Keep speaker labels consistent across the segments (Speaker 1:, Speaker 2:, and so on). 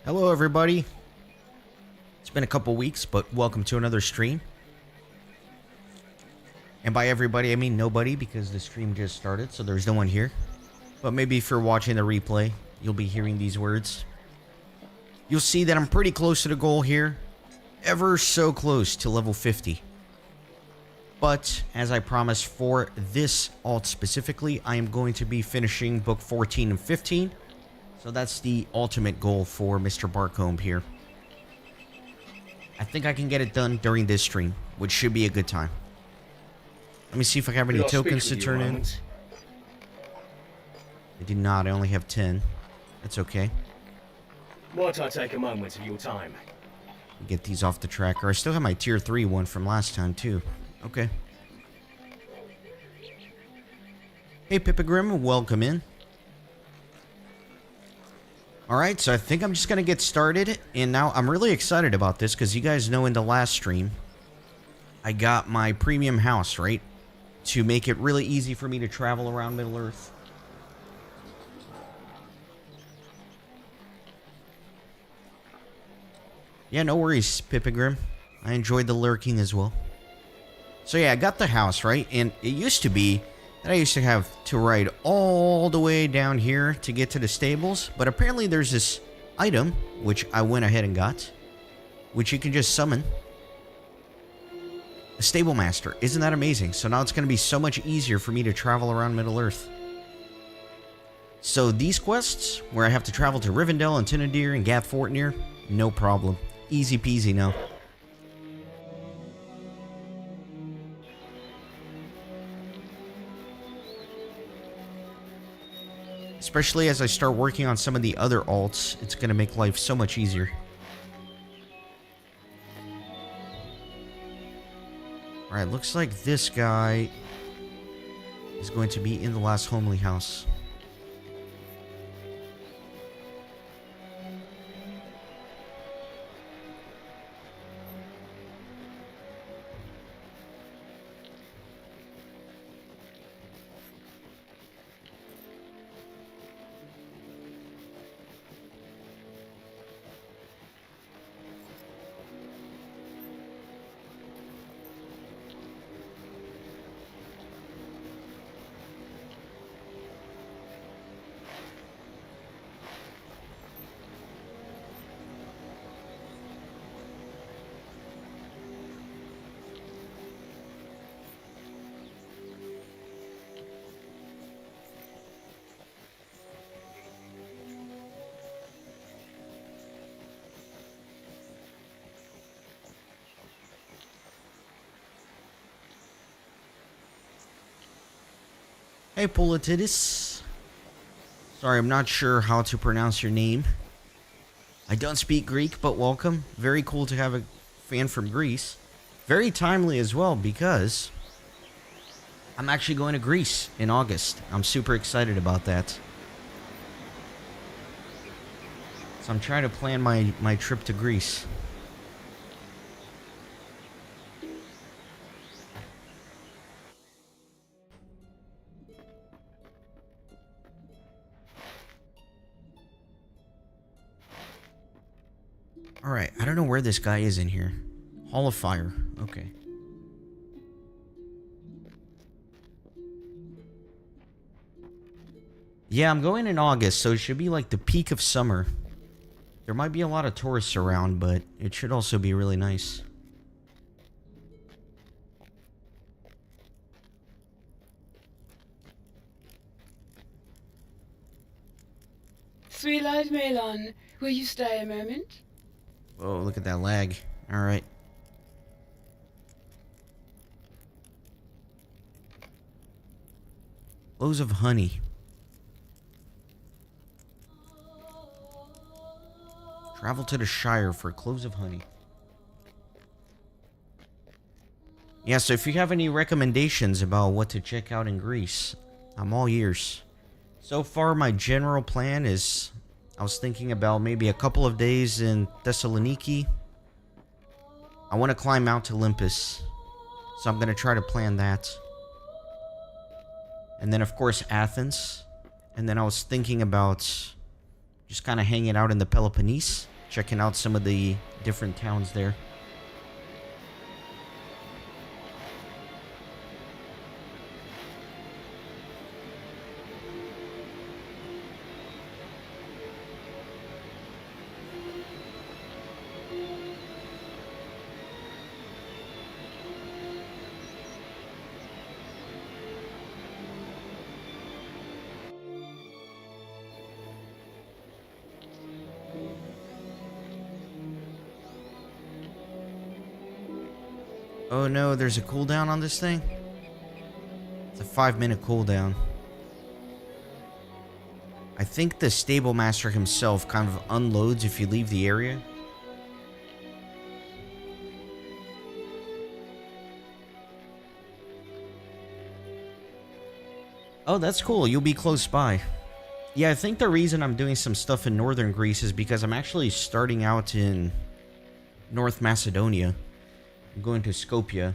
Speaker 1: Hello everybody. It's been a couple weeks, but welcome to another stream. And by everybody, I mean nobody, because the stream just started, so there's no one here. But maybe if you're watching the replay, you'll be hearing these words. You'll see that I'm pretty close to the goal here. Ever so close to level 50. But, as I promised for this alt specifically, I am going to be finishing book 14 and 15. So that's the ultimate goal for Mr. Barcomb here. I think I can get it done during this stream, which should be a good time. Let me see if I have any tokens to turn in. I do not. I only have 10. That's okay.
Speaker 2: Might I take a moment of your time?
Speaker 1: Get these off the tracker. I still have my tier 3 one from last time, too. Okay. Hey, Pippigrim, welcome in. Alright, so I think I'm just going to get started. And now I'm really excited about this because you guys know in the last stream, I got my premium house, right? To make it really easy for me to travel around Middle-earth. Yeah, no worries, Pippigrim. I enjoyed the lurking as well. So yeah, I got the house, right? And it used to be that I used to have to ride all the way down here to get to the stables. But apparently there's this item, which I went ahead and got, which you can just summon. A stable master. Isn't that amazing? So now it's going to be so much easier for me to travel around Middle-earth. So these quests, where I have to travel to Rivendell and Tinadir and Gath Fortnir, no problem. Easy peasy now. Especially as I start working on some of the other alts, it's going to make life so much easier. Alright, looks like this guy is going to be in the last homely house. Hey, Polititis. Sorry, I'm not sure how to pronounce your name. I don't speak Greek, but welcome. Very cool to have a fan from Greece. Very timely as well, because I'm actually going to Greece in August. I'm super excited about that. So I'm trying to plan my trip to Greece. Alright, I don't know where this guy is in here. Hall of Fire. Okay. Yeah, I'm going in August, so it should be like the peak of summer. There might be a lot of tourists around, but it should also be really nice.
Speaker 3: Three-Light Melon, will you stay a moment?
Speaker 1: Oh, look at that lag. Alright. Cloves of honey. Travel to the Shire for cloves of honey. Yeah, so if you have any recommendations about what to check out in Greece, I'm all ears. So far, my general plan is, I was thinking about maybe a couple of days in Thessaloniki. I want to climb Mount Olympus, so I'm going to try to plan that. And then, of course, Athens. And then I was thinking about just kind of hanging out in the Peloponnese. checking out some of the different towns there. Oh no, there's a cooldown on this thing? It's a 5-minute cooldown. I think the stable master himself kind of unloads if you leave the area. Oh, that's cool. You'll be close by. Yeah, I think the reason I'm doing some stuff in northern Greece is because I'm actually starting out in North Macedonia. I'm going to Skopje.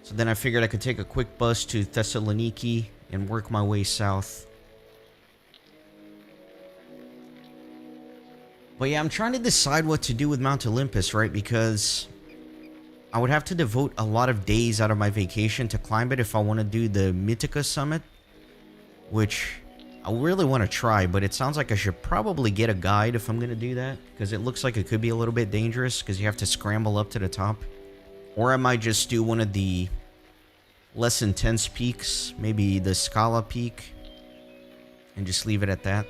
Speaker 1: So then I figured I could take a quick bus to Thessaloniki and work my way south. But yeah, I'm trying to decide what to do with Mount Olympus, right? Because I would have to devote a lot of days out of my vacation to climb it if I want to do the Mythica summit. Which I really want to try, but it sounds like I should probably get a guide if I'm going to do that. Because it looks like it could be a little bit dangerous because you have to scramble up to the top. Or I might just do one of the less intense peaks, maybe the Scala peak, and just leave it at that.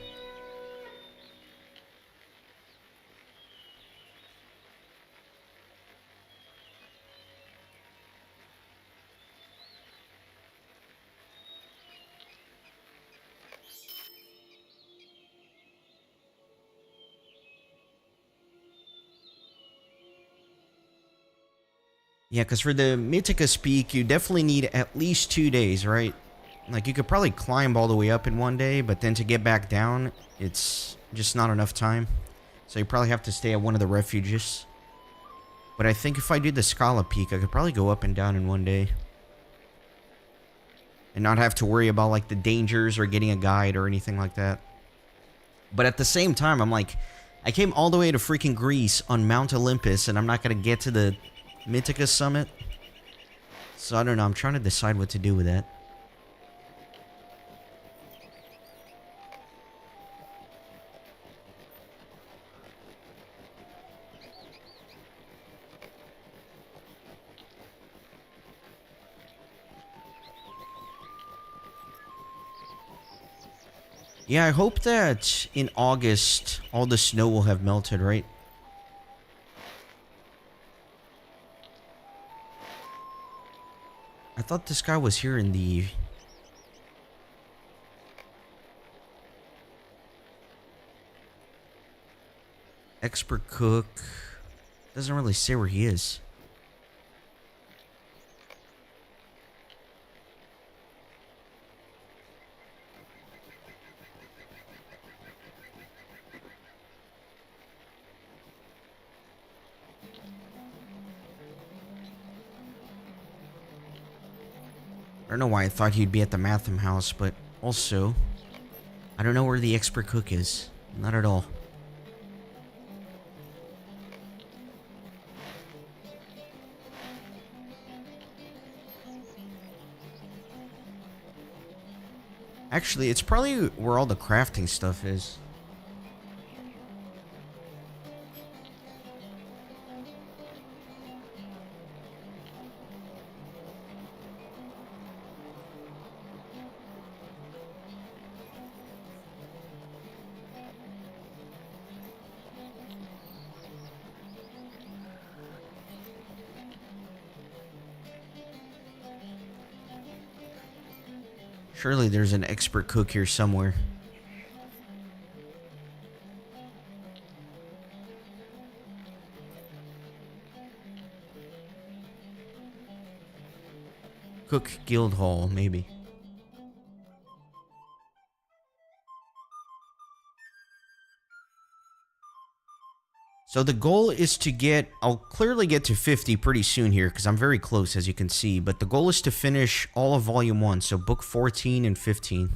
Speaker 1: Yeah, because for the Mythica peak, you definitely need at least 2 days, right? Like, you could probably climb all the way up in one day, but then to get back down, it's just not enough time. So you probably have to stay at one of the refuges. But I think if I do the Scala peak, I could probably go up and down in one day. And not have to worry about, like, the dangers or getting a guide or anything like that. But at the same time, I'm like, I came all the way to freaking Greece on Mount Olympus, and I'm not going to get to the Mythica summit. So I don't know, I'm trying to decide what to do with that. Yeah, I hope that in August all the snow will have melted, right? I thought this guy was here in the... Expert cook. Doesn't really say where he is. I don't know why I thought he'd be at the Matham house, but also, I don't know where the expert cook is. Not at all. Actually, it's probably where all the crafting stuff is. Surely there's an expert cook here somewhere. Cook Guild Hall, maybe. So the goal is to get... I'll clearly get to 50 pretty soon here, because I'm very close, as you can see. But the goal is to finish all of Volume 1, so Book 14 and 15.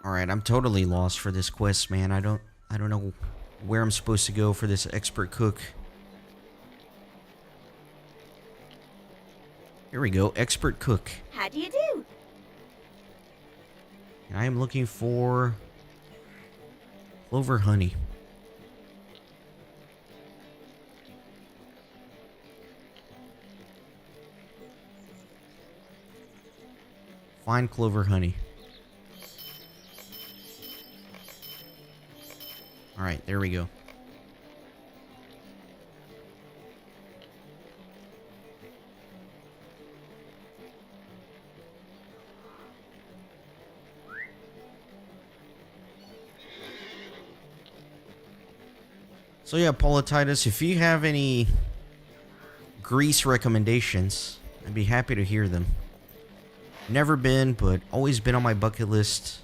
Speaker 1: Alright, I'm totally lost for this quest, man. I don't know where I'm supposed to go for this expert cook. Here we go, expert cook.
Speaker 4: How do you do?
Speaker 1: I am looking for clover honey. Find clover honey. Alright, there we go. So yeah, Paulatitis, if you have any Greece recommendations, I'd be happy to hear them. Never been, but always been on my bucket list.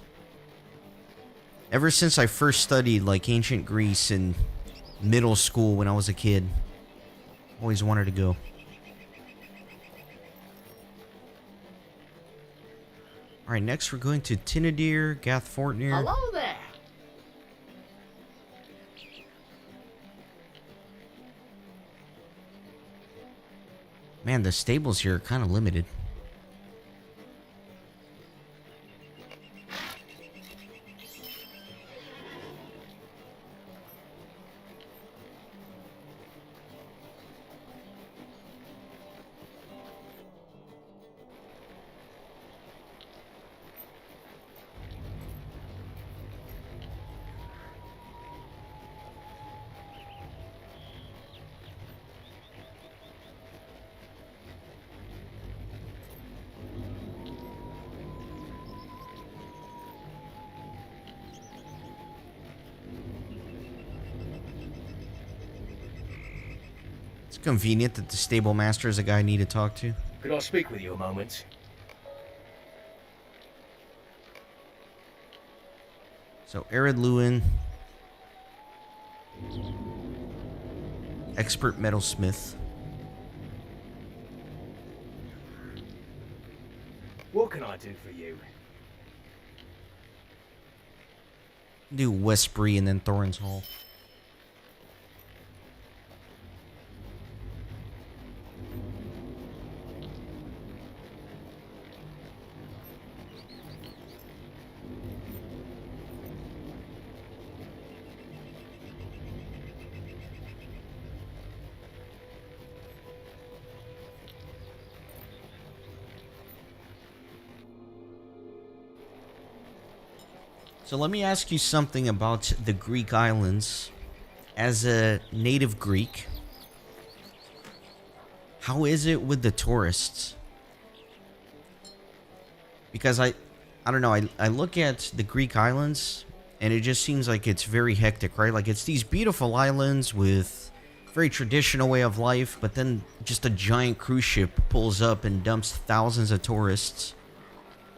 Speaker 1: Ever since I first studied like ancient Greece in middle school when I was a kid. Always wanted to go. Alright, next we're going to Tinadir, Gathfortnir.
Speaker 5: Hello there.
Speaker 1: Man, the stables here are kind of limited. It's convenient that the stable master is a guy I need to talk to.
Speaker 2: Could I speak with you a moment?
Speaker 1: So, Arid Lewin. Expert metalsmith.
Speaker 2: What can I do for you?
Speaker 1: Do Westbury and then Thorin's Hall. So let me ask you something about the Greek islands. As a native Greek, how is it with the tourists? Because I don't know, I look at the Greek islands and it just seems like it's very hectic, right? Like it's these beautiful islands with very traditional way of life, but then just a giant cruise ship pulls up and dumps thousands of tourists.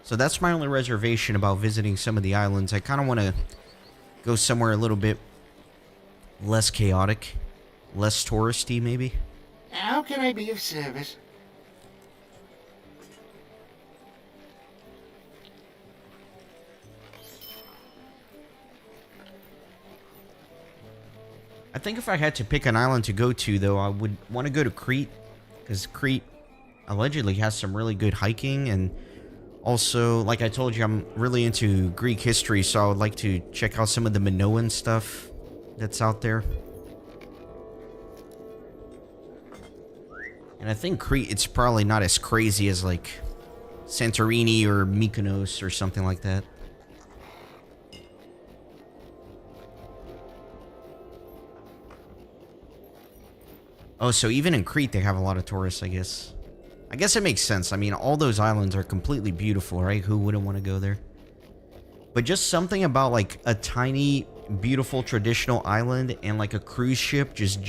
Speaker 1: So that's my only reservation about visiting some of the islands. I kind of want to go somewhere a little bit less chaotic, less touristy maybe.
Speaker 5: How can I be of service?
Speaker 1: I think if I had to pick an island to go to, though, I would want to go to Crete, because Crete allegedly has some really good hiking, and also, like I told you, I'm really into Greek history, so I would like to check out some of the Minoan stuff that's out there. And I think Crete, it's probably not as crazy as, like, Santorini or Mykonos or something like that. Oh, so even in Crete, they have a lot of tourists, I guess. I guess it makes sense. I mean, all those islands are completely beautiful, right? Who wouldn't want to go there? But just something about, like, a tiny, beautiful, traditional island and, like, a cruise ship just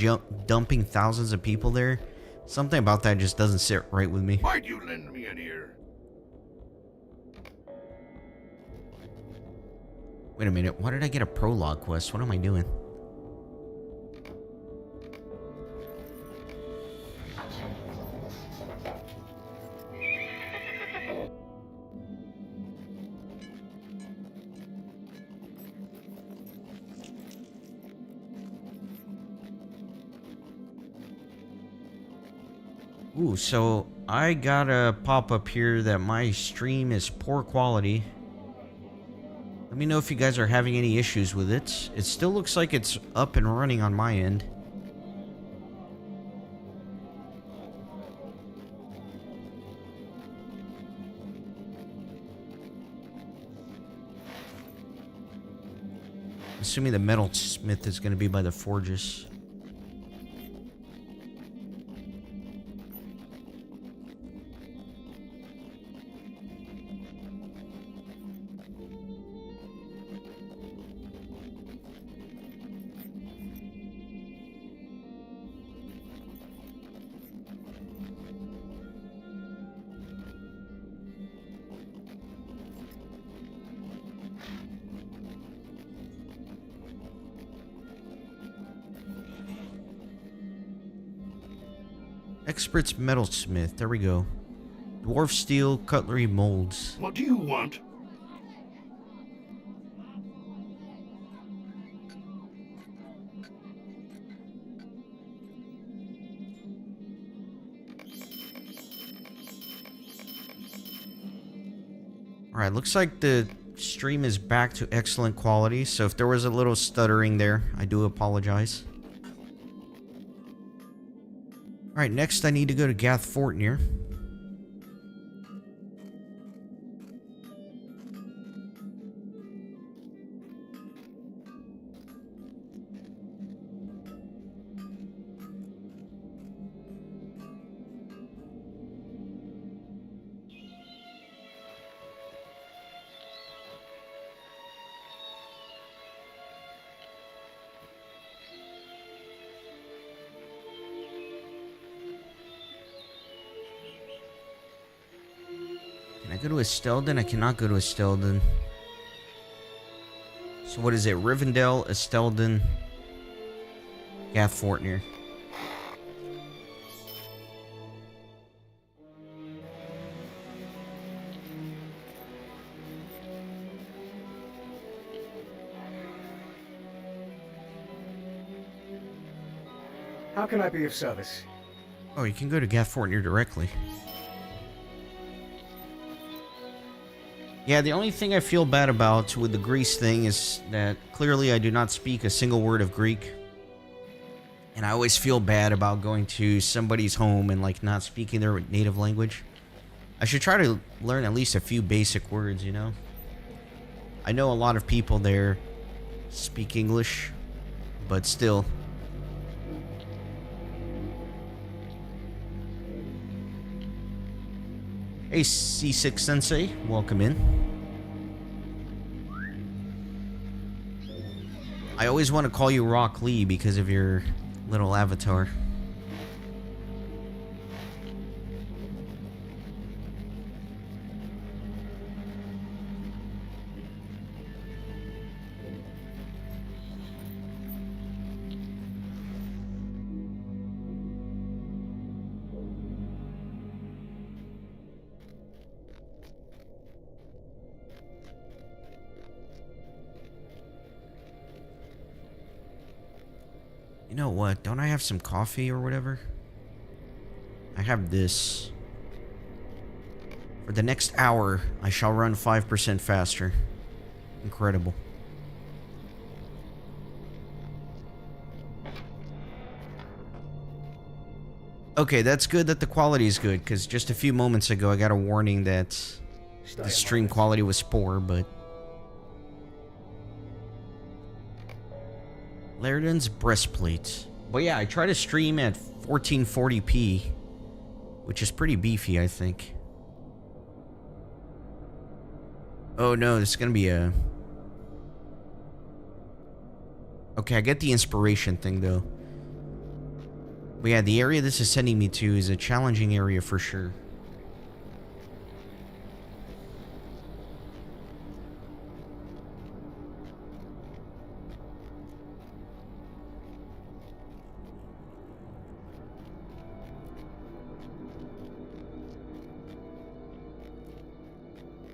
Speaker 1: dumping thousands of people there. Something about that just doesn't sit right with me.
Speaker 5: Might you lend me an ear?
Speaker 1: Wait a minute. Why did I get a prologue quest? What am I doing? Ooh, so I got a pop-up here that my stream is poor quality. Let me know if you guys are having any issues with it. It still looks like it's up and running on my end. Assuming the metalsmith is going to be by the forges. Expert's metalsmith. There we go. Dwarf steel cutlery molds.
Speaker 5: What do you want?
Speaker 1: Alright, looks like the stream is back to excellent quality, so if there was a little stuttering there, I do apologize. Alright, next I need to go to Gath Fortnir. Can I go to Estelden? I cannot go to Estelden. So what is it? Rivendell, Estelden, Gath Fortnir.
Speaker 2: How can I be of service?
Speaker 1: Oh, you can go to Gath Fortnir directly. Yeah, the only thing I feel bad about with the Greece thing is that clearly I do not speak a single word of Greek. And I always feel bad about going to somebody's home and like not speaking their native language. I should try to learn at least a few basic words, you know? I know a lot of people there speak English, but still. Hey, C6 Sensei, welcome in. I always want to call you Rock Lee because of your little avatar. You know what? Don't I have some coffee or whatever? I have this. For the next hour, I shall run 5% faster. Incredible. Okay, that's good that the quality is good, because just a few moments ago I got a warning that the stream quality was poor, but... Laridan's breastplate. But yeah, I try to stream at 1440p, which is pretty beefy, I think. Oh no, this is gonna be a... Okay, I get the inspiration thing though. But yeah, the area this is sending me to is a challenging area for sure.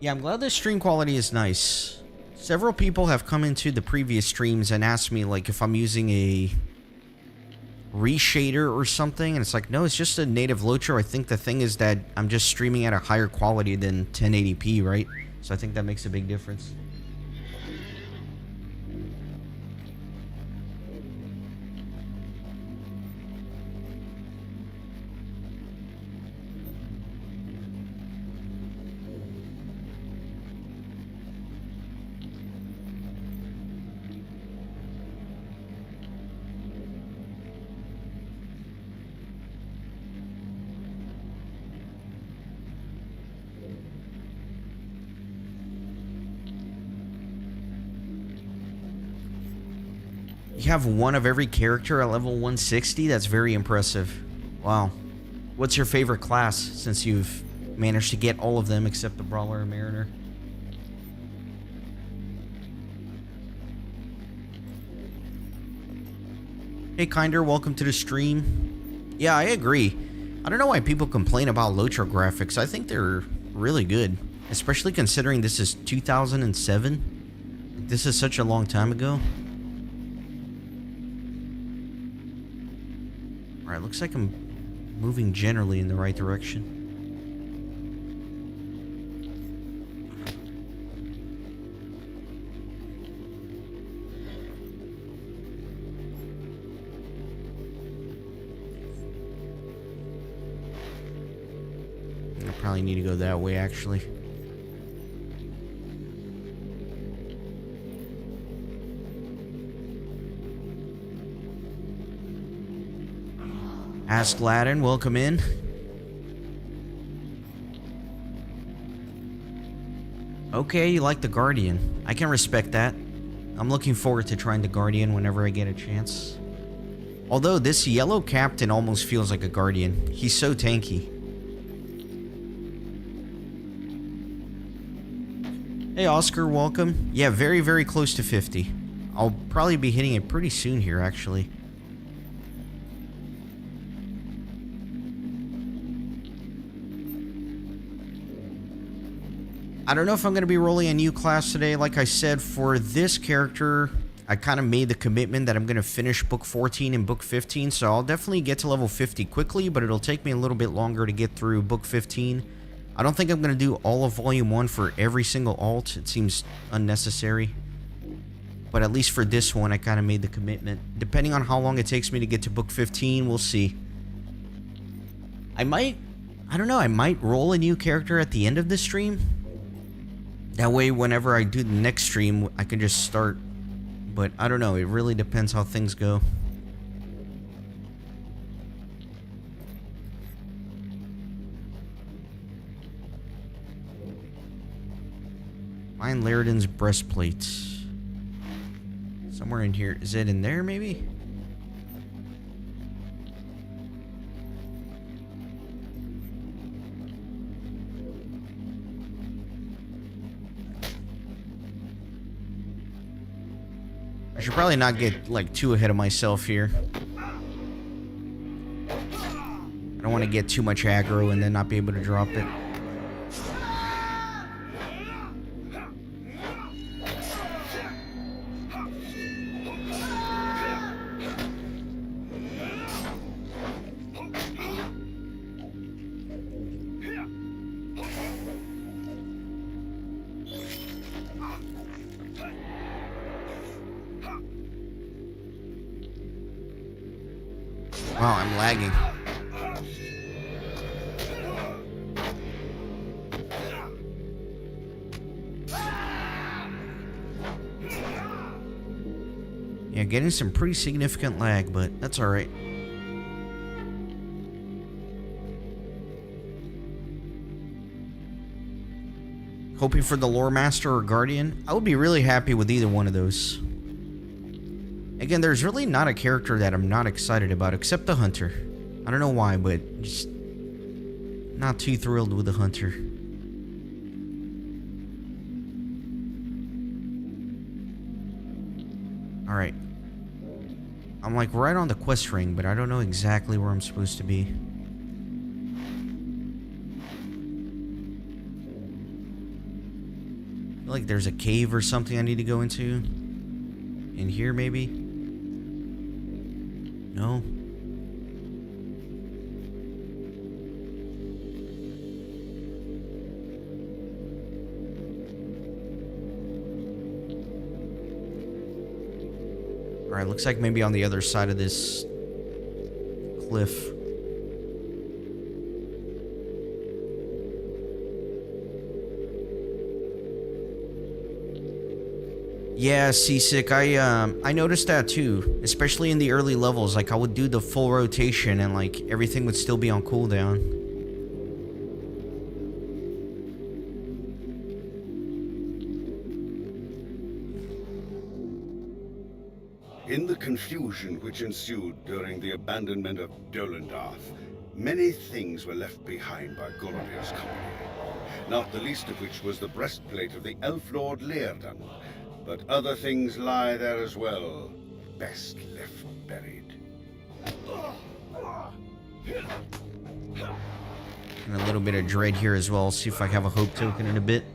Speaker 1: Yeah, I'm glad the stream quality is nice. Several people have come into the previous streams and asked me, like, if I'm using a reshader or something, and it's like, no, it's just a native LOTRO. I think the thing is that I'm just streaming at a higher quality than 1080p, right? So I think that makes a big difference. You have one of every character at level 160? That's very impressive. Wow. What's your favorite class, since you've managed to get all of them except the Brawler and Mariner? Hey Kinder, welcome to the stream. Yeah, I agree. I don't know why people complain about LOTRO graphics. I think they're really good. Especially considering this is 2007. This is such a long time ago. Alright, looks like I'm moving generally in the right direction. I probably need to go that way, actually. Ask Latin, welcome in. Okay, you like the Guardian. I can respect that. I'm looking forward to trying the Guardian whenever I get a chance. Although this yellow captain almost feels like a Guardian. He's so tanky. Hey Oscar, welcome. Yeah, very, very close to 50. I'll probably be hitting it pretty soon here, actually. I don't know if I'm going to be rolling a new class today. Like I said, for this character, I kind of made the commitment that I'm going to finish book 14 and book 15. So I'll definitely get to level 50 quickly, but it'll take me a little bit longer to get through book 15. I don't think I'm going to do all of volume 1 for every single alt. It seems unnecessary. But at least for this one, I kind of made the commitment. Depending on how long it takes me to get to book 15, we'll see. I don't know, I might roll a new character at the end of the stream. That way, whenever I do the next stream, I can just start. But I don't know, it really depends how things go. Find Laridan's breastplate. Somewhere in here. Is it in there, maybe? I should probably not get, like, too ahead of myself here. I don't want to get too much aggro and then not be able to drop it. Wow, I'm lagging. Yeah, getting some pretty significant lag, but that's alright. Hoping for the Lore Master or Guardian. I would be really happy with either one of those. Again, there's really not a character that I'm not excited about, except the Hunter. I don't know why, but just not too thrilled with the Hunter. Alright. I'm like right on the quest ring, but I don't know exactly where I'm supposed to be. I feel like there's a cave or something I need to go into. In here, maybe? No. Alright, looks like maybe on the other side of this cliff. Yeah, Seasick, I noticed that too. Especially in the early levels. Like, I would do the full rotation and, like, everything would still be on cooldown.
Speaker 4: In the confusion which ensued during the abandonment of Dolendarth, many things were left behind by Gorodir's company, not the least of which was the breastplate of the Elf Lord Leardan. But other things lie there as well, best left buried.
Speaker 1: And a little bit of dread here as well. See if I have a hope token in a bit.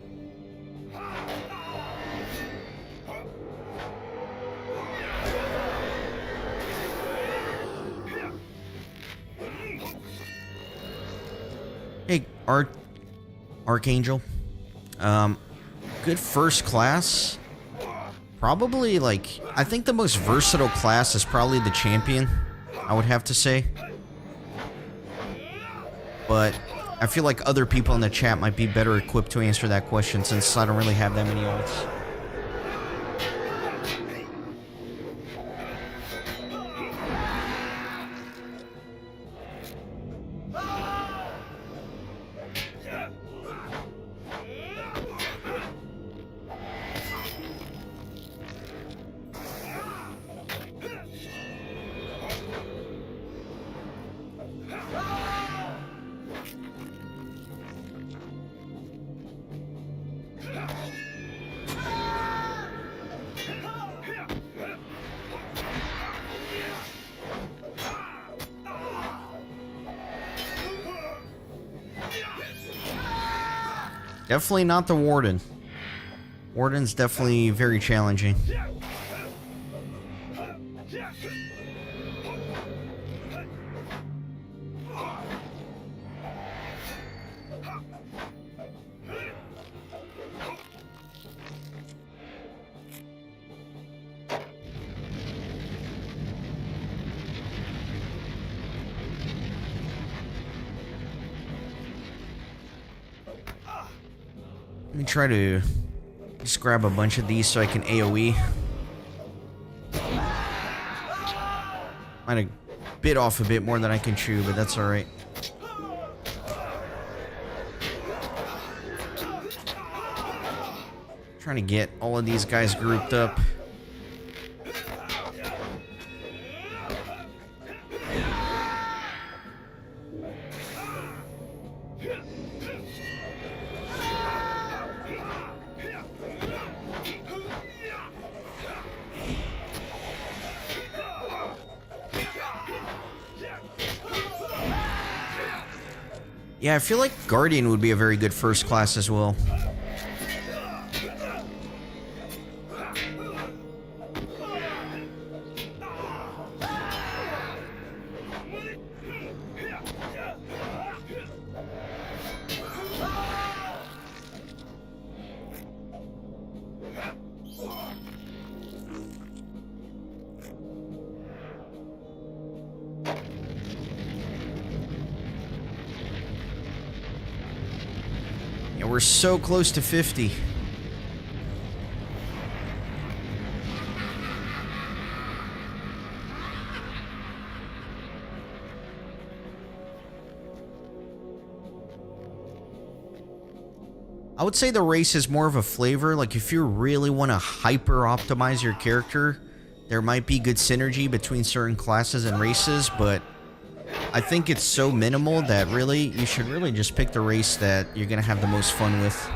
Speaker 1: Hey, Archangel. Good first class. Probably, like, I think the most versatile class is probably the champion, I would have to say. But I feel like other people in the chat might be better equipped to answer that question since I don't really have that many ults. Definitely not the Warden. Warden's definitely very challenging. Let me try to just grab a bunch of these so I can AoE. Might have bit off a bit more than I can chew, but that's alright. Trying to get all of these guys grouped up. Yeah, I feel like Guardian would be a very good first class as well. Yeah, we're so close to 50. I would say the race is more of a flavor. Like, if you really want to hyper optimize your character, there might be good synergy between certain classes and races, but I think it's so minimal that really, you should really just pick the race that you're going to have the most fun with.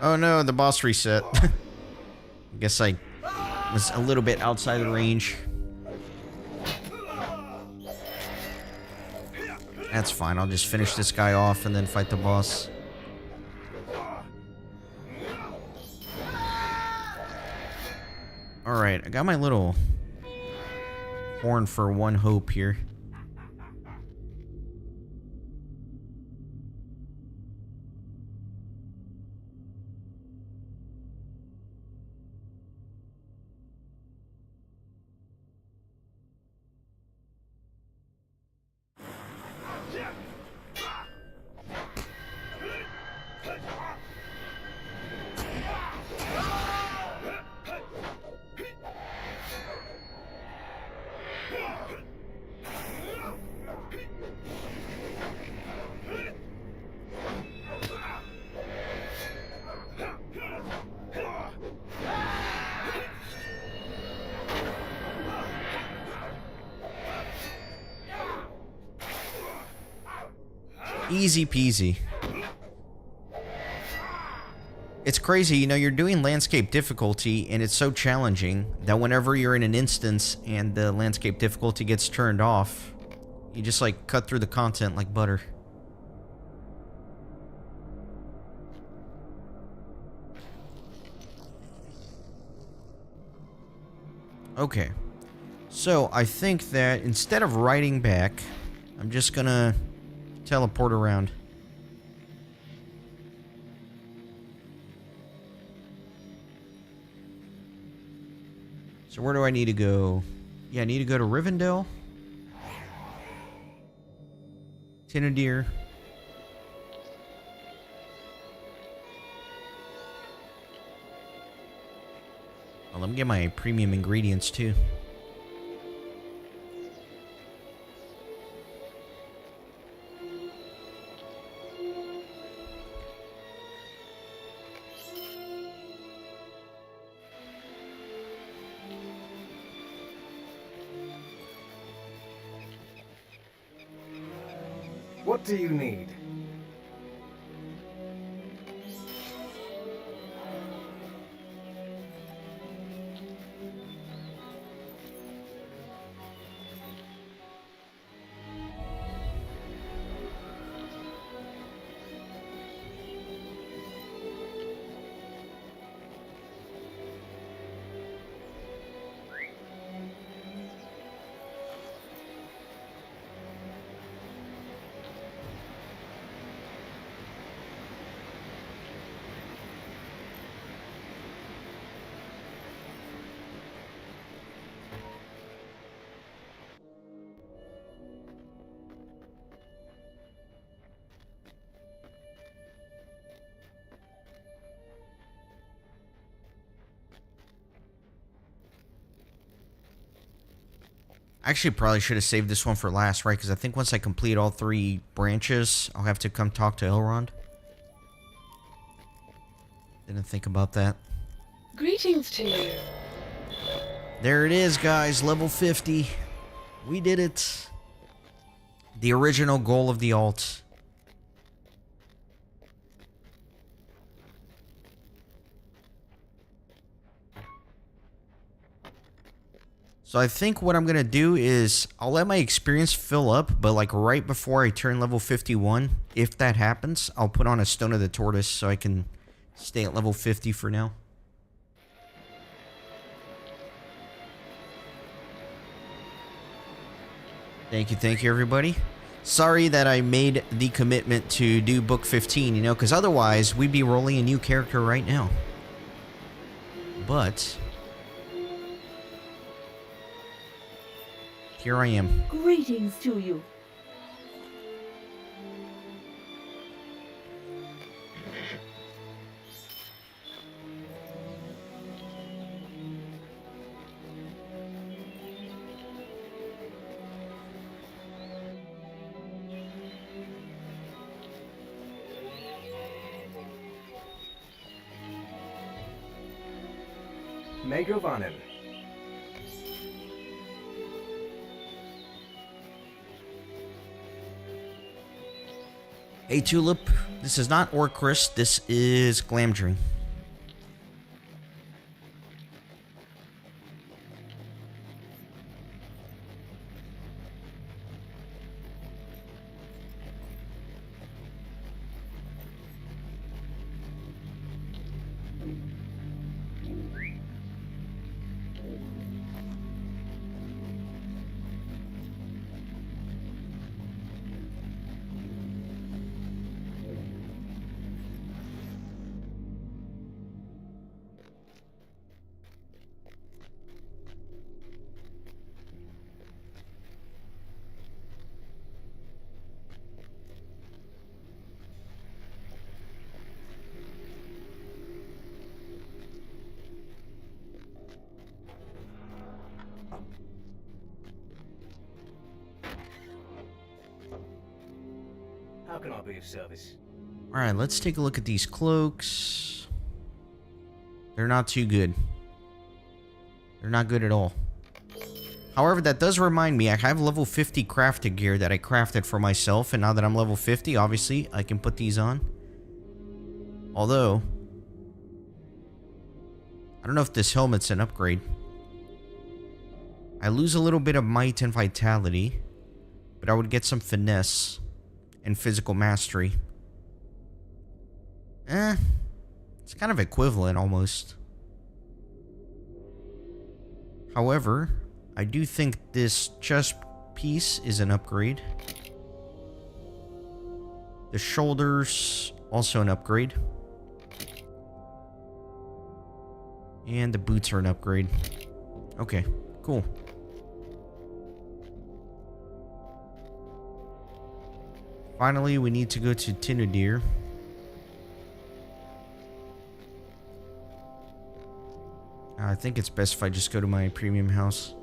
Speaker 1: Oh no, the boss reset. I guess I was a little bit outside the range. That's fine, I'll just finish this guy off and then fight the boss. Alright, I got my little horn for one hope here. Easy peasy. It's crazy, you know, you're doing landscape difficulty and it's so challenging that whenever you're in an instance and the landscape difficulty gets turned off, you just like cut through the content like butter. Okay. So I think that instead of riding back, I'm just gonna teleport around. So where do I need to go? Yeah, I need to go to Rivendell. Tinadir. Oh, let me get my premium ingredients too.
Speaker 2: What do you need?
Speaker 1: I actually probably should have saved this one for last, right? Because I think once I complete all 3 branches, I'll have to come talk to Elrond. Didn't think about that.
Speaker 3: Greetings to you.
Speaker 1: There it is, guys. Level 50. We did it. The original goal of the alt. So I think what I'm going to do is I'll let my experience fill up, but like right before I turn level 51, if that happens, I'll put on a Stone of the Tortoise so I can stay at level 50 for now. Thank you everybody. Sorry that I made the commitment to do book 15, you know, because otherwise we'd be rolling a new character right now. But here I am.
Speaker 6: Greetings to you.
Speaker 2: Megovanen.
Speaker 1: Hey Tulip, this is not Orchrist, this is Glamdring.
Speaker 2: How can I be of service?
Speaker 1: Alright, let's take a look at these cloaks. They're not too good. They're not good at all. However, that does remind me, I have level 50 crafted gear that I crafted for myself, and now that I'm level 50, obviously, I can put these on. Although, I don't know if this helmet's an upgrade. I lose a little bit of might and vitality, but I would get some finesse and physical mastery. It's kind of equivalent almost. However, I do think this chest piece is an upgrade. The shoulders, also an upgrade. And the boots are an upgrade. Okay, cool. Finally, we need to go to Tinudir. I think it's best if I just go to my premium house.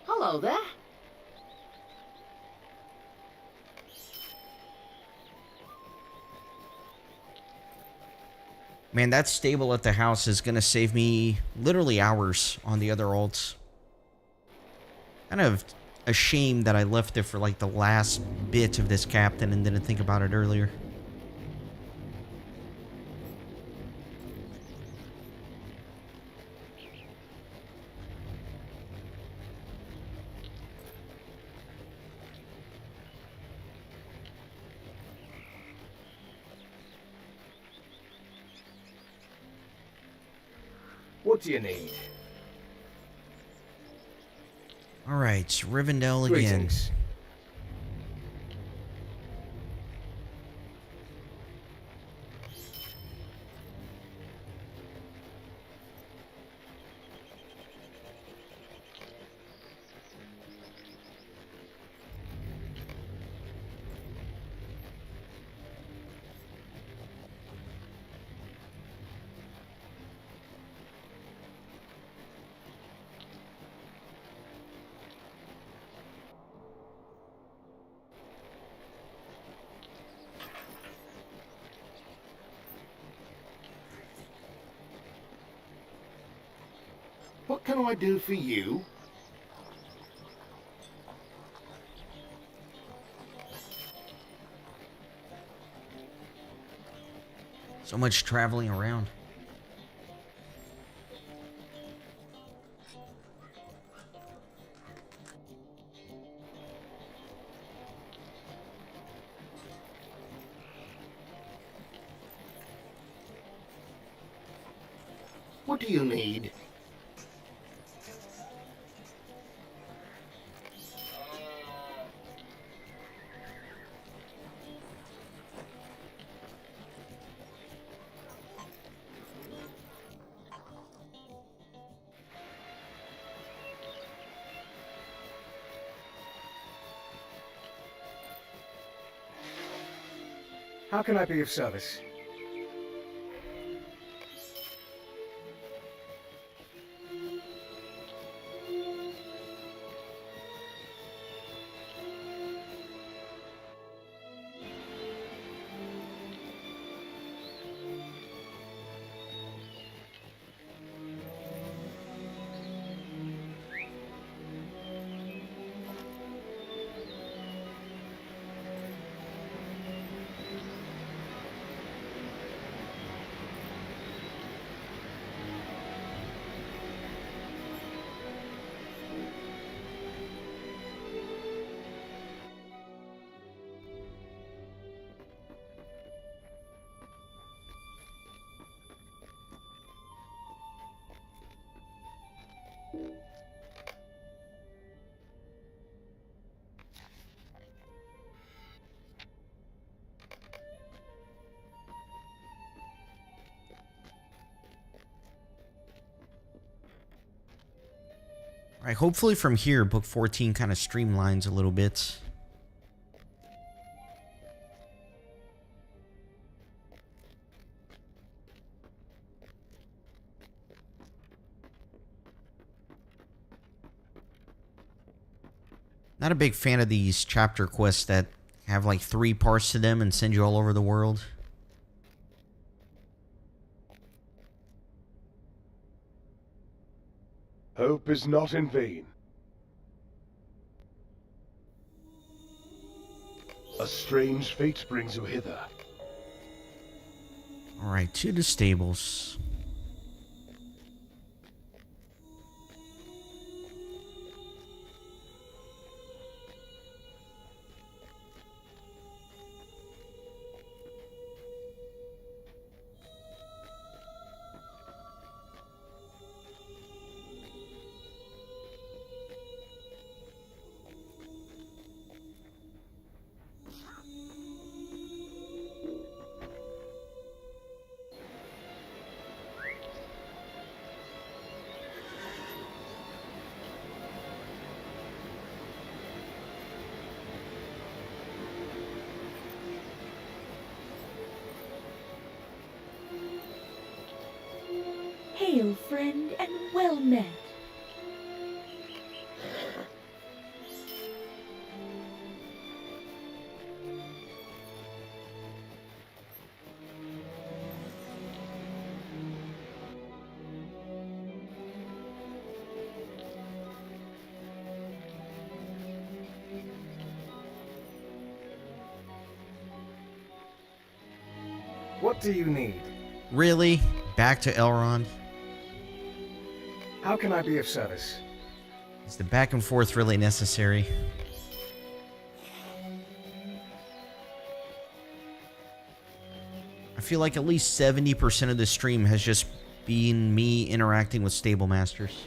Speaker 3: Hello there.
Speaker 1: Man, that stable at the house is gonna save me literally hours on the other alts. Kind of a shame that I left it for like the last bit of this captain and didn't think about it earlier.
Speaker 2: What do you need?
Speaker 1: Alright, Rivendell again.
Speaker 2: Greetings.
Speaker 5: What can I do for you?
Speaker 1: So much traveling around.
Speaker 5: What do you need?
Speaker 2: How can I be of service?
Speaker 1: Alright, hopefully from here, book 14 kind of streamlines a little bit. Not a big fan of these chapter quests that have like 3 parts to them and send you all over the world.
Speaker 6: Hope is not in vain. A strange fate brings you hither.
Speaker 1: Alright, to the stables.
Speaker 3: Hail, friend, and well met.
Speaker 2: What do you need?
Speaker 1: Really? Back to Elrond?
Speaker 2: How can I be of service?
Speaker 1: Is the back and forth really necessary? I feel like at least 70% of the stream has just been me interacting with stable masters.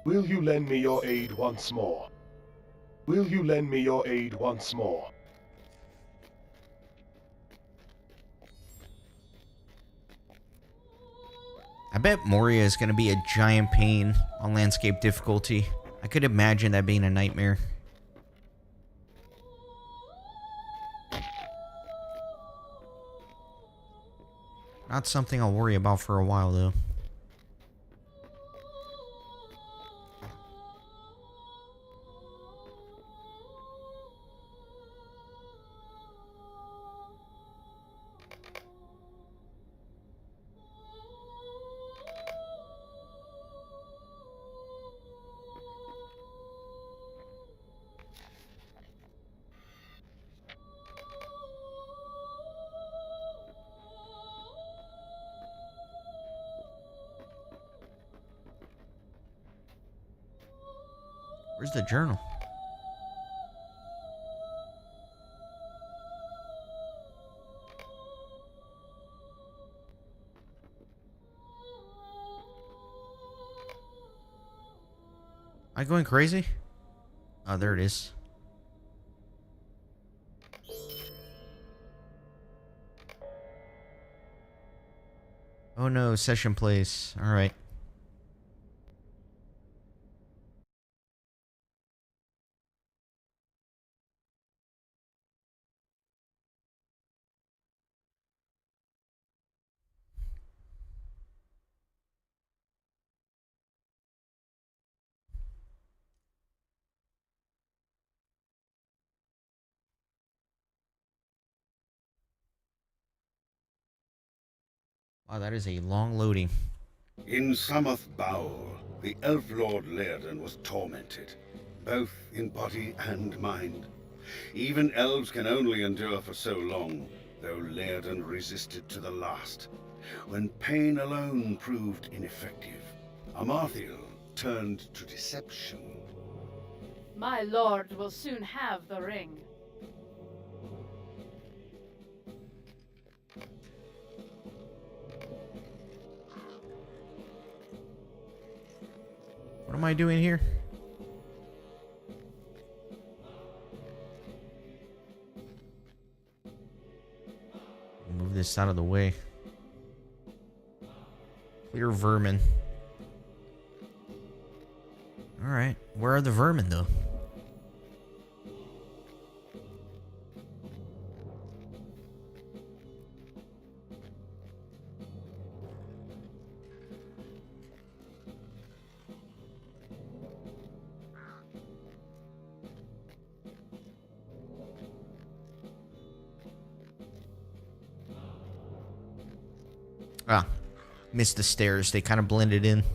Speaker 6: Will you lend me your aid once more? Will you lend me your aid once more?
Speaker 1: I bet Moria is going to be a giant pain on landscape difficulty. I could imagine that being a nightmare. Not something I'll worry about for a while, though. Where's the journal? Am I going crazy? Oh, there it is. Oh no, session place. Alright. Oh, that is a long loading.
Speaker 4: In Samoth Bowl, the elf lord Lairden was tormented, both in body and mind. Even elves can only endure for so long, though Lairden resisted to the last. When pain alone proved ineffective, Amarthiel turned to deception.
Speaker 7: My lord will soon have the ring.
Speaker 1: What am I doing here? Move this out of the way. Clear vermin. Alright, where are the vermin though? Ah, missed the stairs. They kind of blended in.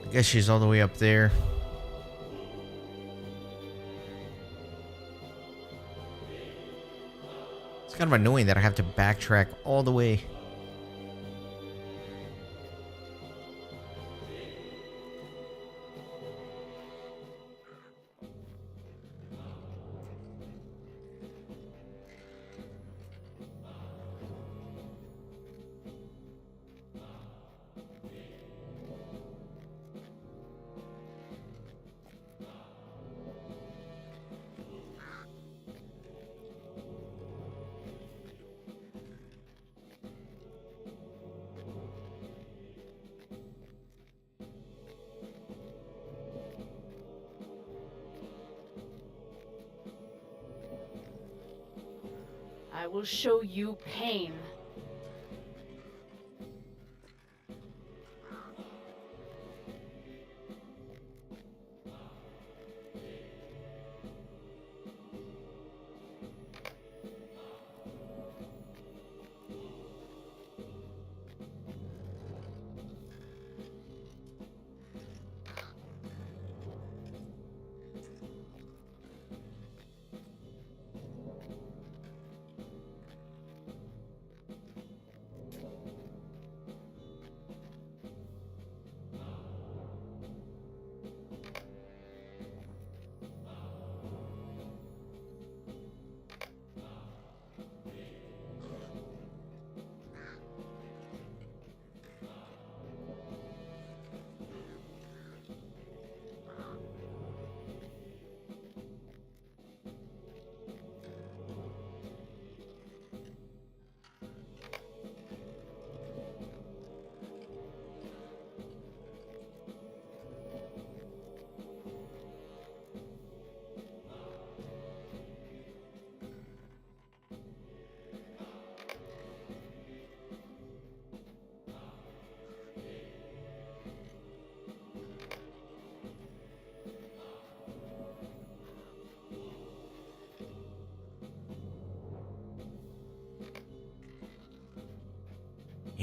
Speaker 1: I guess she's all the way up there. It's kind of annoying that I have to backtrack all the way.
Speaker 7: I will show you pain.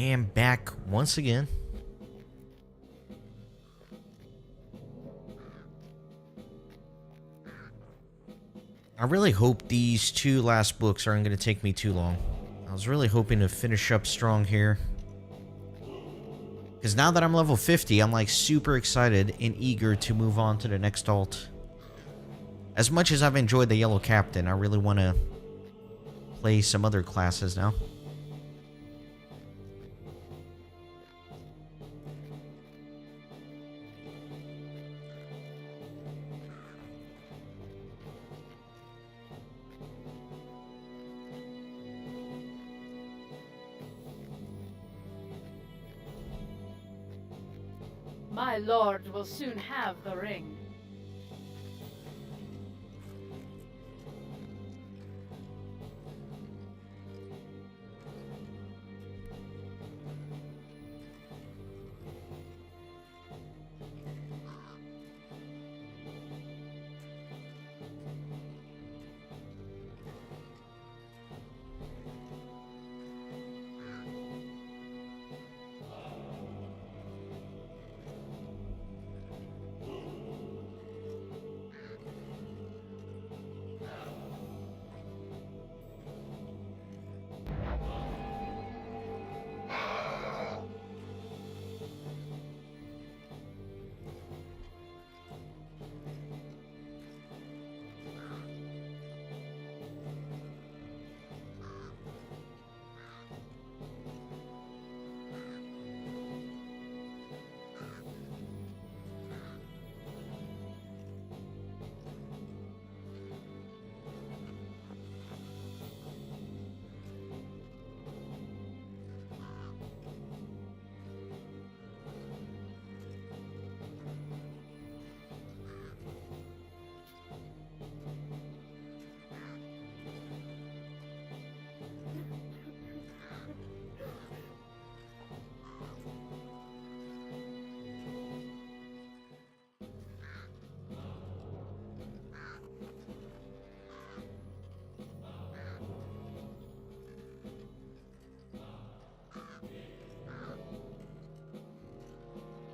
Speaker 1: And back once again. I really hope these two last books aren't going to take me too long. I was really hoping to finish up strong here. Because now that I'm level 50, I'm like super excited and eager to move on to the next alt. As much as I've enjoyed the Yellow Captain, I really want to play some other classes now.
Speaker 7: My lord will soon have the ring.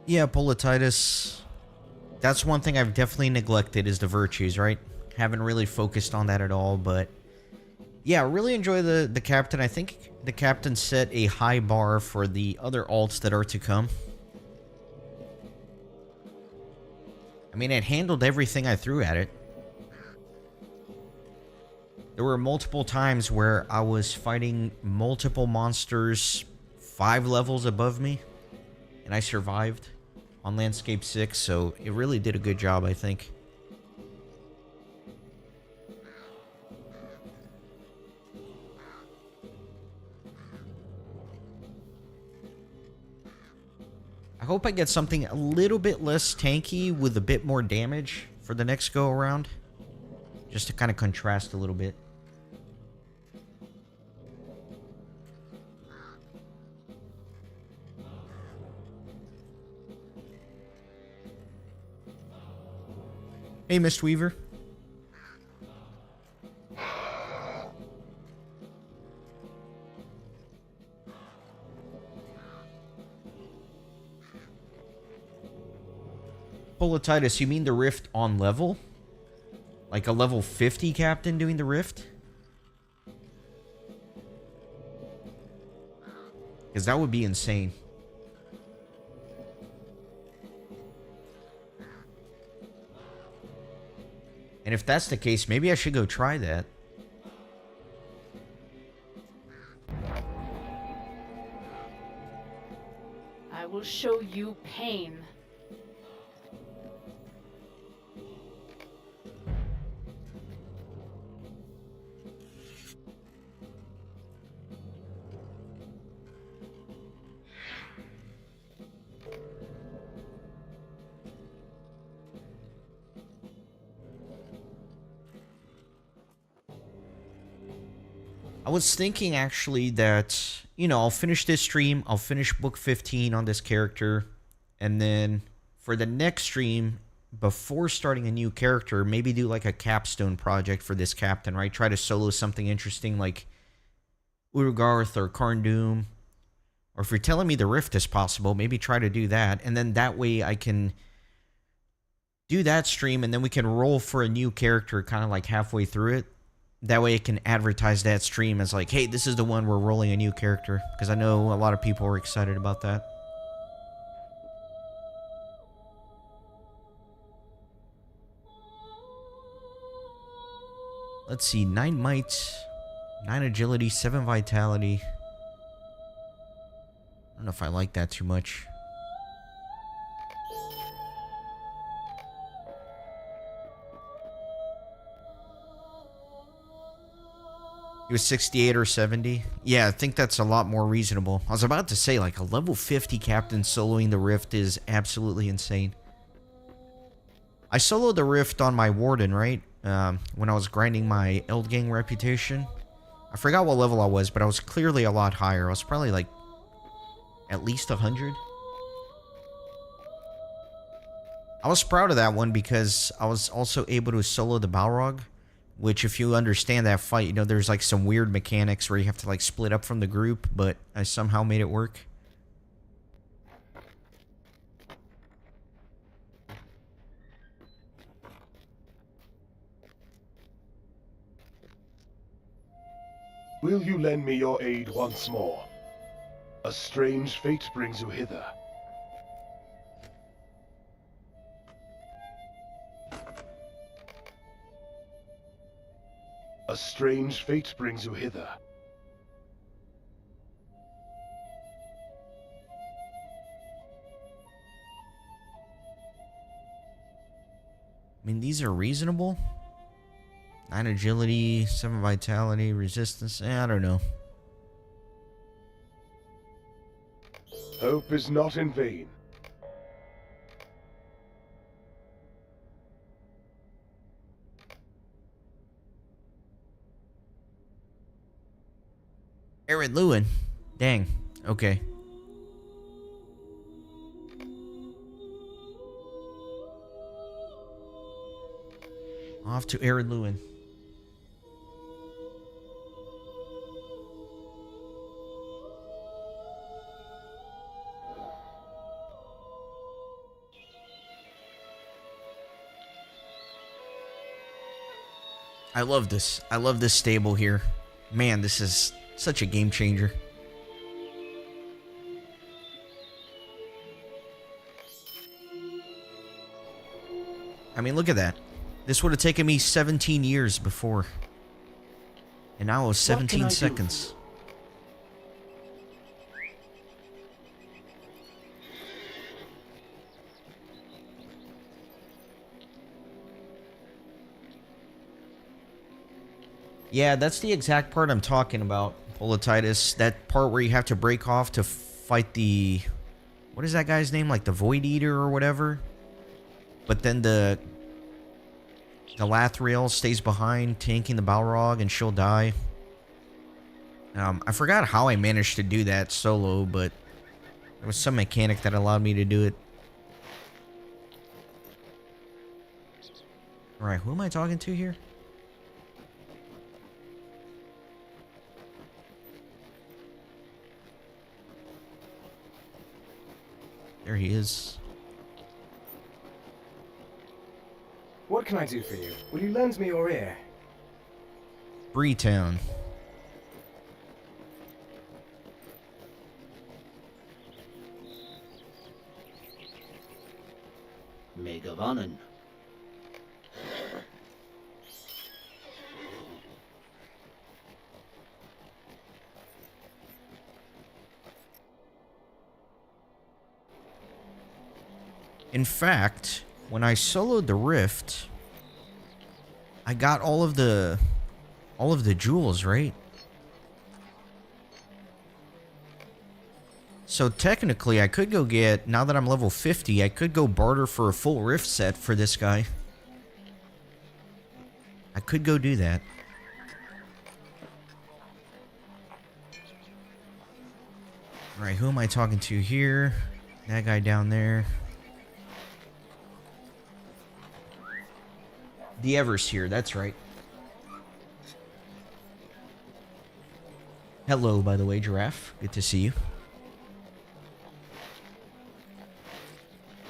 Speaker 1: Yeah, Polititis. That's one thing I've definitely neglected is the virtues, right? Haven't really focused on that at all, but yeah, really enjoy the captain. I think the captain set a high bar for the other alts that are to come. I mean, it handled everything I threw at it. There were multiple times where I was fighting multiple monsters 5 levels above me, and I survived on Landscape 6, so it really did a good job, I think. I hope I get something a little bit less tanky with a bit more damage for the next go around, just to kind of contrast a little bit. Hey, Mistweaver. Polititis, you mean the rift on level? Like a level 50 captain doing the rift? Because that would be insane. And if that's the case, maybe I should go try that.
Speaker 7: I will show you pain.
Speaker 1: I was thinking actually that, you know, I'll finish this stream, I'll finish book 15 on this character, and then for the next stream, before starting a new character, maybe do like a capstone project for this captain, right? Try to solo something interesting like Urgarth or Karn Doom Or if you're telling me the rift is possible, maybe try to do that. And then that way I can do that stream, and then we can roll for a new character kind of like halfway through it. That way it can advertise that stream as like, hey, this is the one we're rolling a new character. Because I know a lot of people are excited about that. Let's see, 9 might, 9 agility, 7 vitality. I don't know if I like that too much. He was 68 or 70. Yeah, I think that's a lot more reasonable. I was about to say, like, a level 50 captain soloing the Rift is absolutely insane. I soloed the Rift on my Warden, right? When I was grinding my Eldgang reputation. I forgot what level I was, but I was clearly a lot higher. I was probably, like, at least 100. I was proud of that one because I was also able to solo the Balrog. Which, if you understand that fight, you know, there's like some weird mechanics where you have to like split up from the group, but I somehow made it work.
Speaker 6: Will you lend me your aid once more? A strange fate brings you hither. A strange fate brings you hither.
Speaker 1: I mean, these are reasonable. 9 agility, 7 vitality, resistance. I don't know.
Speaker 6: Hope is not in vain.
Speaker 1: Aaron Lewin. Dang. Okay. Off to Aaron Lewin. I love this. I love this stable here. Man, this is such a game changer. I mean, look at that. This would have taken me 17 years before. And now it was 17 seconds. Yeah, that's the exact part I'm talking about, Polititis. That part where you have to break off to fight the... What is that guy's name? Like the Void Eater or whatever? But then the Lathriel stays behind, tanking the Balrog, and she'll die. I forgot how I managed to do that solo, but there was some mechanic that allowed me to do it. Alright, who am I talking to here? There he is.
Speaker 2: What can I do for you? Will you lend me your ear?
Speaker 1: Breetown.
Speaker 5: Megavannen.
Speaker 1: In fact, when I soloed the Rift, I got all of the jewels, right? So technically, I could go get, now that I'm level 50, I could go barter for a full Rift set for this guy. I could go do that. Alright, who am I talking to here? That guy down there. The Ever's here, that's right. Hello, by the way, Giraffe. Good to see you.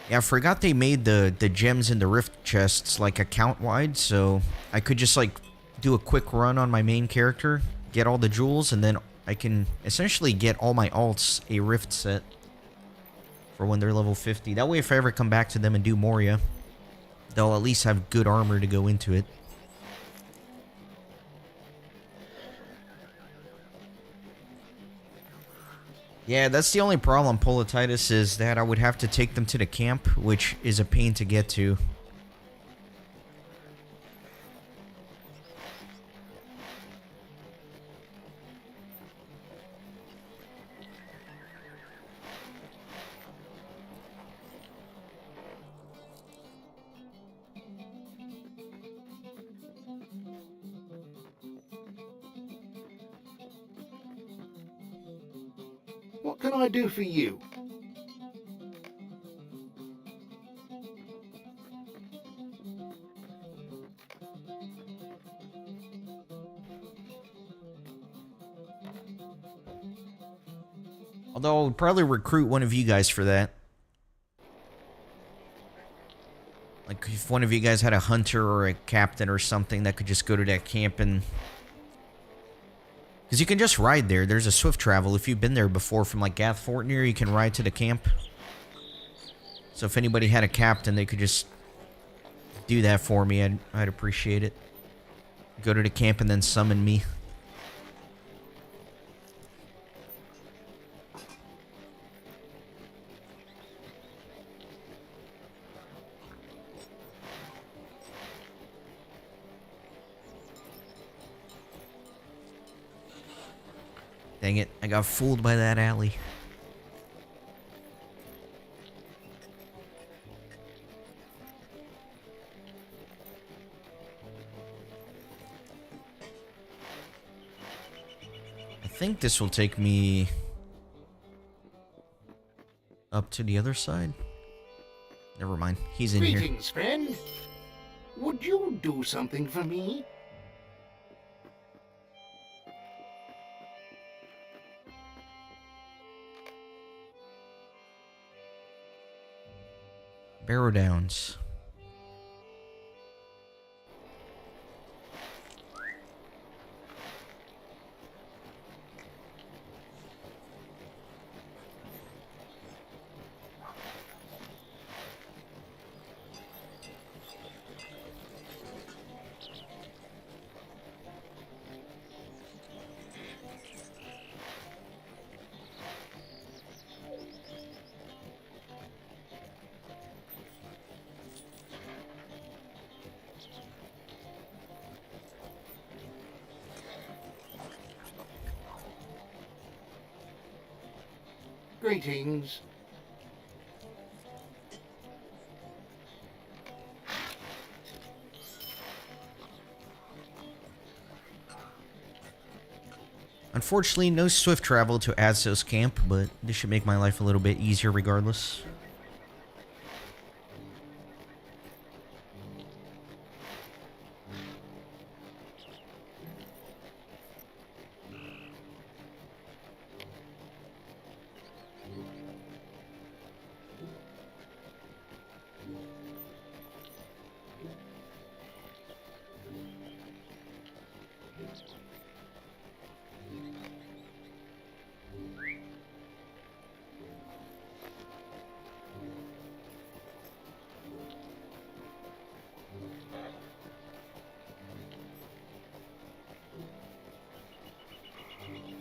Speaker 1: Yeah, I forgot they made the gems in the rift chests like account wide, so I could just like do a quick run on my main character, get all the jewels, and then I can essentially get all my alts a rift set for when they're level 50. That way if I ever come back to them and do Moria, they'll at least have good armor to go into it. Yeah, that's the only problem, Polititis, is that I would have to take them to the camp, which is a pain to get to.
Speaker 8: What can I do for you?
Speaker 1: Although I would probably recruit one of you guys for that. Like if one of you guys had a hunter or a captain or something that could just go to that camp and... Because you can just ride there. There's a swift travel. If you've been there before from like Gath Fortnir, you can ride to the camp. So if anybody had a captain, they could just do that for me. I'd appreciate it. Go to the camp and then summon me. Dang it, I got fooled by that alley. I think this will take me up to the other side. Never mind, he's in here.
Speaker 8: Greetings, friend. Would you do something for me?
Speaker 1: Barrow Downs.
Speaker 8: Greetings.
Speaker 1: Unfortunately, no swift travel to Azos camp, but this should make my life a little bit easier regardless.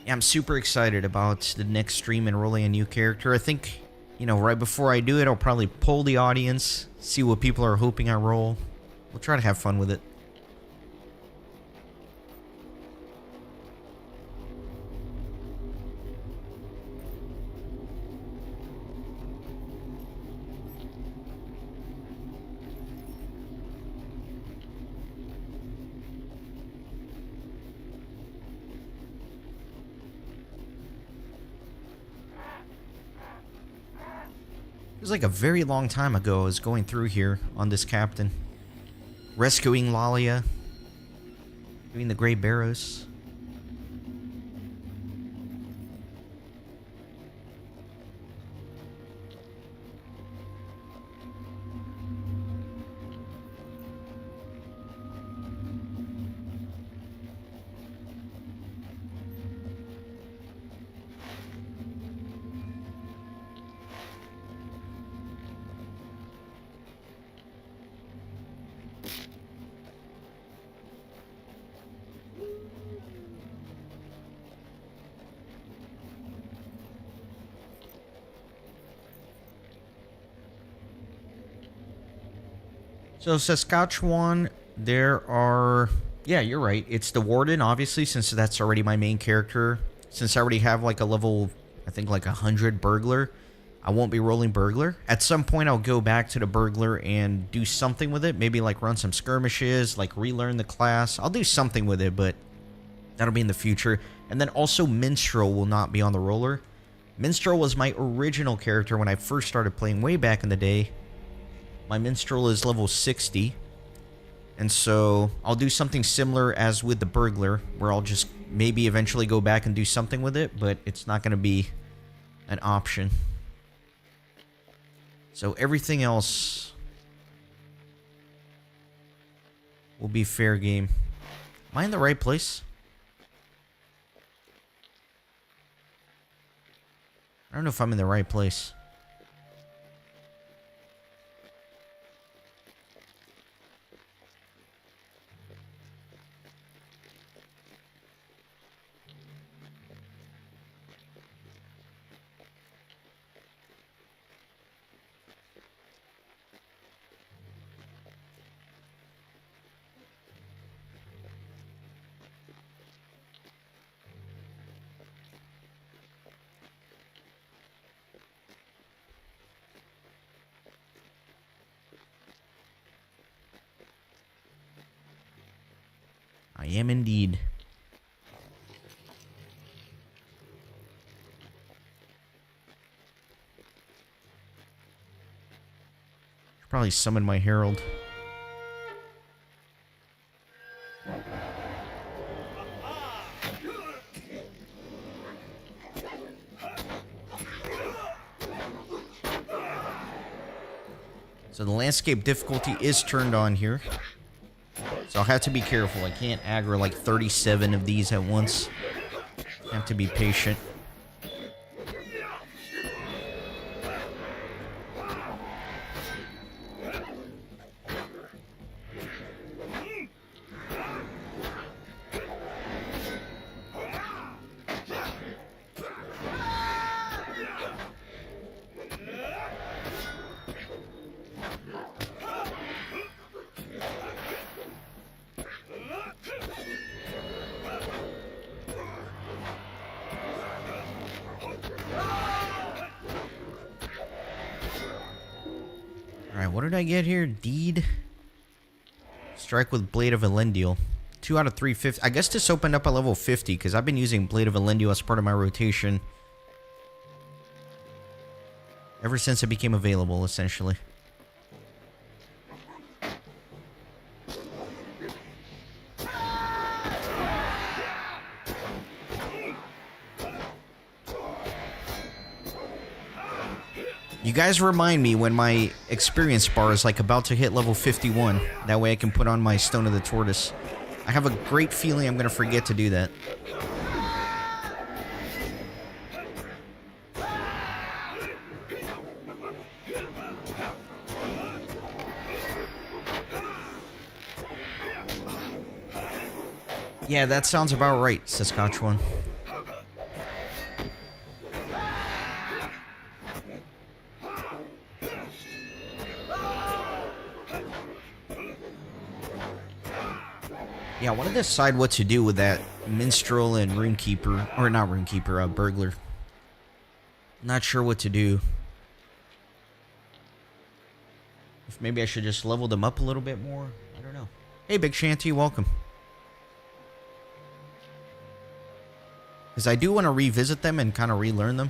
Speaker 1: Yeah, I'm super excited about the next stream enrolling a new character. I think, you know, right before I do it, I'll probably poll the audience, see what people are hoping I roll. We'll try to have fun with it. It was like a very long time ago I was going through here on this captain. Rescuing Lalia. Doing the Grey Barrows. So Saskatchewan, there are... Yeah, you're right. It's the Warden, obviously, since that's already my main character. Since I already have like a level, I think like 100 Burglar, I won't be rolling Burglar. At some point, I'll go back to the Burglar and do something with it. Maybe like run some skirmishes, like relearn the class. I'll do something with it, but that'll be in the future. And then also Minstrel will not be on the roller. Minstrel was my original character when I first started playing way back in the day. My Minstrel is level 60. And so I'll do something similar as with the Burglar, where I'll just maybe eventually go back and do something with it, but it's not going to be an option. So everything else will be fair game. Am I in the right place? I don't know if I'm in the right place. I am indeed. Should probably summon my Herald. So the landscape difficulty is turned on here. So I'll have to be careful. I can't aggro like 37 of these at once. I have to be patient. Alright, what did I get here? Deed. Strike with Blade of Elendil. 2 out of 350. I guess this opened up at level 50 because I've been using Blade of Elendil as part of my rotation ever since it became available, essentially. You guys remind me when my experience bar is like about to hit level 51. That way I can put on my Stone of the Tortoise. I have a great feeling I'm going to forget to do that. Yeah, that sounds about right, Saskatchewan. Yeah, I want to decide what to do with that Minstrel and Runekeeper. Or not Runekeeper, Burglar. Not sure what to do. If maybe I should just level them up a little bit more. I don't know. Hey, Big Shanty, welcome. Because I do want to revisit them and kind of relearn them.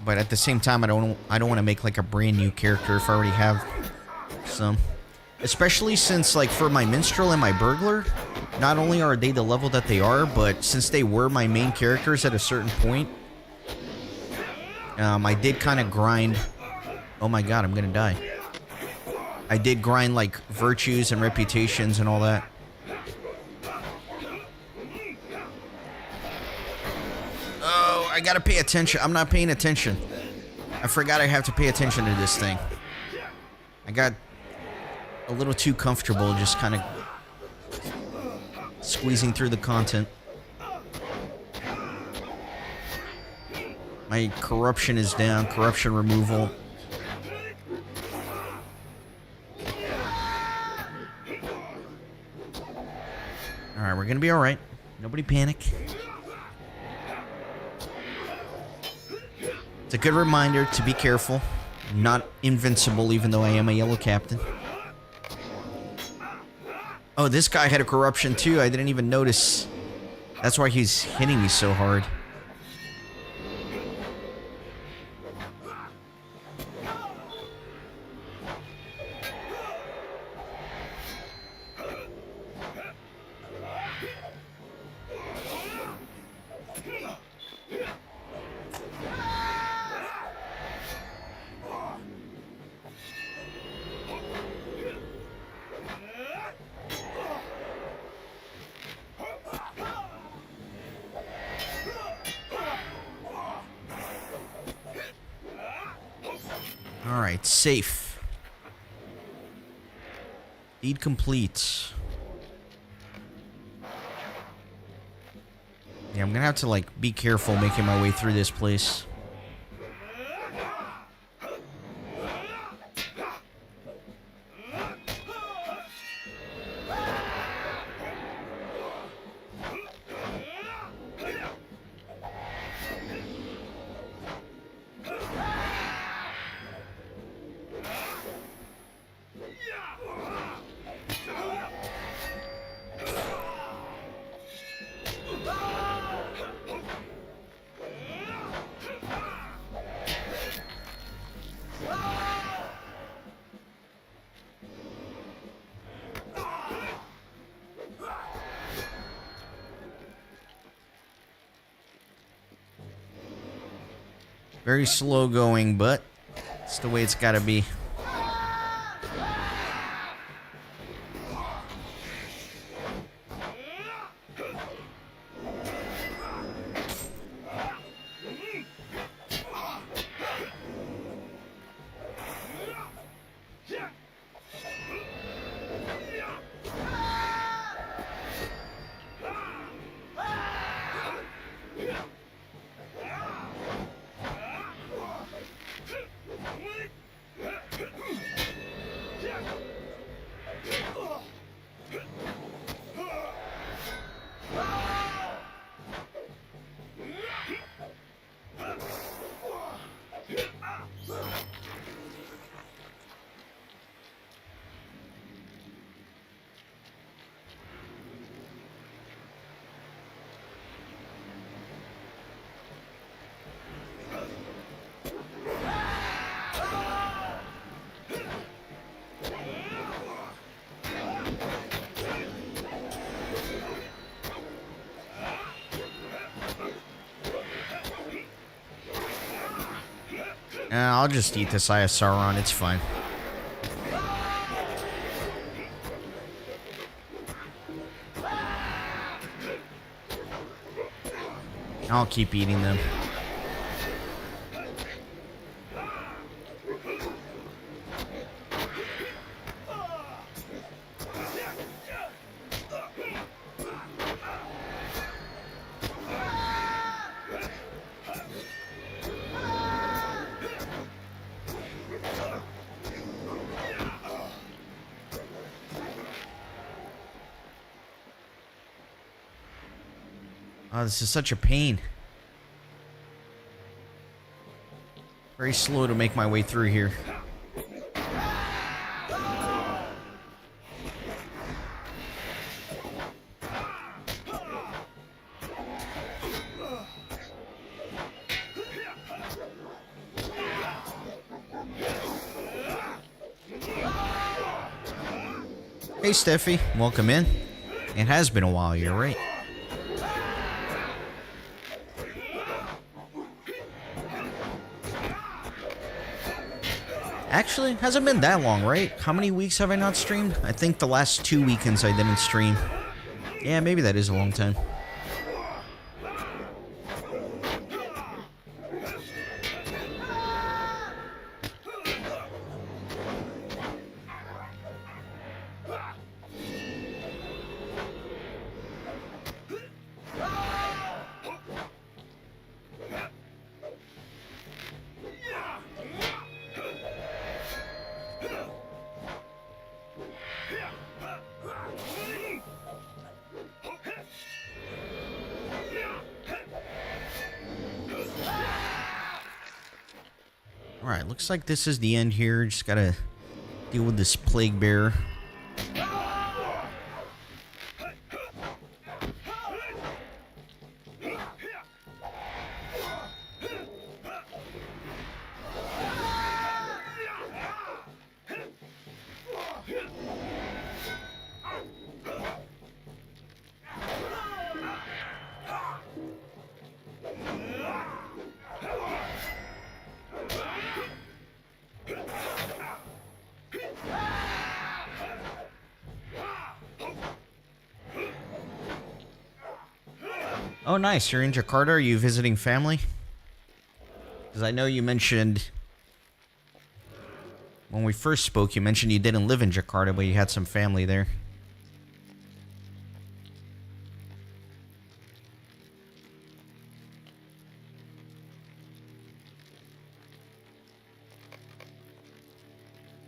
Speaker 1: But at the same time, I don't want to make like a brand new character if I already have some. Especially since, like, for my Minstrel and my Burglar, not only are they the level that they are, but since they were my main characters at a certain point, I did kind of grind... Oh my god, I'm gonna die. I did grind, like, virtues and reputations and all that. Oh, I gotta pay attention. I'm not paying attention. I forgot I have to pay attention to this thing. I got a little too comfortable just kind of squeezing through the content. My corruption is down. Corruption removal. Alright, we're gonna be alright. Nobody panic. It's a good reminder to be careful. I'm not invincible, even though I am a yellow captain. Oh, this guy had a corruption too. I didn't even notice. That's why he's hitting me so hard. Alright, safe. Deed complete. Yeah, I'm gonna have to, like, be careful making my way through this place. Very slow going, but it's the way it's gotta be. I'll just eat this Eye of Sauron, it's fine. I'll keep eating them. Oh, this is such a pain. Very slow to make my way through here. Hey, Steffi. Welcome in. It has been a while, you're right. Actually, hasn't been that long, right? How many weeks have I not streamed? I think the last 2 weekends I didn't stream. Yeah, maybe that is a long time. Alright, looks like this is the end here. Just gotta deal with this plague bear. Oh, nice. You're in Jakarta. Are you visiting family? Because I know you mentioned... When we first spoke, you mentioned you didn't live in Jakarta, but you had some family there.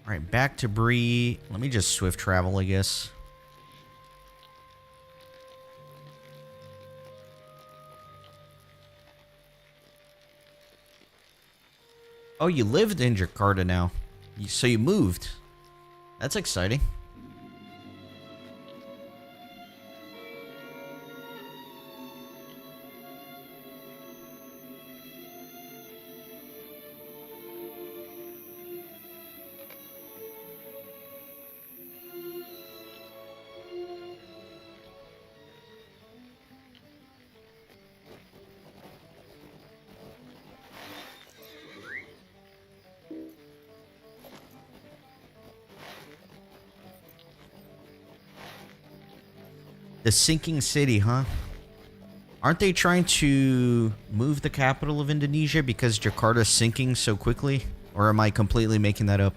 Speaker 1: Alright, back to Bree. Let me just swift travel, I guess. Oh, you lived in Jakarta now. So you moved. That's exciting. The sinking city, huh? Aren't they trying to move the capital of Indonesia because Jakarta's sinking so quickly? Or am I completely making that up?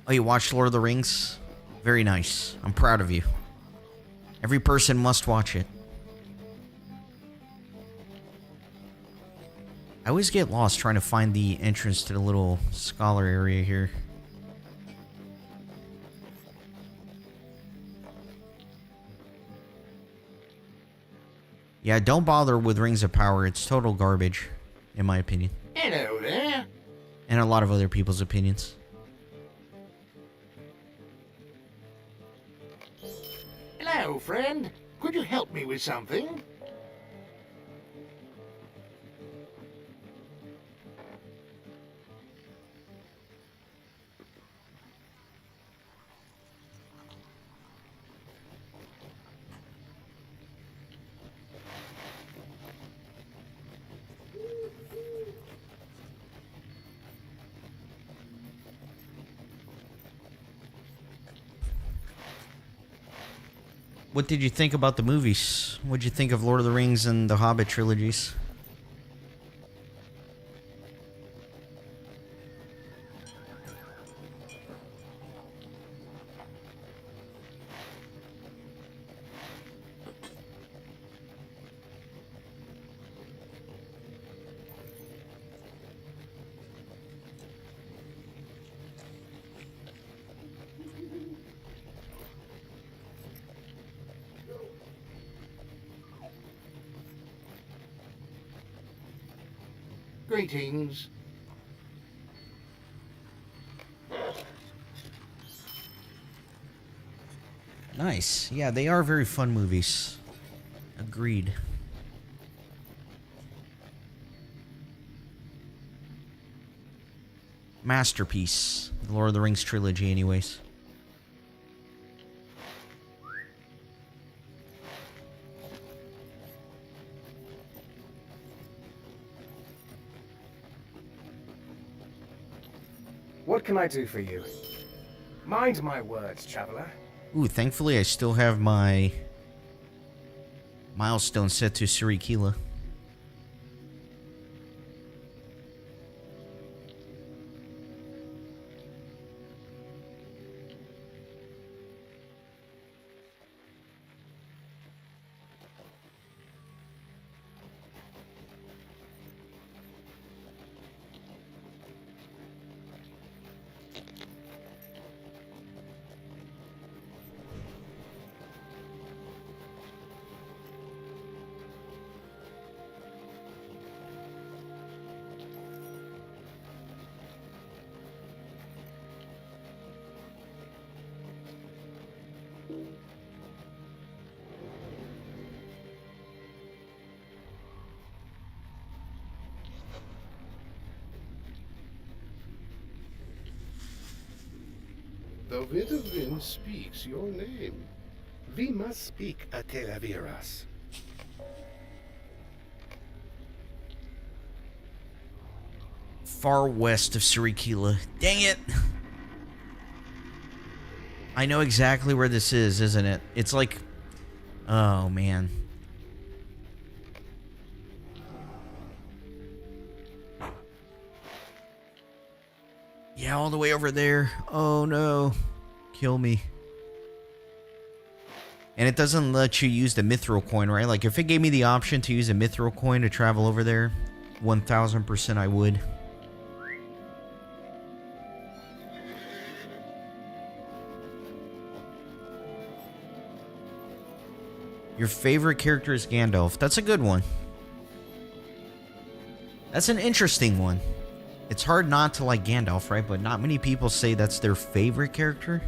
Speaker 1: Oh, you watched Lord of the Rings? Very nice. I'm proud of you. Every person must watch it. I always get lost trying to find the entrance to the little scholar area here. Yeah, don't bother with Rings of Power. It's total garbage, in my opinion.
Speaker 8: Hello there.
Speaker 1: And a lot of other people's opinions.
Speaker 8: Hello, friend. Could you help me with something?
Speaker 1: What did you think about the movies? What did you think of Lord of the Rings and the Hobbit trilogies?
Speaker 8: Greetings.
Speaker 1: Nice. Yeah, they are very fun movies. Agreed. Masterpiece. The Lord of the Rings trilogy, anyways.
Speaker 2: What can I do for you? Mind my words, traveler.
Speaker 1: Ooh, thankfully I still have my milestone set to Surikila.
Speaker 8: The Widowind speaks your name. We must speak a Telaviras.
Speaker 1: Far west of Sirikila. Dang it! I know exactly where this is, isn't it? It's like... Oh, man. Yeah, all the way over there. Oh, no. Kill me. And it doesn't let you use the mithril coin, right? Like, if it gave me the option to use a mithril coin to travel over there, 1000% I would. Your favorite character is Gandalf. That's a good one. That's an interesting one. It's hard not to like Gandalf, right? But not many people say that's their favorite character.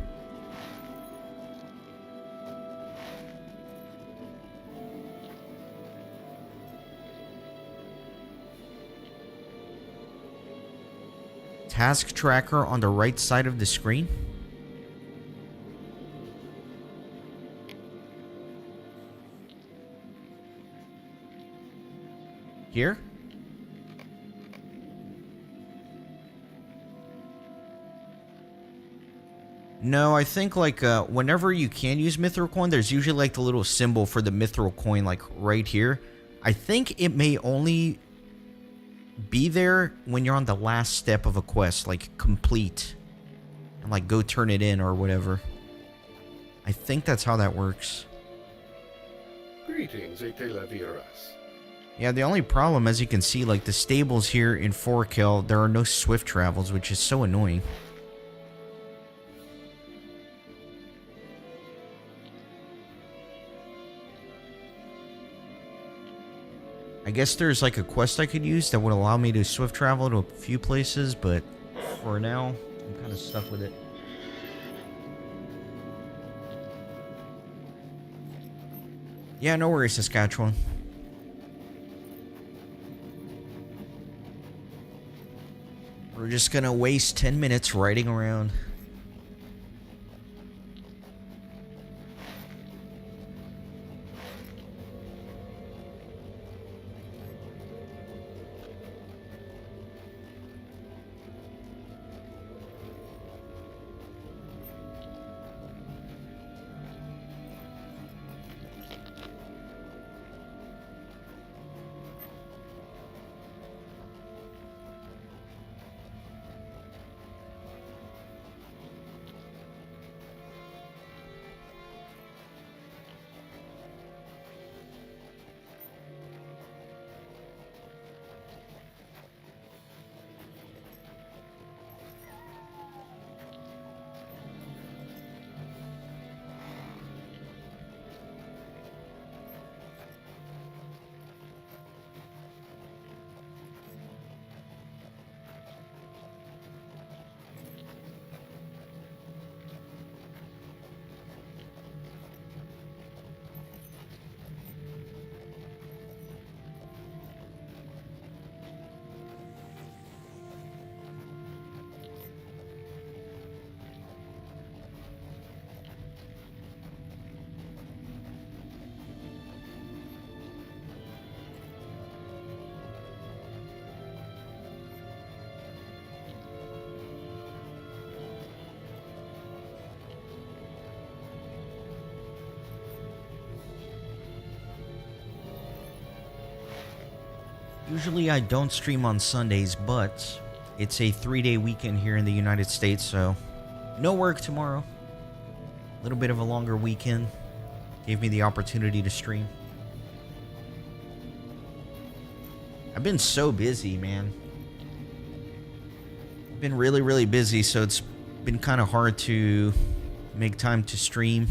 Speaker 1: Task tracker on the right side of the screen. Here? No, I think like whenever you can use mithril coin, there's usually like the little symbol for the mithril coin like right here. I think it may only be there when you're on the last step of a quest, like complete, and like go turn it in or whatever. I think that's how that works.
Speaker 8: Greetings, Telaviras.
Speaker 1: Yeah, the only problem, as you can see, like the stables here in Forkel, there are no swift travels, which is so annoying. I guess there's like a quest I could use that would allow me to swift travel to a few places, but for now, I'm kind of stuck with it. Yeah, no worries, Saskatchewan. We're just gonna waste 10 minutes riding around. Usually I don't stream on Sundays, but it's a 3-day weekend here in the United States, so no work tomorrow. A little bit of a longer weekend. Gave me the opportunity to stream. I've been so busy, man. I've been really, really busy, so it's been kind of hard to make time to stream.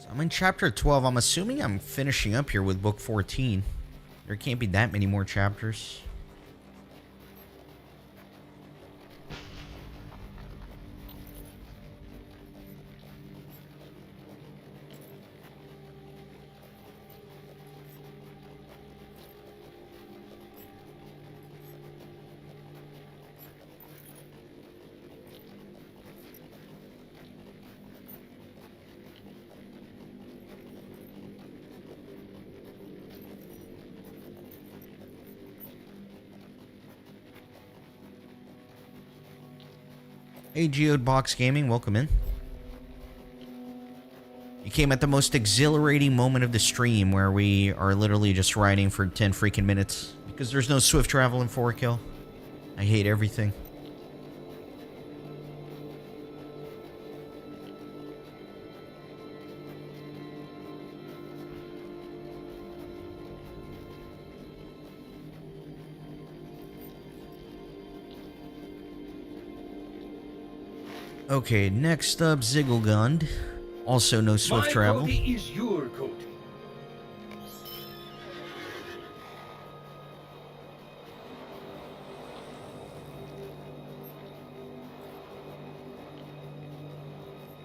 Speaker 1: So I'm in chapter 12. I'm assuming I'm finishing up here with book 14. There can't be that many more chapters. Hey, Geode Box Gaming, welcome in. You came at the most exhilarating moment of the stream where we are literally just riding for 10 freaking minutes because there's no swift travel in 4Kill. I hate everything. Okay, next up, Zigglegund. Also no swift travel.
Speaker 2: is your coat.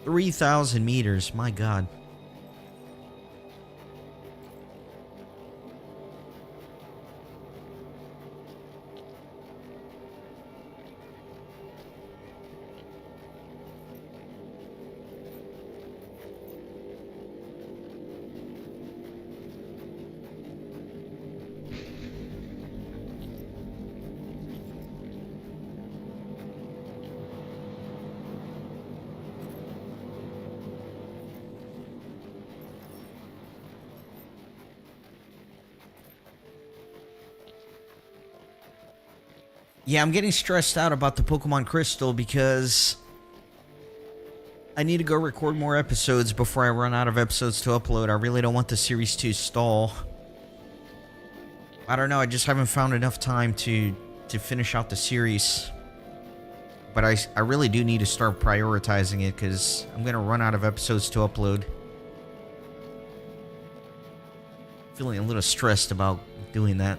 Speaker 1: $3,000 meters, my god. Yeah, I'm getting stressed out about the Pokemon Crystal because I need to go record more episodes before I run out of episodes to upload. I really don't want the series to stall. I don't know, I just haven't found enough time to finish out the series. But I really do need to start prioritizing it because I'm going to run out of episodes to upload. Feeling a little stressed about doing that.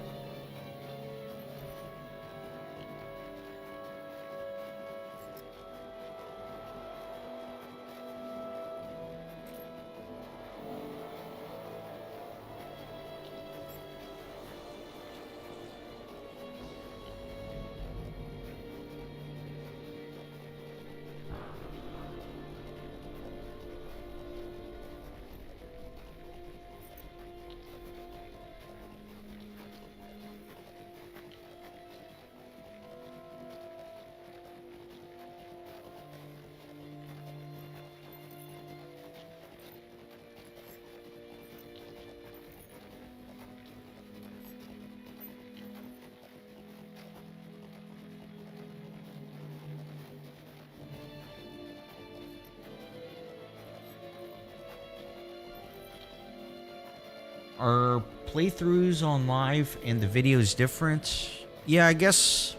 Speaker 1: Are playthroughs on live and the videos different? Yeah, I guess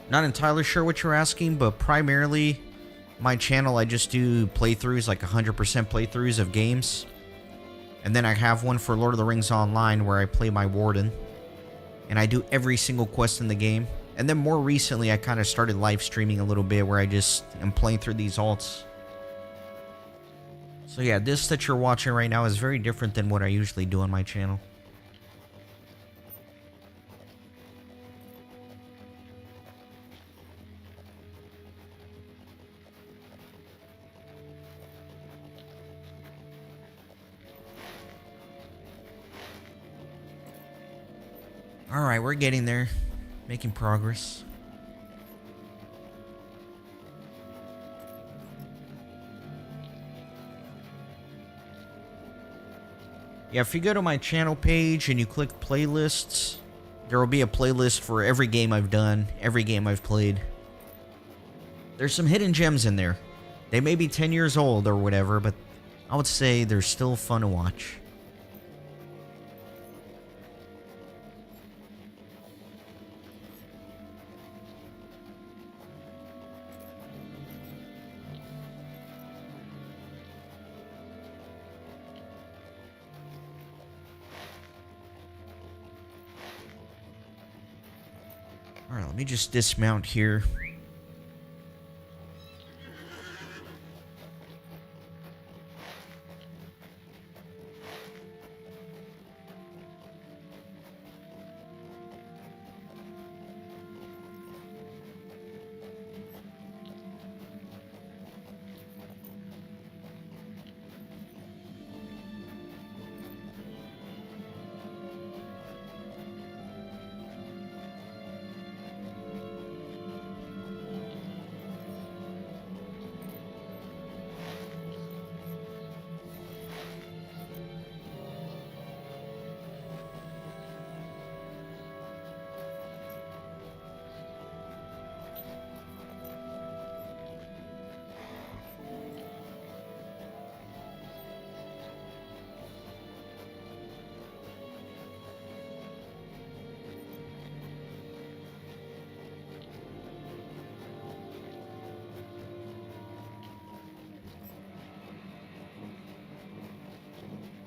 Speaker 1: not entirely sure what you're asking, but primarily my channel, I just do playthroughs, like 100% playthroughs of games. And then I have one for Lord of the Rings Online where I play my Warden. And I do every single quest in the game. And then more recently, I kind of started live streaming a little bit where I just am playing through these alts. So yeah, this that you're watching right now is very different than what I usually do on my channel. Alright, we're getting there. Making progress. Yeah, if you go to my channel page and you click playlists, there will be a playlist for every game I've done, every game I've played. There's some hidden gems in there. They may be 10 years old or whatever, but I would say they're still fun to watch. Alright, let me just dismount here.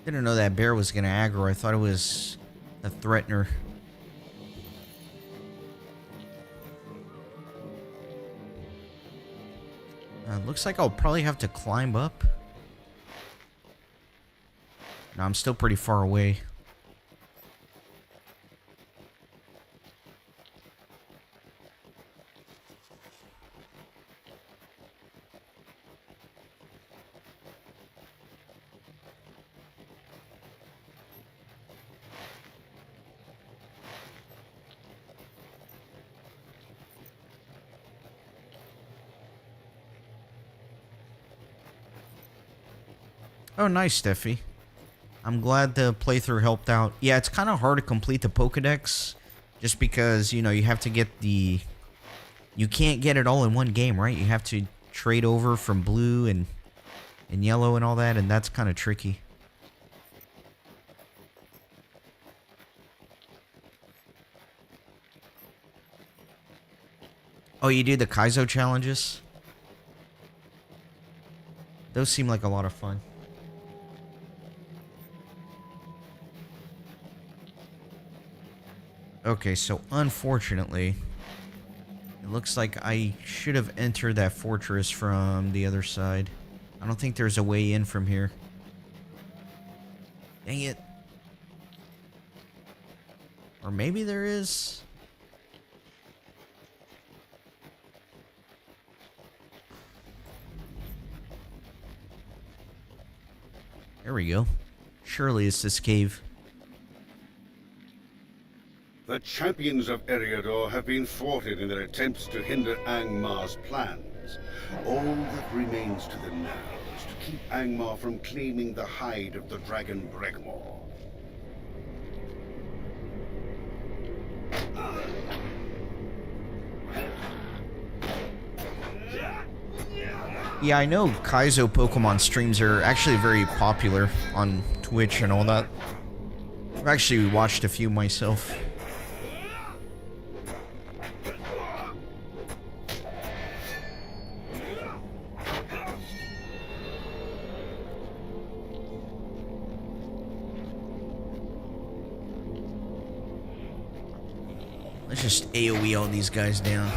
Speaker 1: Didn't know that bear was gonna aggro. I thought it was a threatener. Looks like I'll probably have to climb up. No, I'm still pretty far away. Oh, nice, Steffi. I'm glad the playthrough helped out. Yeah, it's kind of hard to complete the Pokedex just because, you know, you have to get the... You can't get it all in one game, right? You have to trade over from blue and yellow and all that, and that's kind of tricky. Oh, you do the Kaizo challenges? Those seem like a lot of fun. Okay, so unfortunately, it looks like I should have entered that fortress from the other side. I don't think there's a way in from here. Dang it. Or maybe there is. There we go. Surely it's this cave.
Speaker 4: The champions of Eriador have been thwarted in their attempts to hinder Angmar's plans. All that remains to them now is to keep Angmar from claiming the hide of the dragon Bregmore.
Speaker 1: Yeah, I know Kaizo Pokemon streams are actually very popular on Twitch and all that. I've actually watched a few myself. Let's just AoE all these guys down.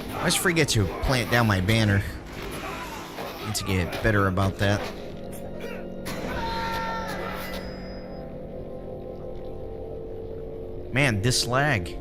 Speaker 1: I always forget to plant down my banner. Need to get better about that. Man, this lag.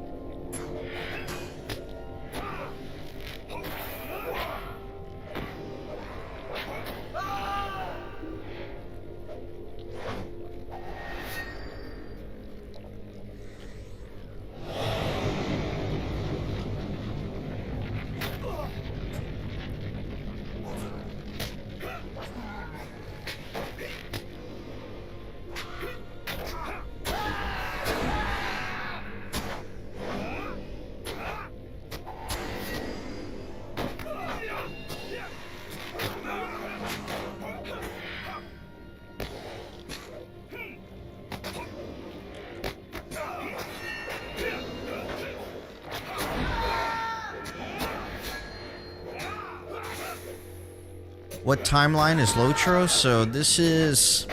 Speaker 1: what timeline is LOTRO? So this is...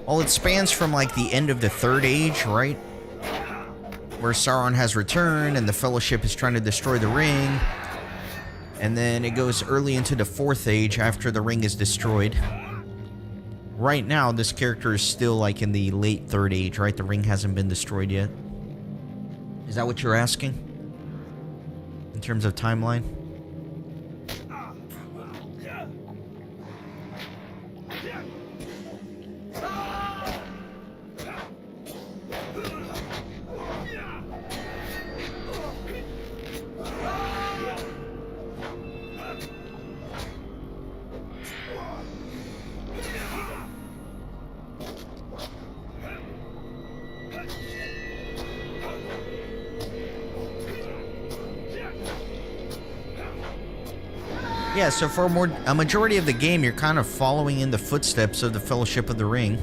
Speaker 1: Well, it spans from like the end of the Third Age, right? Where Sauron has returned and the Fellowship is trying to destroy the ring. And then it goes early into the Fourth Age after the ring is destroyed. Right now, this character is still like in the late Third Age, right? The ring hasn't been destroyed yet. Is that what you're asking? In terms of timeline? Yeah, so for a majority of the game, you're kind of following in the footsteps of the Fellowship of the Ring.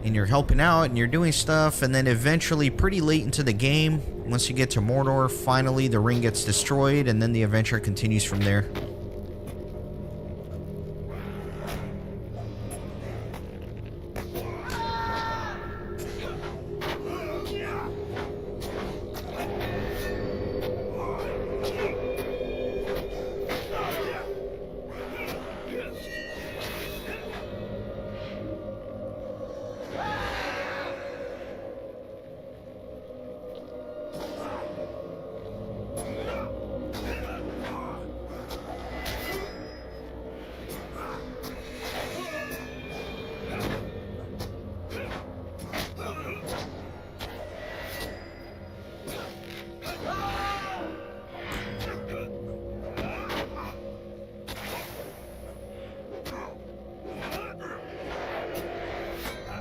Speaker 1: And you're helping out, and you're doing stuff, and then eventually, pretty late into the game, once you get to Mordor, finally the ring gets destroyed, and then the adventure continues from there.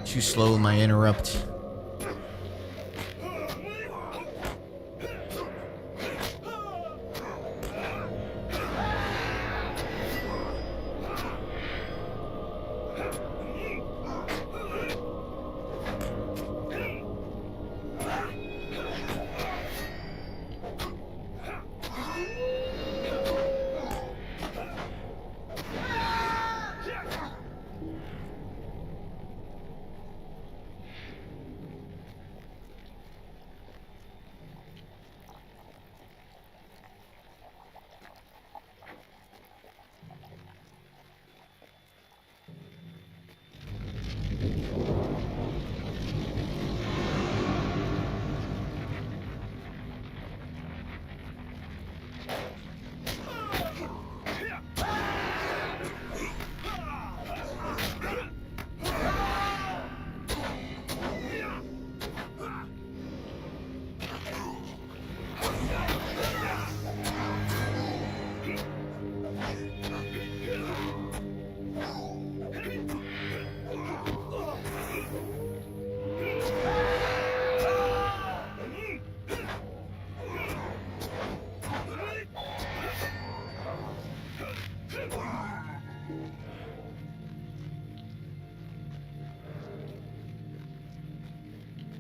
Speaker 1: Too slow with my interrupt.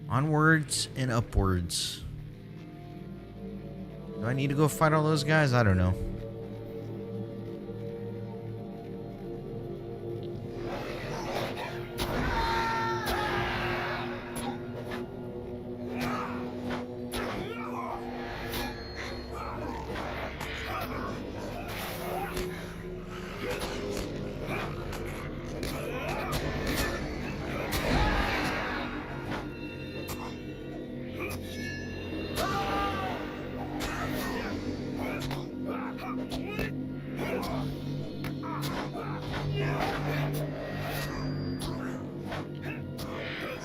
Speaker 1: Onwards and upwards. Do I need to go fight all those guys? I don't know.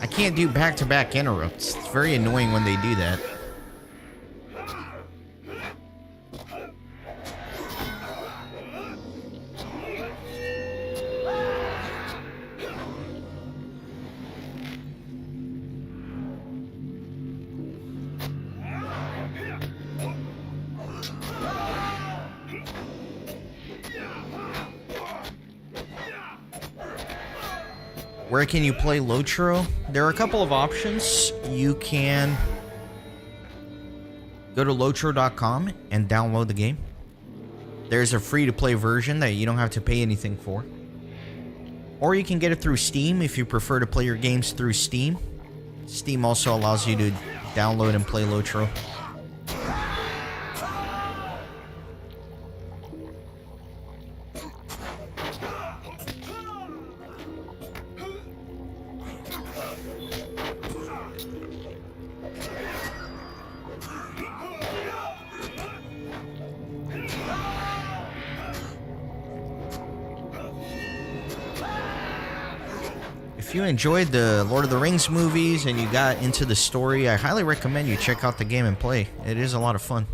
Speaker 1: I can't do back-to-back interrupts. It's very annoying when they do that. Where can you play LOTRO? There are a couple of options. You can go to LOTRO.com and download the game. There's a free-to-play version that you don't have to pay anything for. Or you can get it through Steam if you prefer to play your games through Steam. Steam also allows you to download and play LOTRO. If you enjoyed the Lord of the Rings movies and you got into the story, I highly recommend you check out the game and play. It is a lot of fun.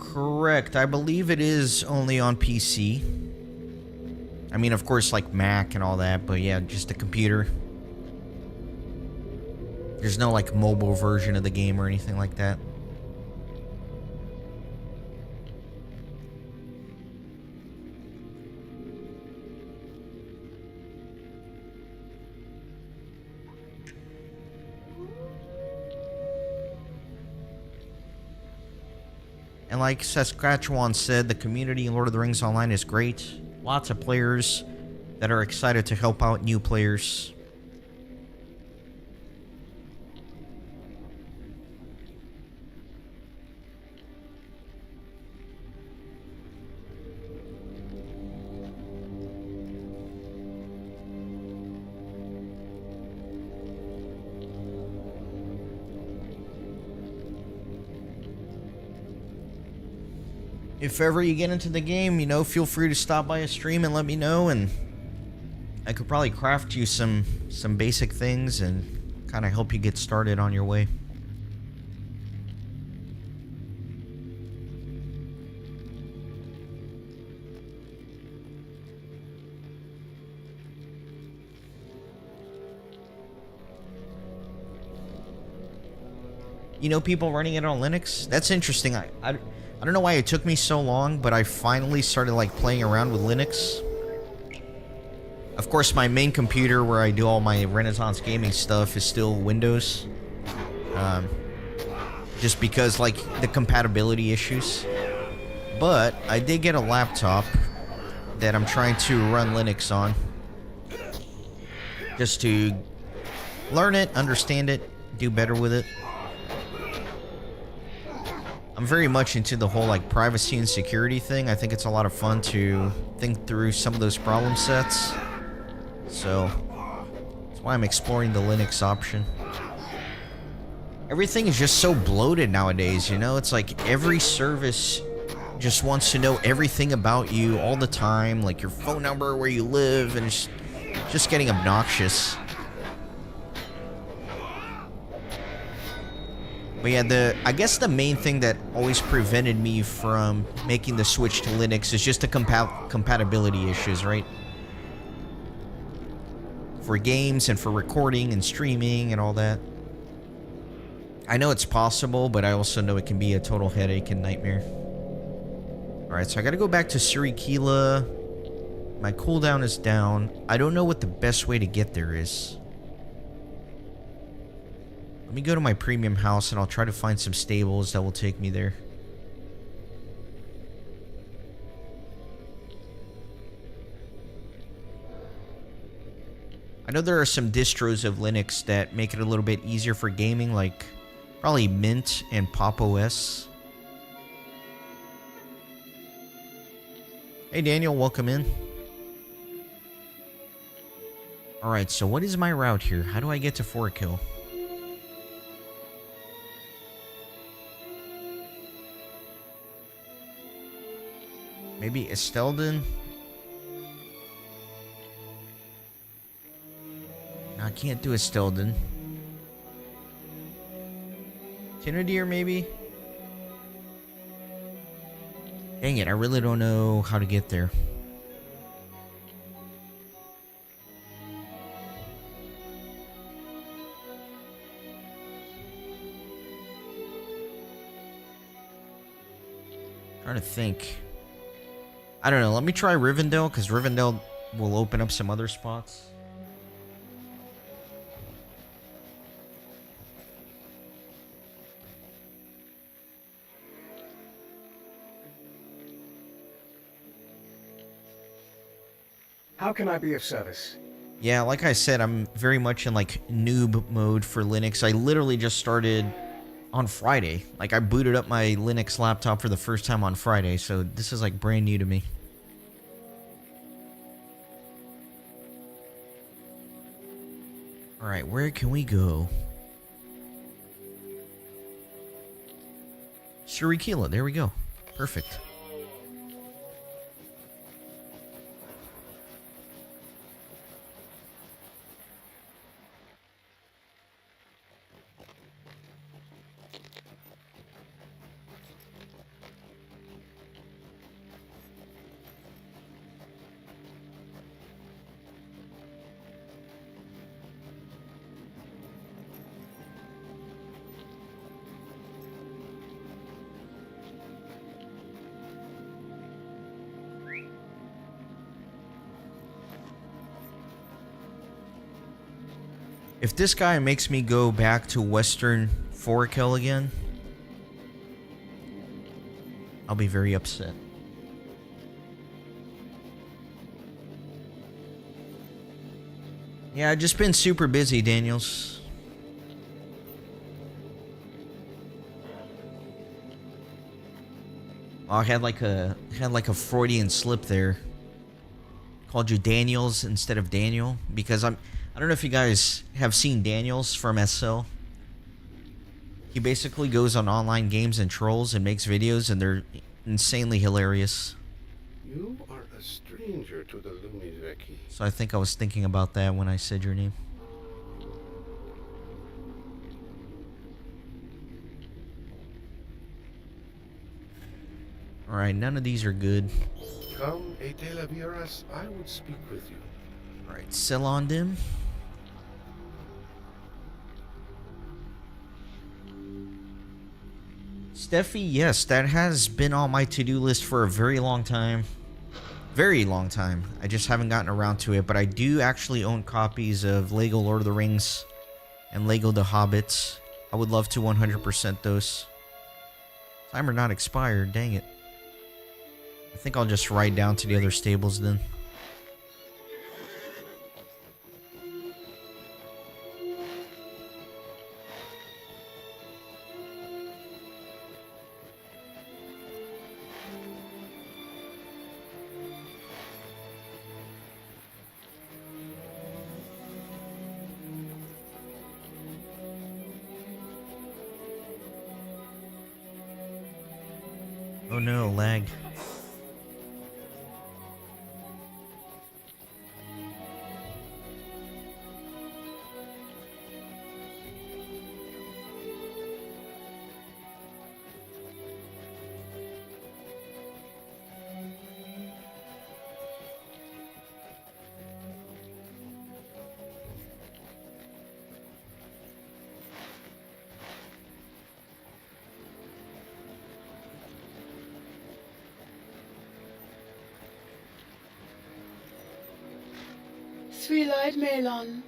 Speaker 1: Correct. I believe it is only on PC. I mean, of course, like Mac and all that, but yeah, just a computer. There's no, like, mobile version of the game or anything like that. And like Saskatchewan said, the community in Lord of the Rings Online is great. Lots of players that are excited to help out new players. If ever you get into the game, you know, feel free to stop by a stream and let me know, and I could probably craft you some basic things and kind of help you get started on your way. You know, people running it on Linux? That's interesting. I don't know why it took me so long, but I finally started, like, playing around with Linux. Of course, my main computer where I do all my Renaissance gaming stuff is still Windows. Just because, like, the compatibility issues. But I did get a laptop that I'm trying to run Linux on. Just to learn it, understand it, do better with it. I'm very much into the whole, like, privacy and security thing. I think it's a lot of fun to think through some of those problem sets. So that's why I'm exploring the Linux option. Everything is just so bloated nowadays, you know? It's like every service just wants to know everything about you all the time, like your phone number, where you live, and it's just getting obnoxious. But yeah, I guess the main thing that always prevented me from making the switch to Linux is just the compatibility issues, right? For games and for recording and streaming and all that. I know it's possible, but I also know it can be a total headache and nightmare. Alright, so I gotta go back to Surikila. My cooldown is down. I don't know what the best way to get there is. Let me go to my premium house and I'll try to find some stables that will take me there. I know there are some distros of Linux that make it a little bit easier for gaming, like probably Mint and Pop! OS. Hey Daniel, welcome in. Alright, so what is my route here? How do I get to Fort Kill? Maybe Estelden? No, I can't do Estelden. Tinadir, maybe? Dang it, I really don't know how to get there. Trying to think. I don't know, let me try Rivendell, because Rivendell will open up some other spots.
Speaker 2: How can I be of service?
Speaker 1: Yeah, like I said, I'm very much in like noob mode for Linux. I literally just started on Friday. Like I booted up my Linux laptop for the first time on Friday, so this is like brand new to me. Alright, where can we go? Surikila, there we go. Perfect. If this guy makes me go back to Western Forakel again, I'll be very upset. Yeah, I've just been super busy, Daniels. Oh, I had like a Freudian slip there. Called you Daniels instead of Daniel because I don't know if you guys have seen Daniels from SL. He basically goes on online games and trolls and makes videos, and they're insanely hilarious.
Speaker 8: You are a stranger to the Lumizeki.
Speaker 1: So I think I was thinking about that when I said your name. Alright, none of these are good.
Speaker 8: Come, Etelaviras, I would speak with you.
Speaker 1: Alright, Celandin. Steffi, yes, that has been on my to-do list for a very long time. Very long time. I just haven't gotten around to it, but I do actually own copies of Lego Lord of the Rings and Lego The Hobbits. I would love to 100% those. Timer not expired, dang it. I think I'll just ride down to the other stables then. Oh no, lag.
Speaker 7: Three-eyed Melon.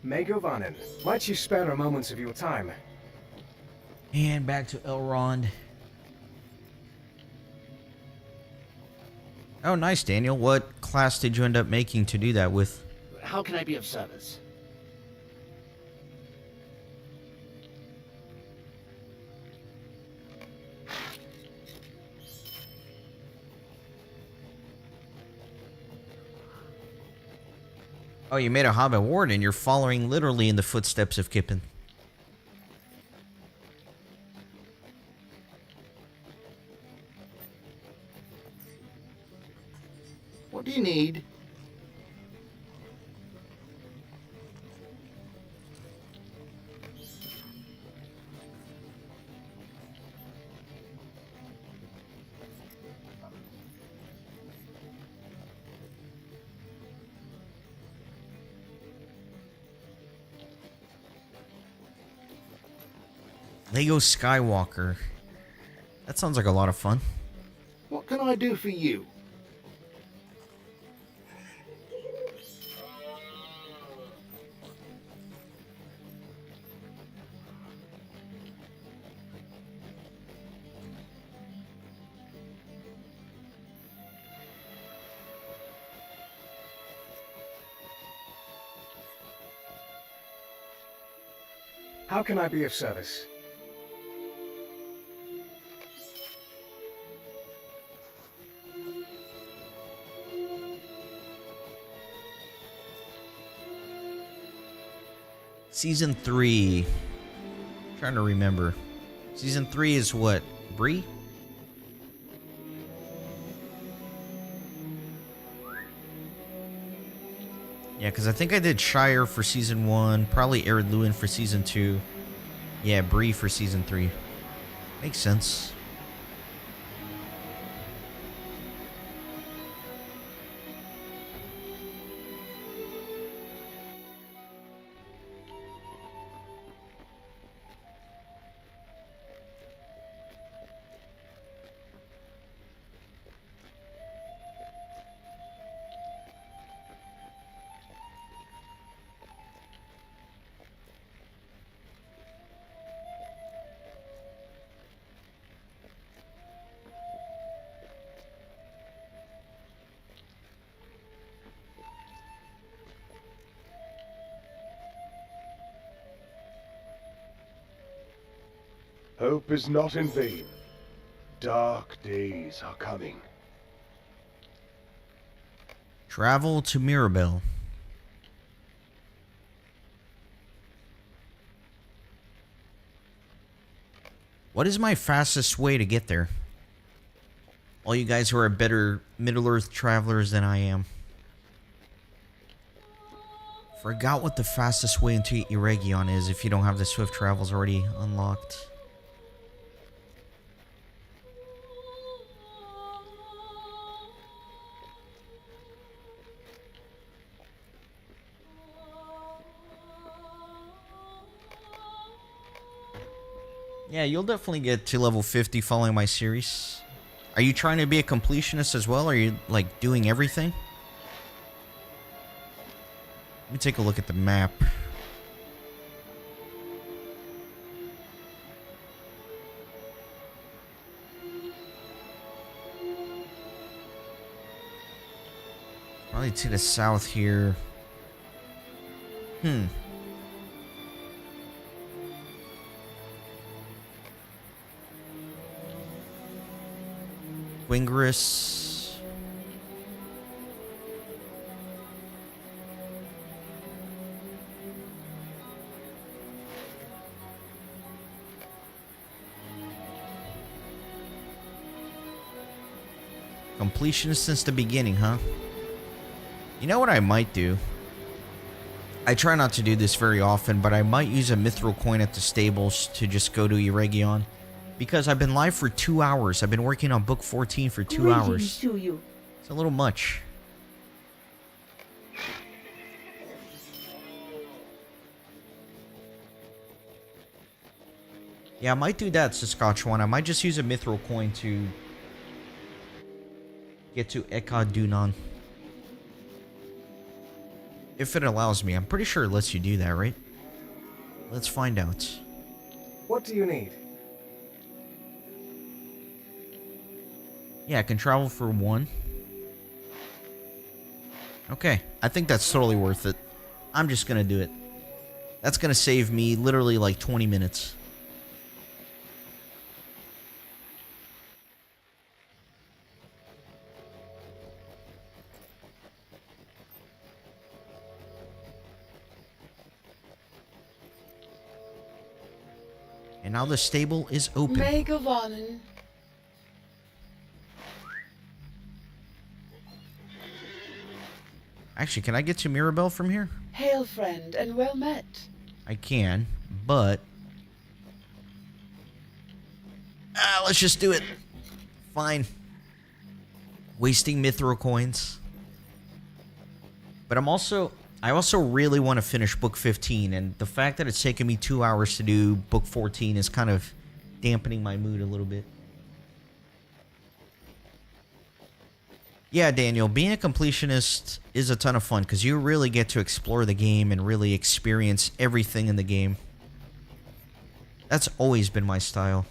Speaker 2: Megovanen, might you spare a moment of your time?
Speaker 1: And back to Elrond. Oh, nice, Daniel. What class did you end up making to do that with?
Speaker 5: How can I be of service?
Speaker 1: Oh, you made a Hobbit Warden. You're following literally in the footsteps of Kippen.
Speaker 5: What do you need?
Speaker 1: Lego Skywalker. That sounds like a lot of fun.
Speaker 5: What can I do for you?
Speaker 2: How can I be of service?
Speaker 1: Season 3. Trying to remember. Season 3 is what? Bree? Yeah, because I think I did Shire for Season 1. Probably Ered Luin for Season 2. Yeah, Bree for Season 3. Makes sense.
Speaker 6: Hope is not in vain. Dark days are coming.
Speaker 1: Travel to Mirabelle. What is my fastest way to get there? All you guys who are better Middle-earth travelers than I am. Forgot what the fastest way into Eregion is if you don't have the swift travels already unlocked. Yeah, you'll definitely get to level 50 following my series. Are you trying to be a completionist as well? Are you, like, doing everything? Let me take a look at the map. Probably to the south here. Wingris. Completion since the beginning, huh? You know what I might do? I try not to do this very often, but I might use a mithril coin at the stables to just go to Eregion. Because I've been live for 2 hours. I've been working on book 14 for 2 hours.
Speaker 3: Greetings to you.
Speaker 1: It's a little much. Yeah, I might do that, Saskatchewan. I might just use a mithril coin to get to Eka Dunan. If it allows me. I'm pretty sure it lets you do that, right? Let's find out.
Speaker 2: What do you need?
Speaker 1: Yeah, I can travel for 1. Okay, I think that's totally worth it. I'm just gonna do it. That's gonna save me literally like 20 minutes. And now the stable is open.
Speaker 9: May gewonnen.
Speaker 1: Actually, can I get to Mirabelle from here?
Speaker 9: Hail, friend, and well met.
Speaker 1: I can, but... let's just do it. Fine. Wasting Mithril coins. But I also really want to finish book 15, and the fact that it's taken me 2 hours to do book 14 is kind of dampening my mood a little bit. Yeah, Daniel, being a completionist is a ton of fun because you really get to explore the game and really experience everything in the game. That's always been my style.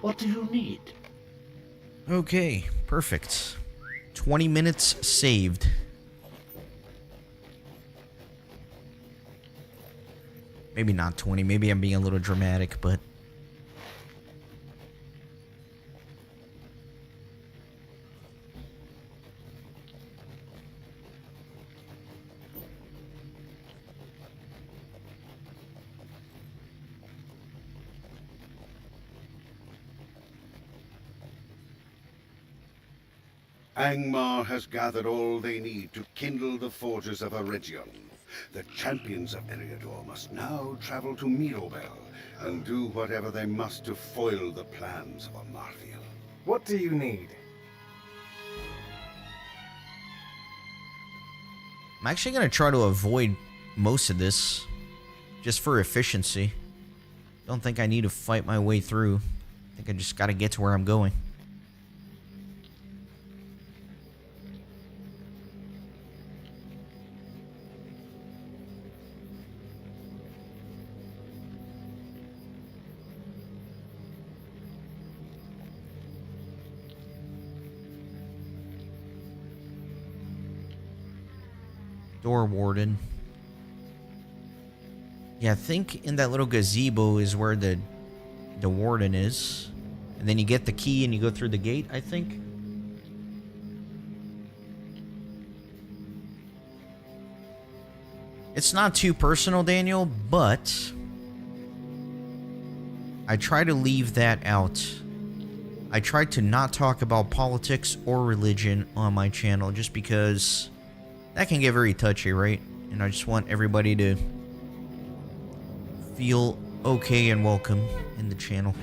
Speaker 5: What do you need?
Speaker 1: Okay, perfect. 20 minutes saved. Maybe not 20, maybe I'm being a little dramatic, but...
Speaker 4: Angmar has gathered all they need to kindle the forges of Eregion. The champions of Eriador must now travel to Mirabelle and do whatever they must to foil the plans of Amarviel.
Speaker 2: What do you need?
Speaker 1: I'm actually going to try to avoid most of this, just for efficiency. Don't think I need to fight my way through. I think I just got to get to where I'm going. Door warden. Yeah, I think in that little gazebo is where the warden is. And then you get the key and you go through the gate, I think. It's not too personal, Daniel, but I try to leave that out. I try to not talk about politics or religion on my channel just because that can get very touchy, right? And I just want everybody to feel okay and welcome in the channel.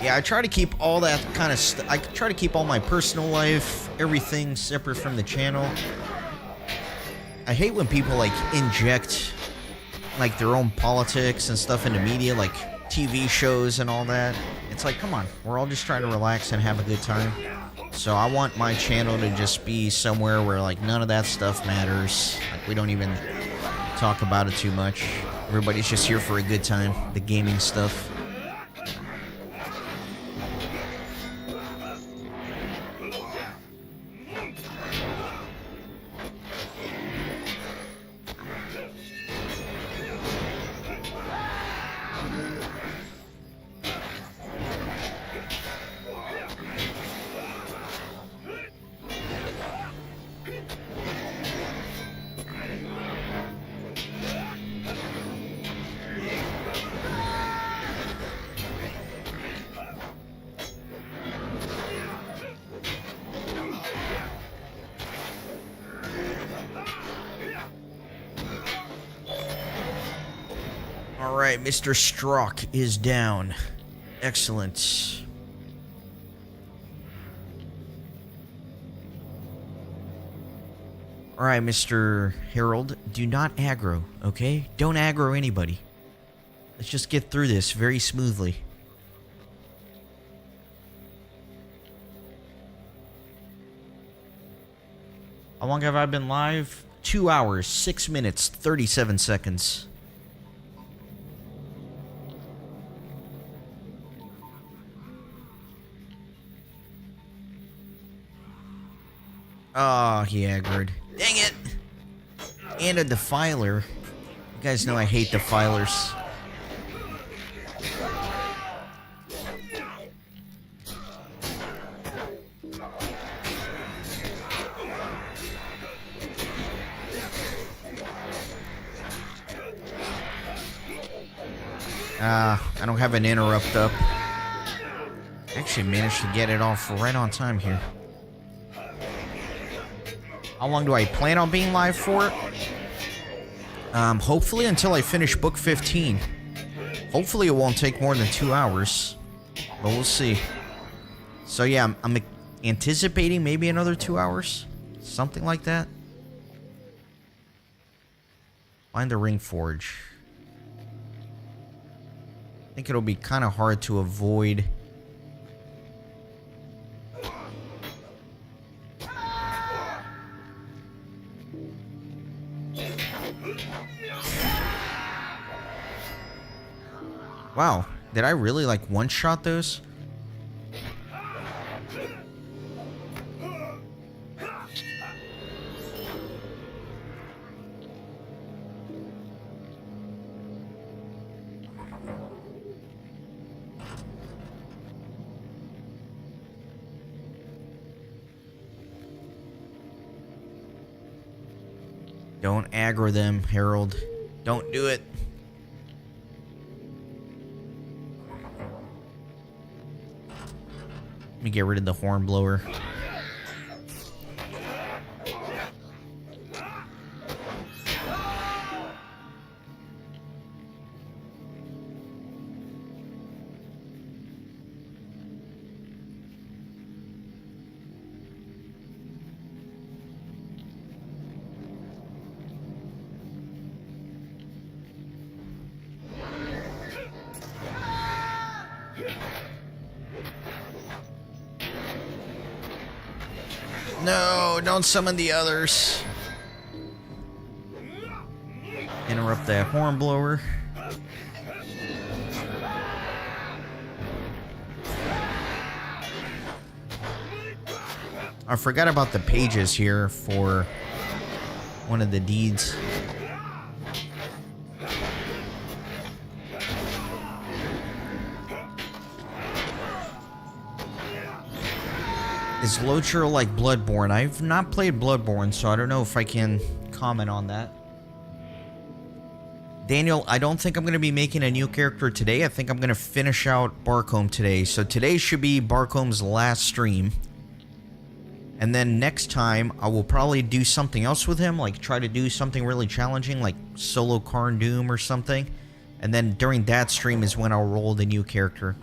Speaker 1: Yeah, I try to keep all that kind of stuff. I try to keep all my personal life, everything separate from the channel. I hate when people like inject like their own politics and stuff into media, like TV shows and all that. It's like, come on, we're all just trying to relax and have a good time. So I want my channel to just be somewhere where like none of that stuff matters. Like we don't even talk about it too much. Everybody's just here for a good time, the gaming stuff. Alright, Mr. Strock is down. Excellent. Alright, Mr. Harold, do not aggro, okay? Don't aggro anybody. Let's just get through this very smoothly. How long have I been live? 2 hours, 6 minutes, 37 seconds. Oh, he aggroed. Dang it! And a defiler. You guys know I hate defilers. I don't have an interrupt up. Actually managed to get it off right on time here. How long do I plan on being live for? Hopefully until I finish book 15. Hopefully it won't take more than 2 hours. But we'll see. So yeah, I'm anticipating maybe another 2 hours. Something like that. Find the ring forge. I think it'll be kind of hard to avoid. Wow, did I really like one-shot those? Don't aggro them, Harold. Don't do it. Let me get rid of the horn blower. No, don't summon the others. Interrupt that horn blower. I forgot about the pages here for one of the deeds. Is LOTRO like Bloodborne? I've not played Bloodborne, so I don't know if I can comment on that. Daniel, I don't think I'm going to be making a new character today. I think I'm going to finish out Barcomb today. So today should be Barcomb's last stream. And then next time, I will probably do something else with him. Like try to do something really challenging, like solo Karn Doom or something. And then during that stream is when I'll roll the new character.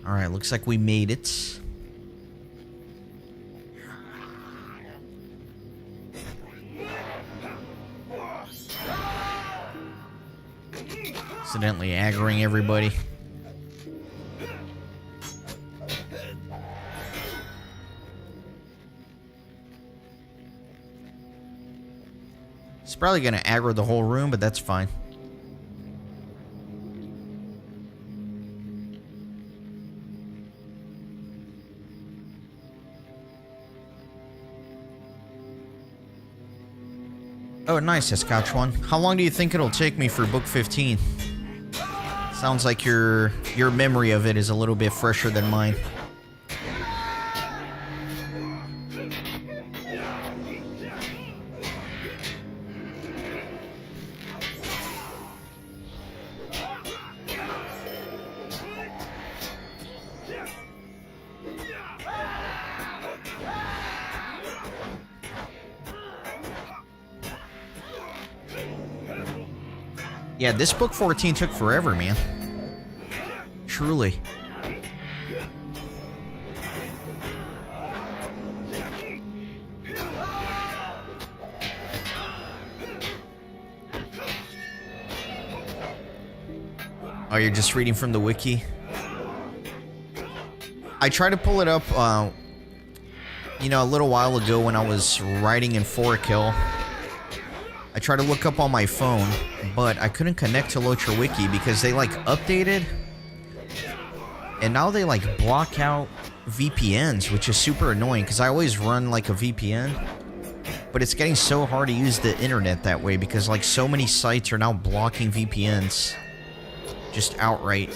Speaker 1: Alright, looks like we made it. Accidentally aggroing everybody. It's probably gonna aggro the whole room, but that's fine. Oh, nice, Saskatchewan. How long do you think it'll take me for book 15? Sounds like your memory of it is a little bit fresher than mine. Yeah, this book 14 took forever, man. Truly. Oh, you're just reading from the wiki? I tried to pull it up, you know, a little while ago when I was writing in Forakill. I tried to look up on my phone, but I couldn't connect to LOTRO Wiki because they, like, updated. And now they, like, block out VPNs, which is super annoying because I always run, like, a VPN. But it's getting so hard to use the internet that way because, like, so many sites are now blocking VPNs. Just outright.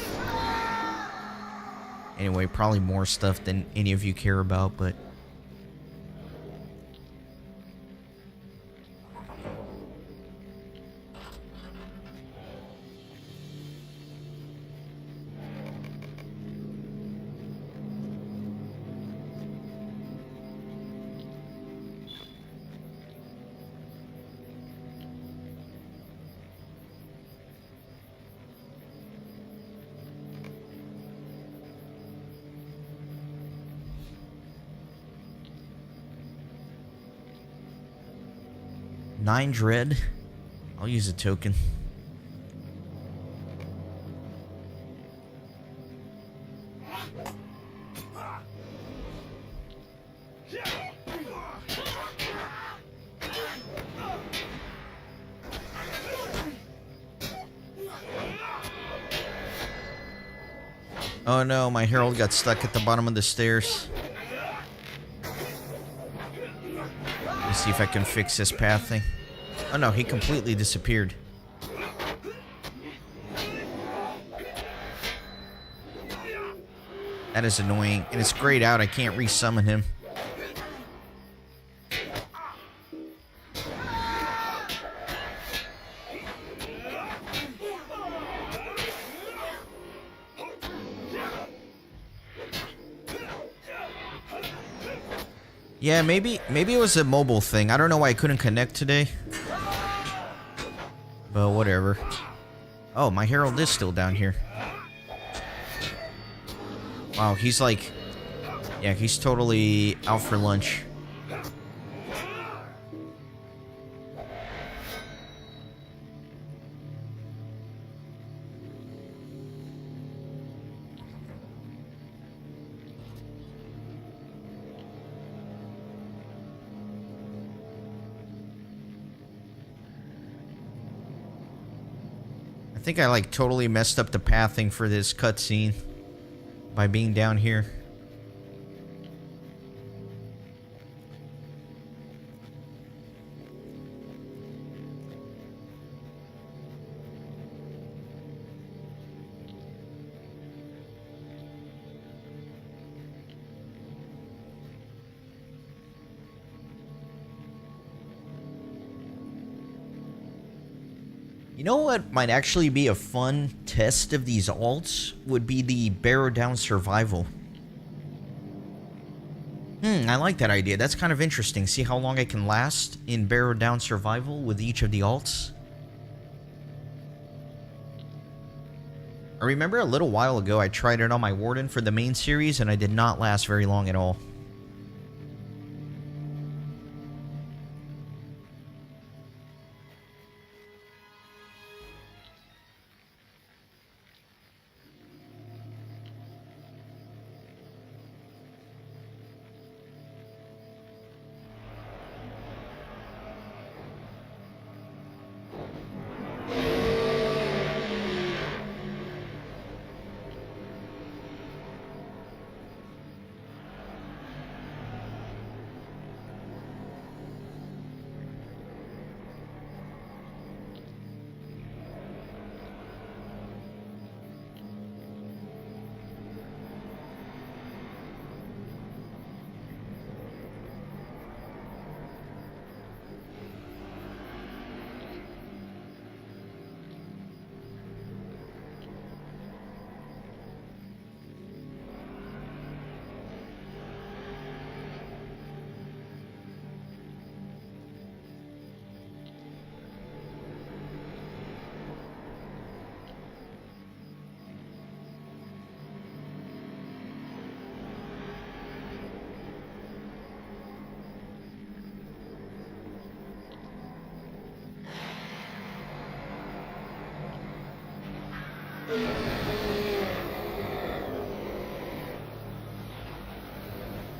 Speaker 1: Anyway, probably more stuff than any of you care about, but... Nine Dread. I'll use a token. Oh no, my herald got stuck at the bottom of the stairs. Let's see if I can fix this path thing. Oh no, he completely disappeared. That is annoying. And it's grayed out, I can't resummon him. Yeah, maybe it was a mobile thing. I don't know why I couldn't connect today. But whatever. Oh, my herald is still down here. Wow, he's like... Yeah, he's totally out for lunch. I think I like totally messed up the pathing for this cutscene by being down here. You know what might actually be a fun test of these alts? Would be the Barrow Down Survival. I like that idea. That's kind of interesting. See how long I can last in Barrow Down Survival with each of the alts? I remember a little while ago I tried it on my Warden for the main series and I did not last very long at all.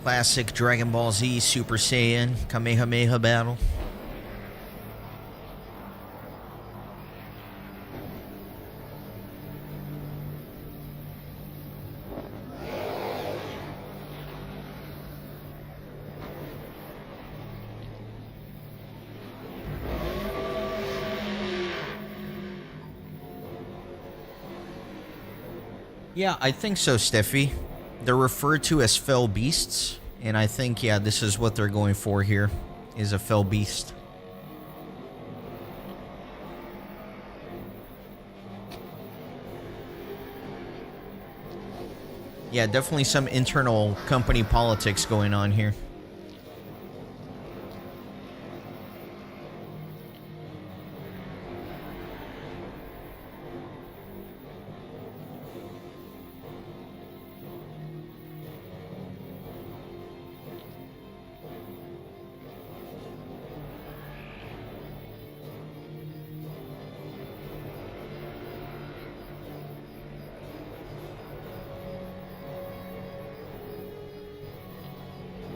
Speaker 1: Classic Dragon Ball Z Super Saiyan Kamehameha battle. Yeah, I think so, Steffi. They're referred to as fell beasts, and I think, yeah, this is what they're going for here, is a fell beast. Yeah, definitely some internal company politics going on here.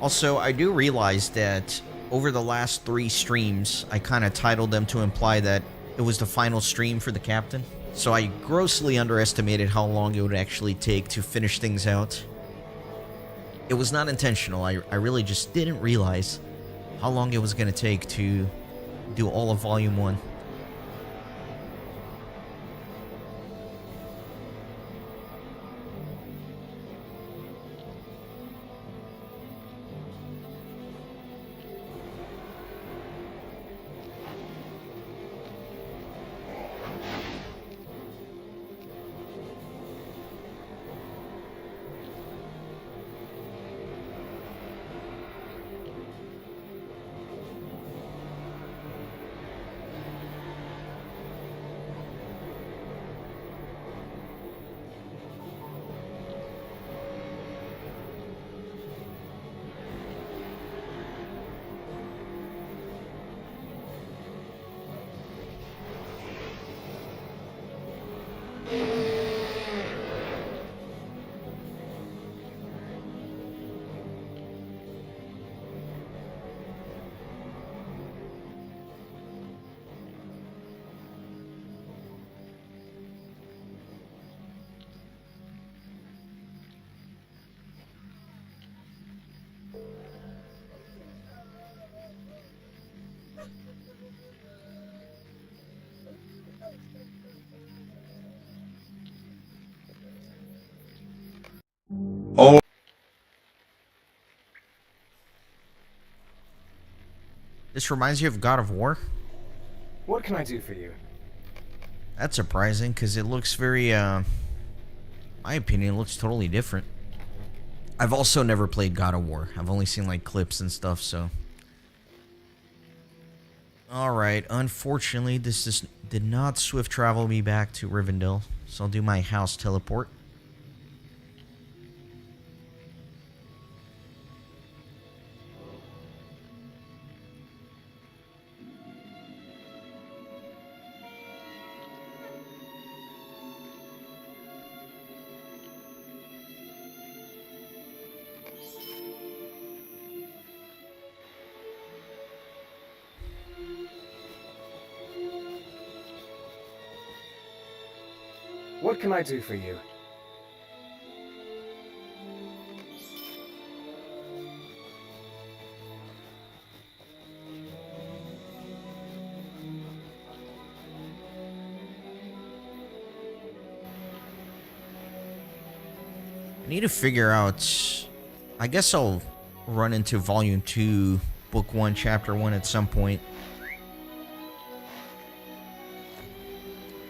Speaker 1: Also, I do realize that over the last 3 streams, I kind of titled them to imply that it was the final stream for the captain. So I grossly underestimated how long it would actually take to finish things out. It was not intentional. I really just didn't realize how long it was going to take to do all of Volume 1.
Speaker 4: Oh.
Speaker 1: This reminds you of God of War?
Speaker 2: What can I do for you?
Speaker 1: That's surprising, because it looks very, my opinion, it looks totally different. I've also never played God of War. I've only seen, like, clips and stuff, so... Alright, unfortunately, this did not swift travel me back to Rivendell, so I'll do my house teleport.
Speaker 2: What can I do for you?
Speaker 1: I need to figure out... I guess I'll run into Volume 2, Book 1, Chapter 1 at some point.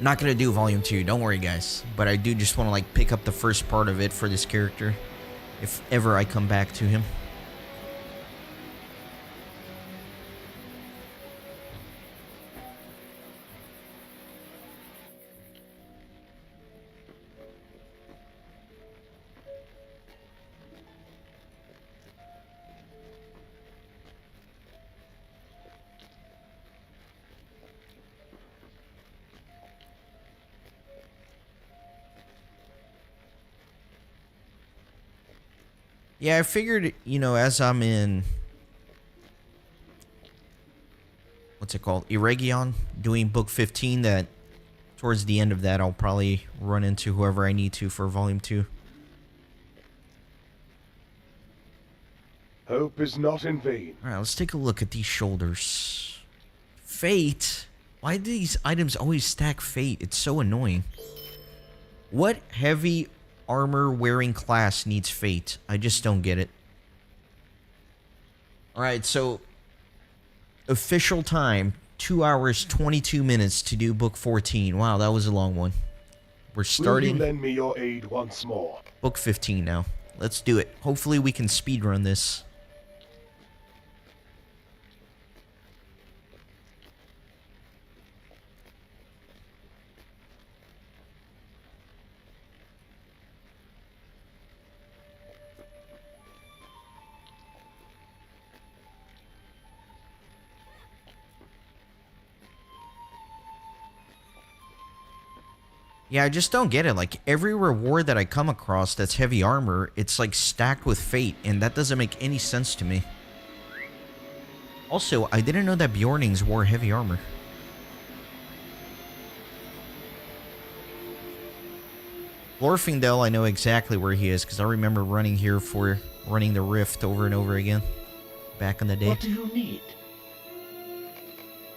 Speaker 1: Not gonna do Volume 2, don't worry guys. But I do just want to like pick up the first part of it for this character. If ever I come back to him. Yeah, I figured, you know, as I'm in... What's it called? Eregion, doing book 15, that towards the end of that, I'll probably run into whoever I need to for volume 2.
Speaker 6: Hope is not in vain.
Speaker 1: Alright, let's take a look at these shoulders. Fate? Why do these items always stack fate? It's so annoying. What heavy armor wearing class needs fate? I just don't get it. Alright, so official time, 2 hours, 22 minutes to do book 14. Wow, that was a long one. We're starting
Speaker 6: Will you lend me your aid once more?
Speaker 1: book 15 now. Let's do it. Hopefully we can speedrun this. Yeah, I just don't get it. Like, every reward that I come across that's heavy armor, it's like stacked with fate, and that doesn't make any sense to me. Also, I didn't know that Bjornings wore heavy armor. Glorfindel, I know exactly where he is, because I remember running here for running the rift over and over again. Back in the day.
Speaker 5: What do you need?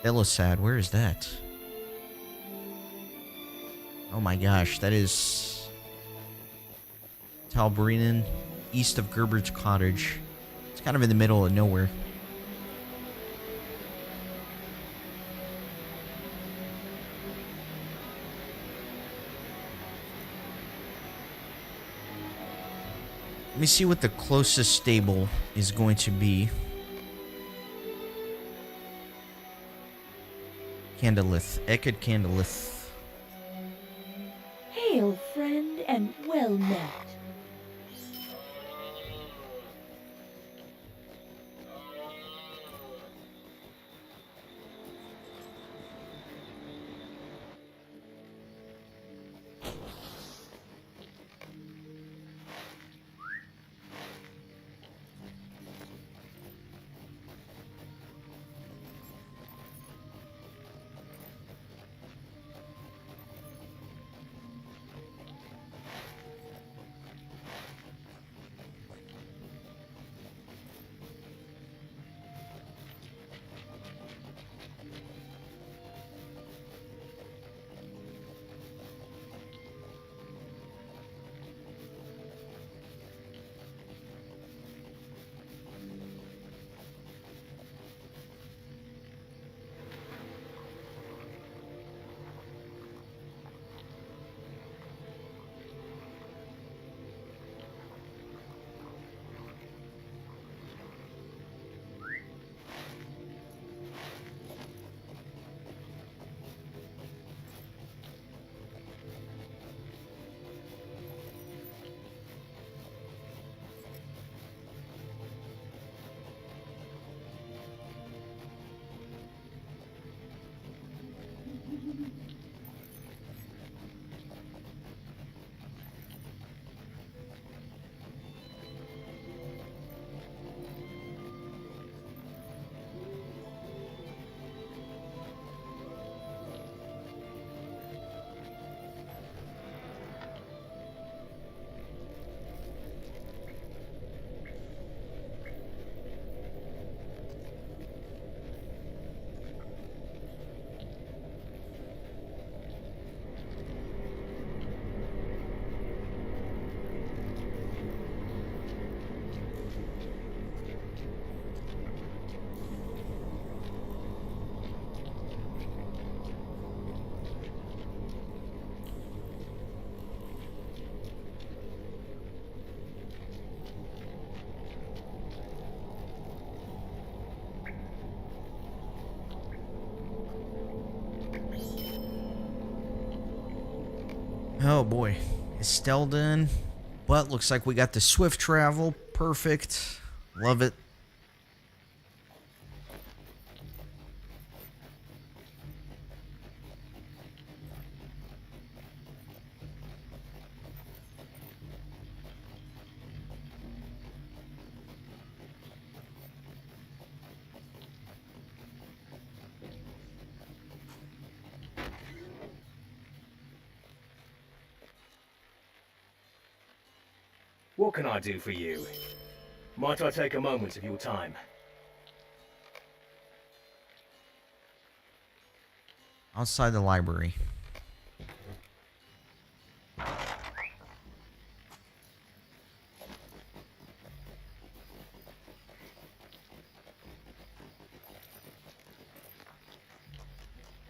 Speaker 1: Elosad, where is that? Oh my gosh, that is Talbrinen, east of Gerbert's Cottage. It's kind of in the middle of nowhere. Let me see what the closest stable is going to be. Candlelith, Ekid Candlelith.
Speaker 3: Hail, friend, and well met.
Speaker 1: Oh boy. Estelle done. But looks like we got the swift travel. Perfect. Love it.
Speaker 2: What can I do for you? Might I take a moment of your time?
Speaker 1: Outside the library.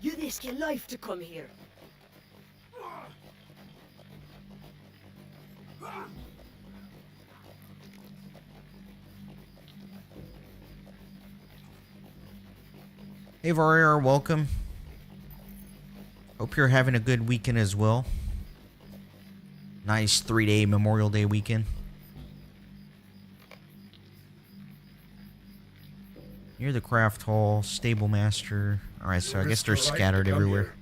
Speaker 3: You risk your life to come here.
Speaker 1: Hey J.R.R, welcome. Hope you're having a good weekend as well. Nice 3-day Memorial Day weekend. Near the craft hall, stable master. Alright, so I guess they're scattered everywhere.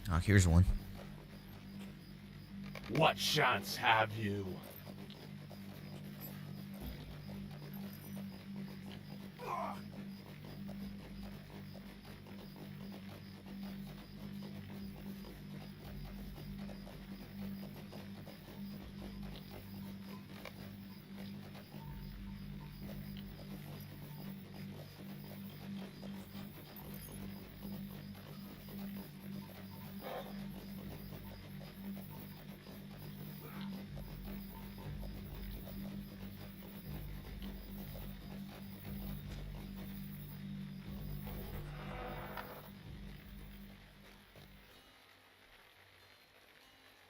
Speaker 1: Oh, here's one.
Speaker 6: What chance have you?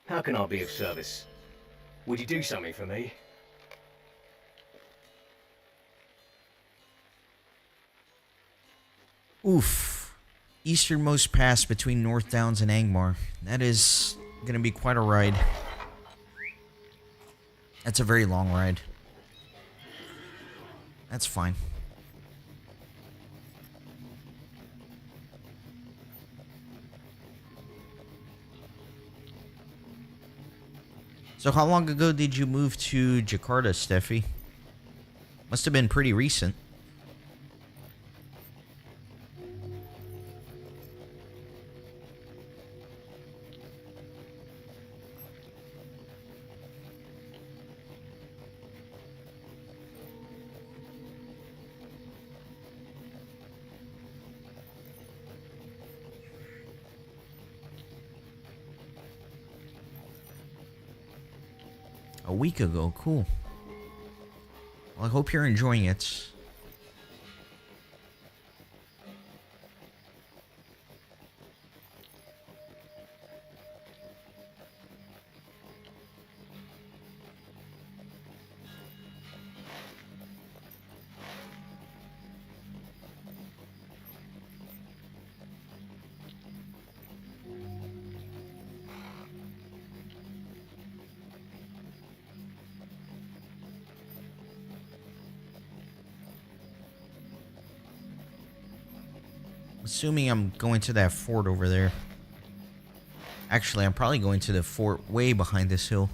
Speaker 2: How can I be of service? Would you do something for me?
Speaker 1: Oof. Easternmost pass between North Downs and Angmar. That is gonna be quite a ride. That's a very long ride. That's fine. So how long ago did you move to Jakarta, Steffi? Must have been pretty recent. A week ago, cool. Well, I hope you're enjoying it. Assuming I'm going to that fort over there. Actually, I'm probably going to the fort way behind this hill.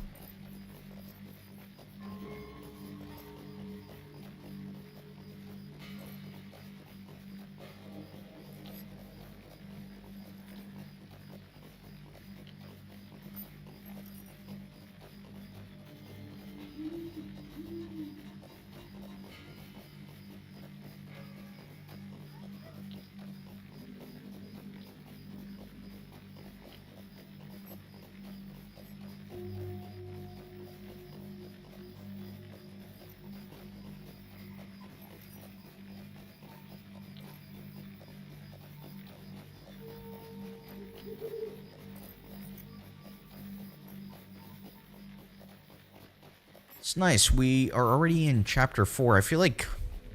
Speaker 1: It's nice. We are already in chapter 4. I feel like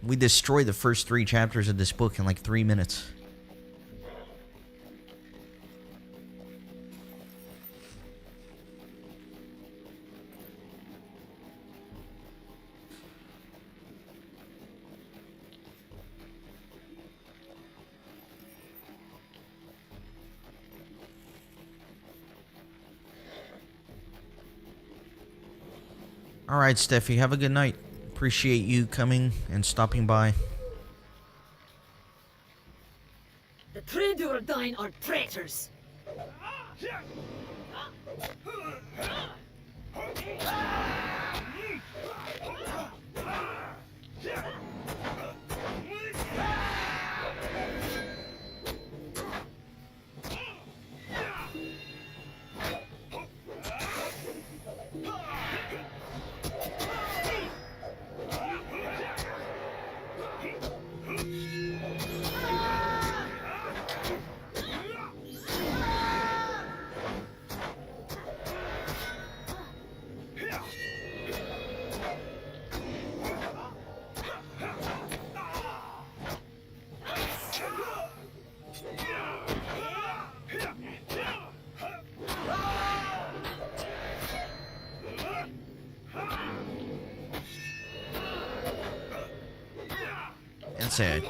Speaker 1: we destroyed the first 3 chapters of this book in like 3 minutes. Alright, Steffi, have a good night. Appreciate you coming and stopping by.
Speaker 3: The Traedurdine are traitors.
Speaker 1: That's a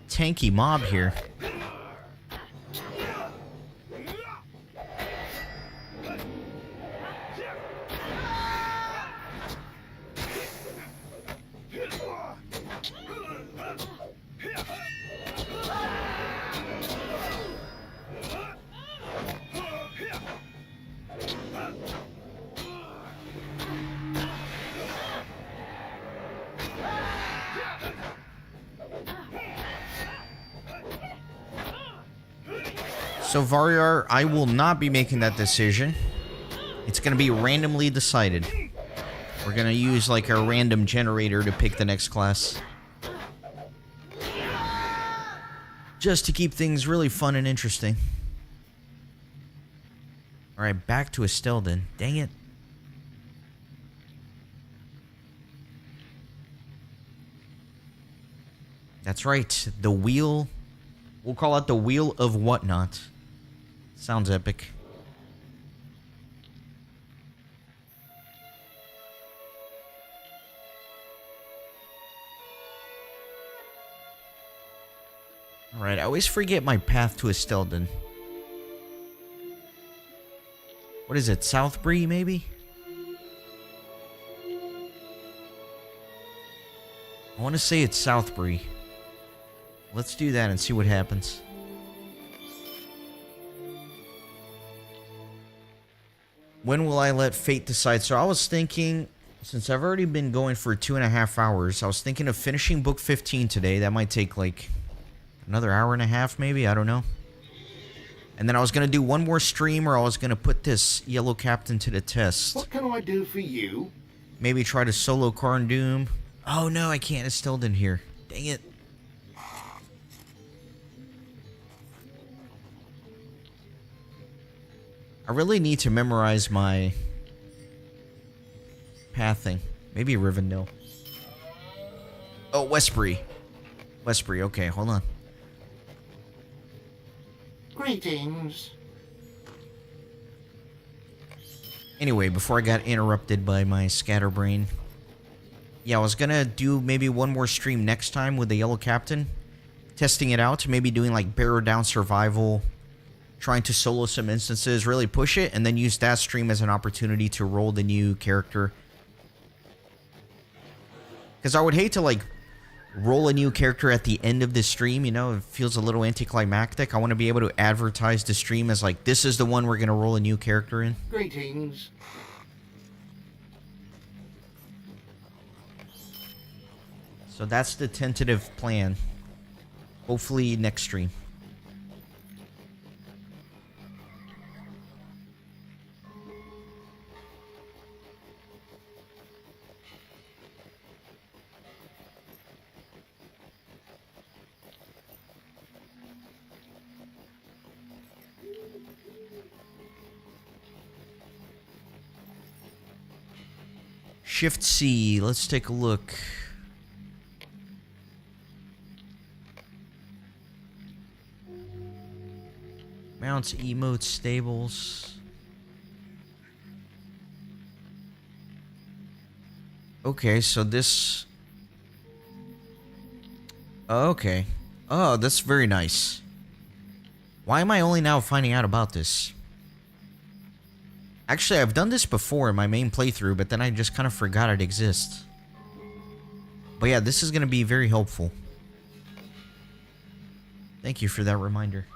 Speaker 1: tanky mob here. So J.R.R, I will not be making that decision. It's going to be randomly decided. We're going to use like a random generator to pick the next class. Just to keep things really fun and interesting. Alright, back to Estelden. Dang it. That's right. The wheel. We'll call it the Wheel of Whatnot. Sounds epic. Alright, I always forget my path to Estelden. What is it? Southbury, maybe? I want to say it's Southbury. Let's do that and see what happens. When will I let fate decide? So I was thinking, since I've already been going for 2.5 hours, I was thinking of finishing book 15 today. That might take like another hour and a half, maybe. I don't know. And then I was going to do one more stream, or I was going to put this Yellow Captain to the test.
Speaker 8: What can I do for you?
Speaker 1: Maybe try to solo Karn Doom. Oh no, I can't. It's still in here. Dang it. I really need to memorize my pathing. Maybe Rivendell. Oh, Westbury. Westbury, okay, hold on.
Speaker 5: Greetings.
Speaker 1: Anyway, before I got interrupted by my scatterbrain. Yeah, I was gonna do maybe one more stream next time with the Yellow Captain. Testing it out, maybe doing like Barrow Down Survival. Trying to solo some instances, really push it, and then use that stream as an opportunity to roll the new character. Because I would hate to, like, roll a new character at the end of the stream, you know? It feels a little anticlimactic. I want to be able to advertise the stream as, like, this is the one we're going to roll a new character in.
Speaker 5: Greetings.
Speaker 1: So that's the tentative plan. Hopefully next stream. Shift C, let's take a look. Mounts, emotes, stables. Okay, so this... Okay. Oh, that's very nice. Why am I only now finding out about this? Actually, I've done this before in my main playthrough, but then I just kind of forgot it exists. But yeah, this is going to be very helpful. Thank you for that reminder.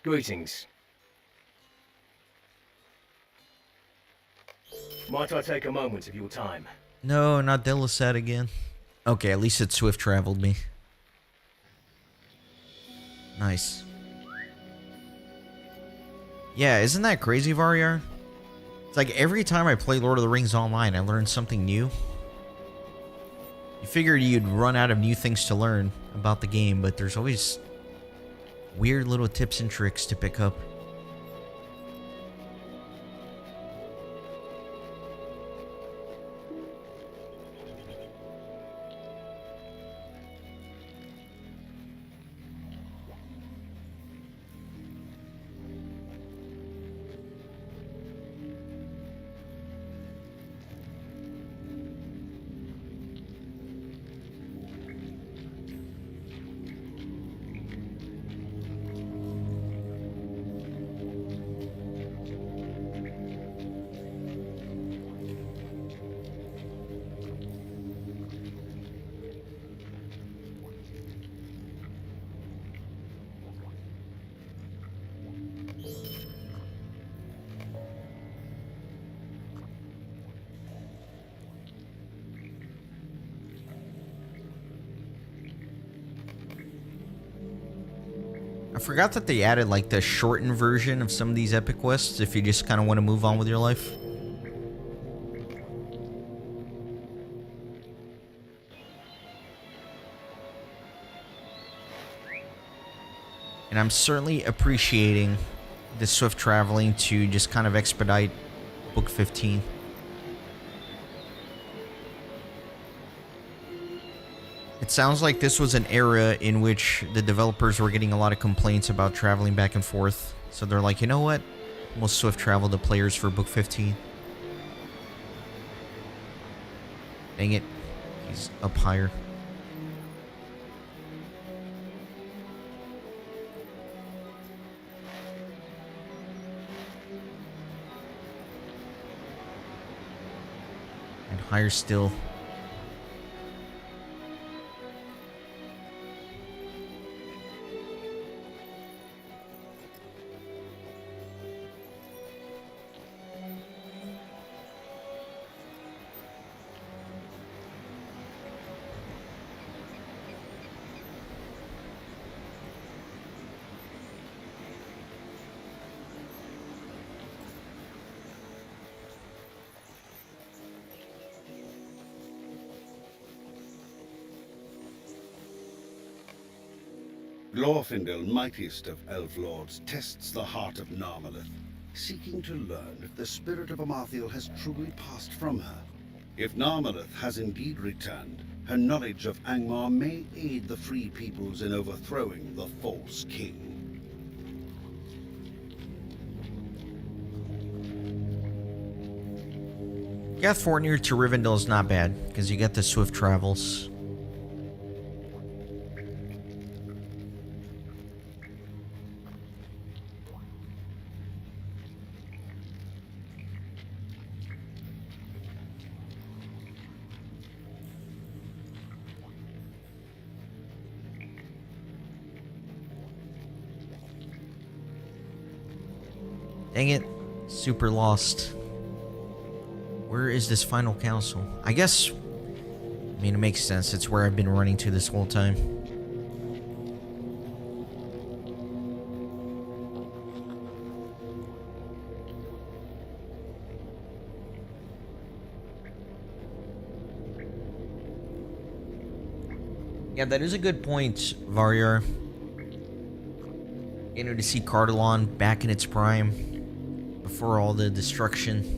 Speaker 2: Greetings. Might I take a moment of your time?
Speaker 1: No, not Delisat again. Okay, at least it swift traveled me. Nice. Yeah, isn't that crazy, J.R.R? It's like every time I play Lord of the Rings Online, I learn something new. You figured you'd run out of new things to learn about the game, but there's always weird little tips and tricks to pick up. I forgot that they added like the shortened version of some of these epic quests if you just kind of want to move on with your life. And I'm certainly appreciating the swift traveling to just kind of expedite Book 15. It sounds like this was an era in which the developers were getting a lot of complaints about traveling back and forth. So they're like, you know what? We'll swift travel the players for Book 15. Dang it. He's up higher. And higher still.
Speaker 4: Glorfindel, mightiest of elf lords, tests the heart of Narmalith, seeking to learn if the spirit of Amathiel has truly passed from her. If Narmalith has indeed returned, her knowledge of Angmar may aid the free peoples in overthrowing the false king.
Speaker 1: Gathfornir to Rivendell is not bad, because you get the swift travels. Dang it. Super lost. Where is this final council? I guess... I mean, it makes sense. It's where I've been running to this whole time. Yeah, that is a good point, J.R.R. You know, to see Cardalon back in its prime before all the destruction.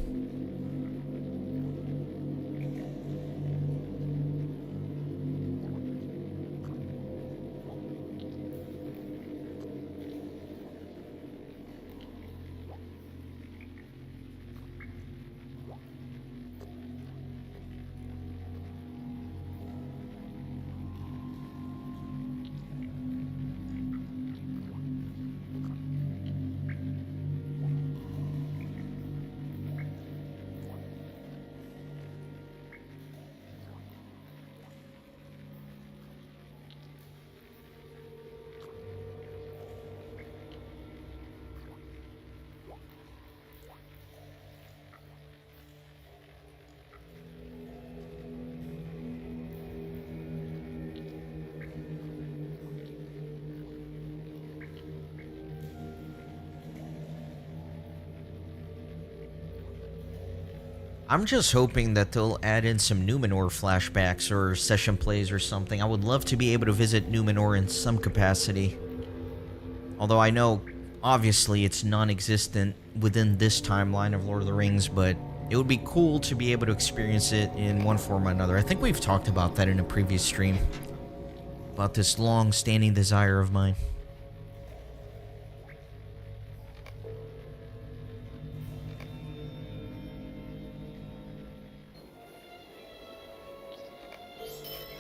Speaker 1: I'm just hoping that they'll add in some Numenor flashbacks or session plays or something. I would love to be able to visit Numenor in some capacity. Although I know, obviously, it's non-existent within this timeline of Lord of the Rings, but it would be cool to be able to experience it in one form or another. I think we've talked about that in a previous stream. About this long-standing desire of mine.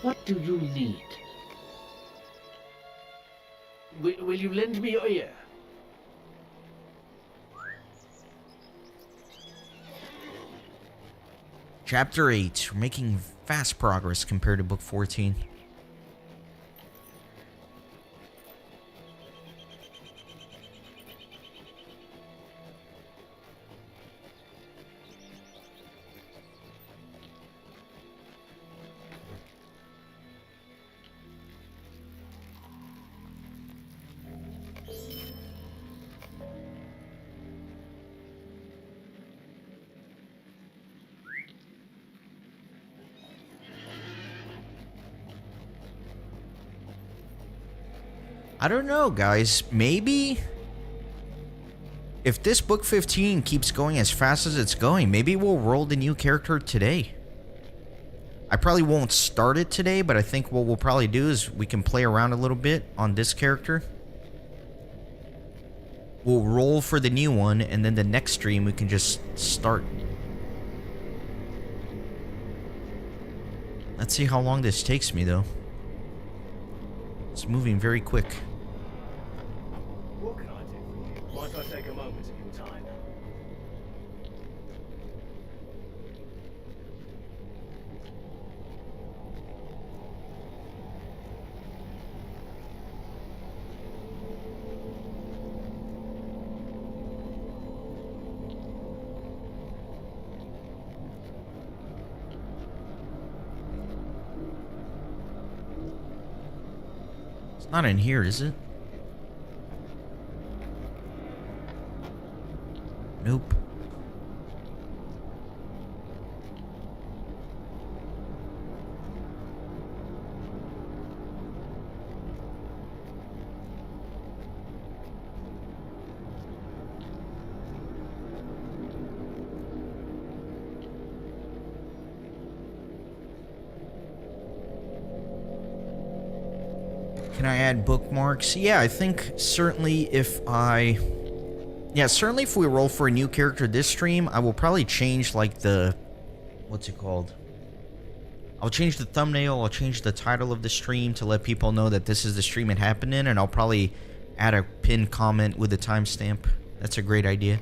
Speaker 5: What do you need?
Speaker 2: Will you lend me your ear?
Speaker 1: Chapter 8. We're making fast progress compared to Book 14. I don't know, guys. Maybe if this book 15 keeps going as fast as it's going, maybe we'll roll the new character today. I probably won't start it today, but I think what we'll probably do is we can play around a little bit on this character. We'll roll for the new one, and then the next stream we can just start. Let's see how long this takes me, though. It's moving very quick.
Speaker 2: What can I do for you? Might I take a moment of your time?
Speaker 1: It's not in here, is it? Nope. Can I add bookmarks? Yeah, I think certainly if I... Yeah, certainly if we roll for a new character this stream, I will probably change, like, the... What's it called? I'll change the thumbnail, I'll change the title of the stream to let people know that this is the stream it happened in, and I'll probably add a pinned comment with a timestamp. That's a great idea.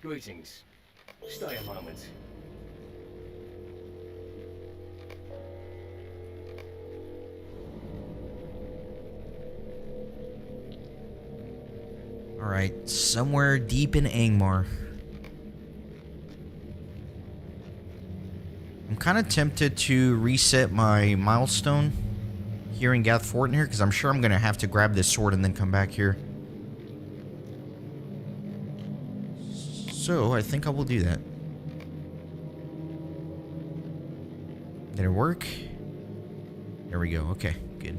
Speaker 2: Greetings. Stay a moment.
Speaker 1: Alright, somewhere deep in Angmar. I'm kind of tempted to reset my milestone here in Gathforten here, because I'm sure I'm going to have to grab this sword and then come back here. So, I think I will do that. Did it work? There we go. Okay, good.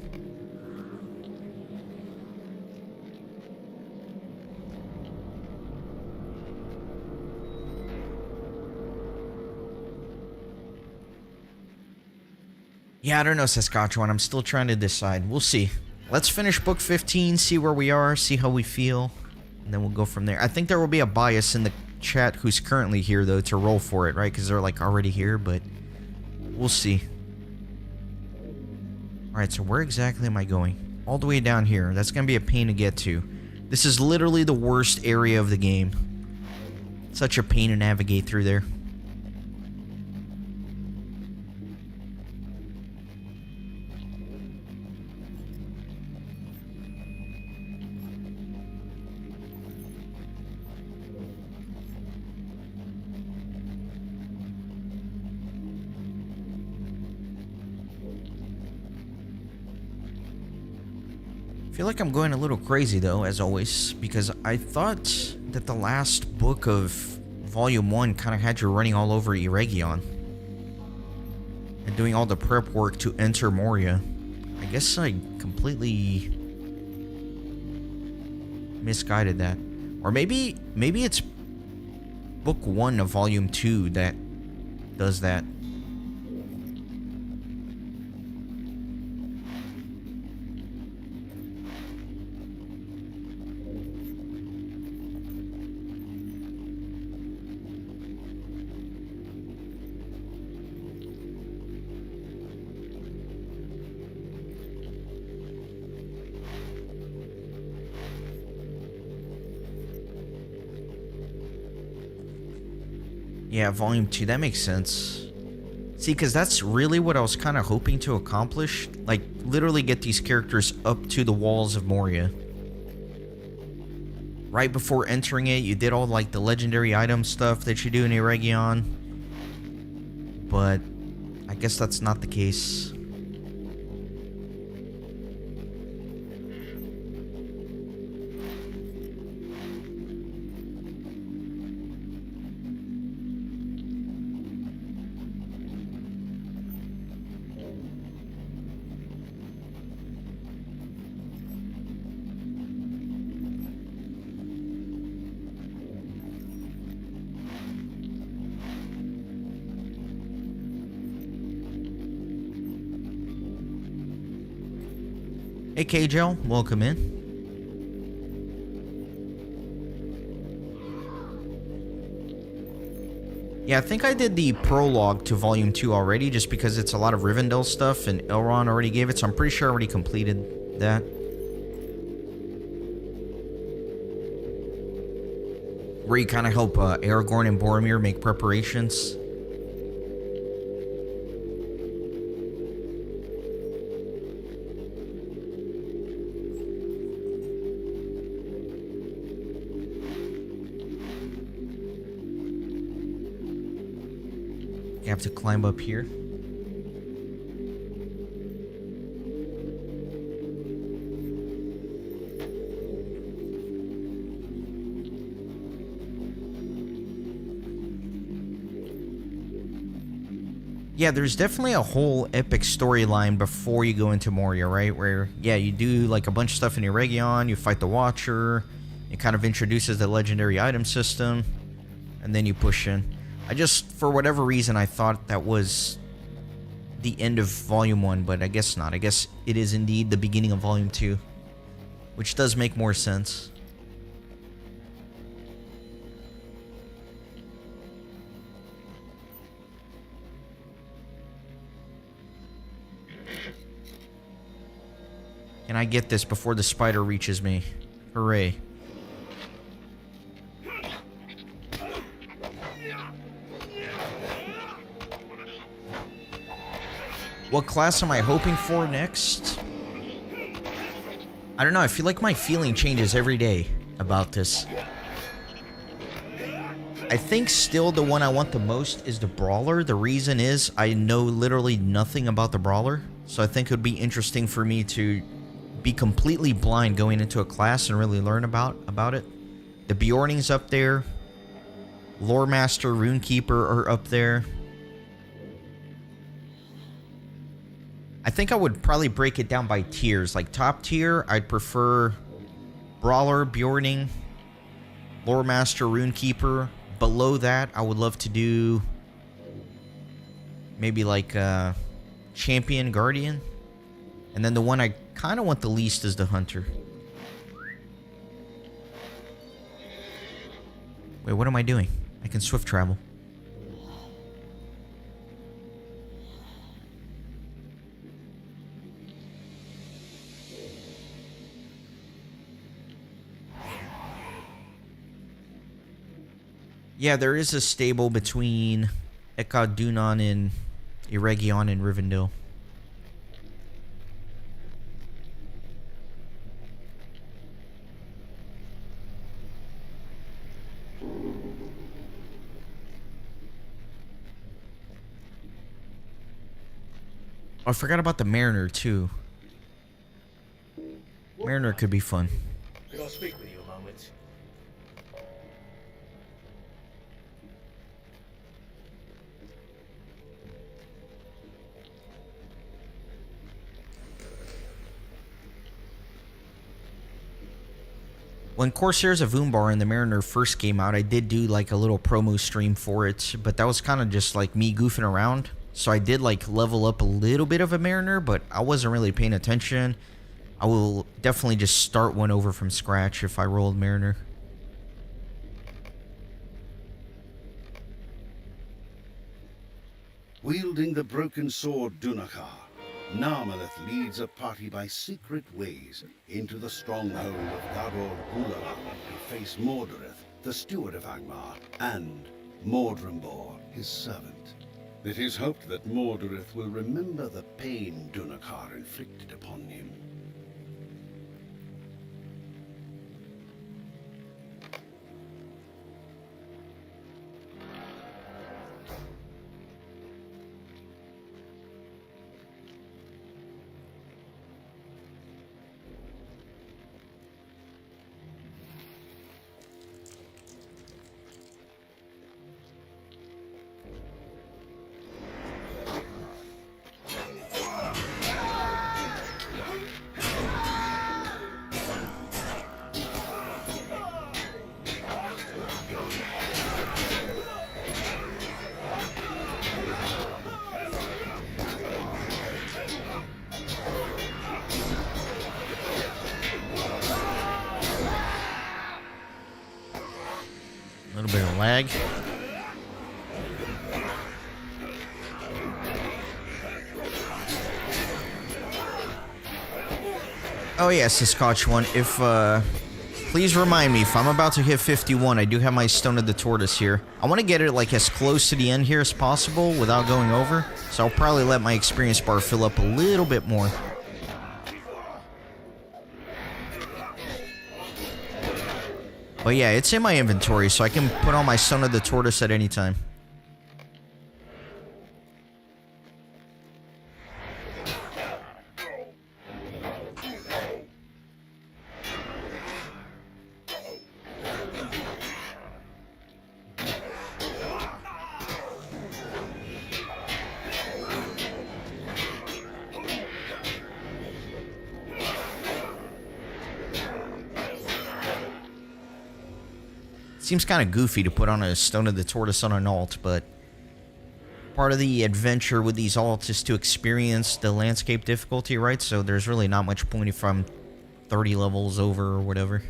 Speaker 1: Yeah, I don't know, Saskatchewan. I'm still trying to decide. We'll see. Let's finish book 15, see where we are, see how we feel, and then we'll go from there. I think there will be a bias in the chat who's currently here, though, to roll for it, right? Because they're, like, already here, but we'll see. Alright, so where exactly am I going? All the way down here. That's going to be a pain to get to. This is literally the worst area of the game. Such a pain to navigate through there. feel like I'm going a little crazy though, as always, because I thought that the last book of Volume 1 kind of had you running all over Eregion and doing all the prep work to enter Moria. I guess I completely misguided that. Or maybe it's book 1 of Volume 2 that does that. Yeah, Volume 2, that makes sense. See, because that's really what I was kind of hoping to accomplish. Like, literally get these characters up to the walls of Moria. Right before entering it, you did all, like, the legendary item stuff that you do in Eregion. But I guess that's not the case. Hey KJL, welcome in. Yeah, I think I did the prologue to Volume 2 already, just because it's a lot of Rivendell stuff, and Elrond already gave it, so I'm pretty sure I already completed that. Where you kind of help Aragorn and Boromir make preparations. You have to climb up here. Yeah, there's definitely a whole epic storyline before you go into Moria, right? Where, yeah, you do like a bunch of stuff in Eregion, you fight the Watcher, it kind of introduces the legendary item system, and then you push in. I just, for whatever reason, I thought that was the end of Volume 1, but I guess not. I guess it is indeed the beginning of Volume 2, which does make more sense. Can I get this before the spider reaches me? Hooray. What class am I hoping for next? I don't know, I feel like my feeling changes every day about this. I think still the one I want the most is the Brawler. The reason is I know literally nothing about the Brawler. So I think it would be interesting for me to be completely blind going into a class and really learn about it. The Bjorning's up there. Lore Master, Runekeeper are up there. I think I would probably break it down by tiers. Like top tier, I'd prefer Brawler, Bjorning, Lore Master, Runekeeper. Below that, I would love to do maybe like Champion, Guardian. And then the one I kind of want the least is the Hunter. Wait, what am I doing? I can swift travel. Yeah, there is a stable between Ekad Dunan and Eregion and Rivendell. Oh, I forgot about the Mariner too. Mariner could be fun.
Speaker 2: Could I speak with you a moment?
Speaker 1: When Corsairs of Umbar and the Mariner first came out, I did do like a little promo stream for it, but that was kind of just like me goofing around. So I did like level up a little bit of a Mariner, but I wasn't really paying attention. I will definitely just start one over from scratch if I rolled Mariner.
Speaker 4: Wielding the broken sword Dunakar, Narmaleth leads a party by secret ways into the stronghold of Gador Gularan to face Mordorith, the steward of Angmar, and Mordrembor, his servant. It is hoped that Mordorith will remember the pain Dunakar inflicted upon him.
Speaker 1: A little bit of lag. Oh yeah, Saskatchewan. If please remind me if I'm about to hit 51. I do have my Stone of the Tortoise here. I want to get it like as close to the end here as possible without going over. So I'll probably let my experience bar fill up a little bit more. But yeah, it's in my inventory, so I can put on my Stone of the Tortoise at any time. Seems kind of goofy to put on a Stone of the Tortoise on an alt, but part of the adventure with these alts is to experience the landscape difficulty, right? So there's really not much point if I'm 30 levels over or whatever.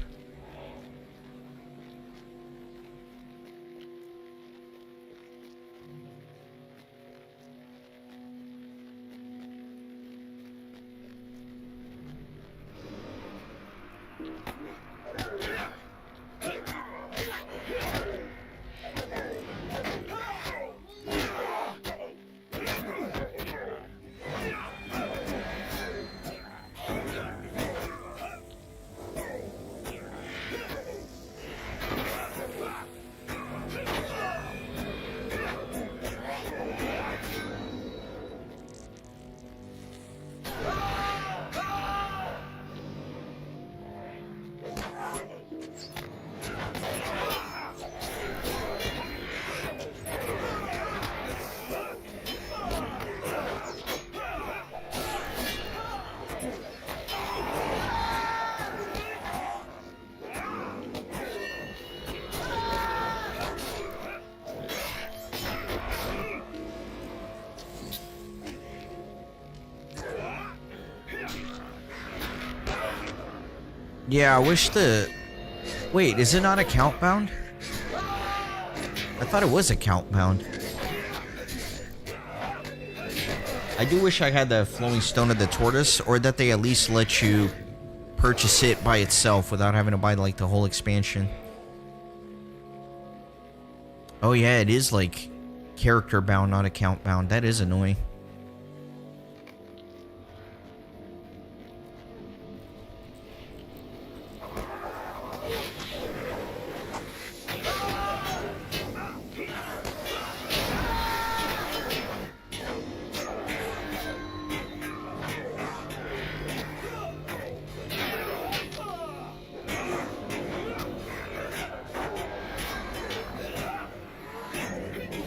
Speaker 1: Yeah, I wish the... Wait, is it not account bound? I thought it was account bound. I do wish I had the Flowing Stone of the Tortoise, or that they at least let you purchase it by itself without having to buy like the whole expansion. Oh yeah, it is like character bound, not account bound. That is annoying.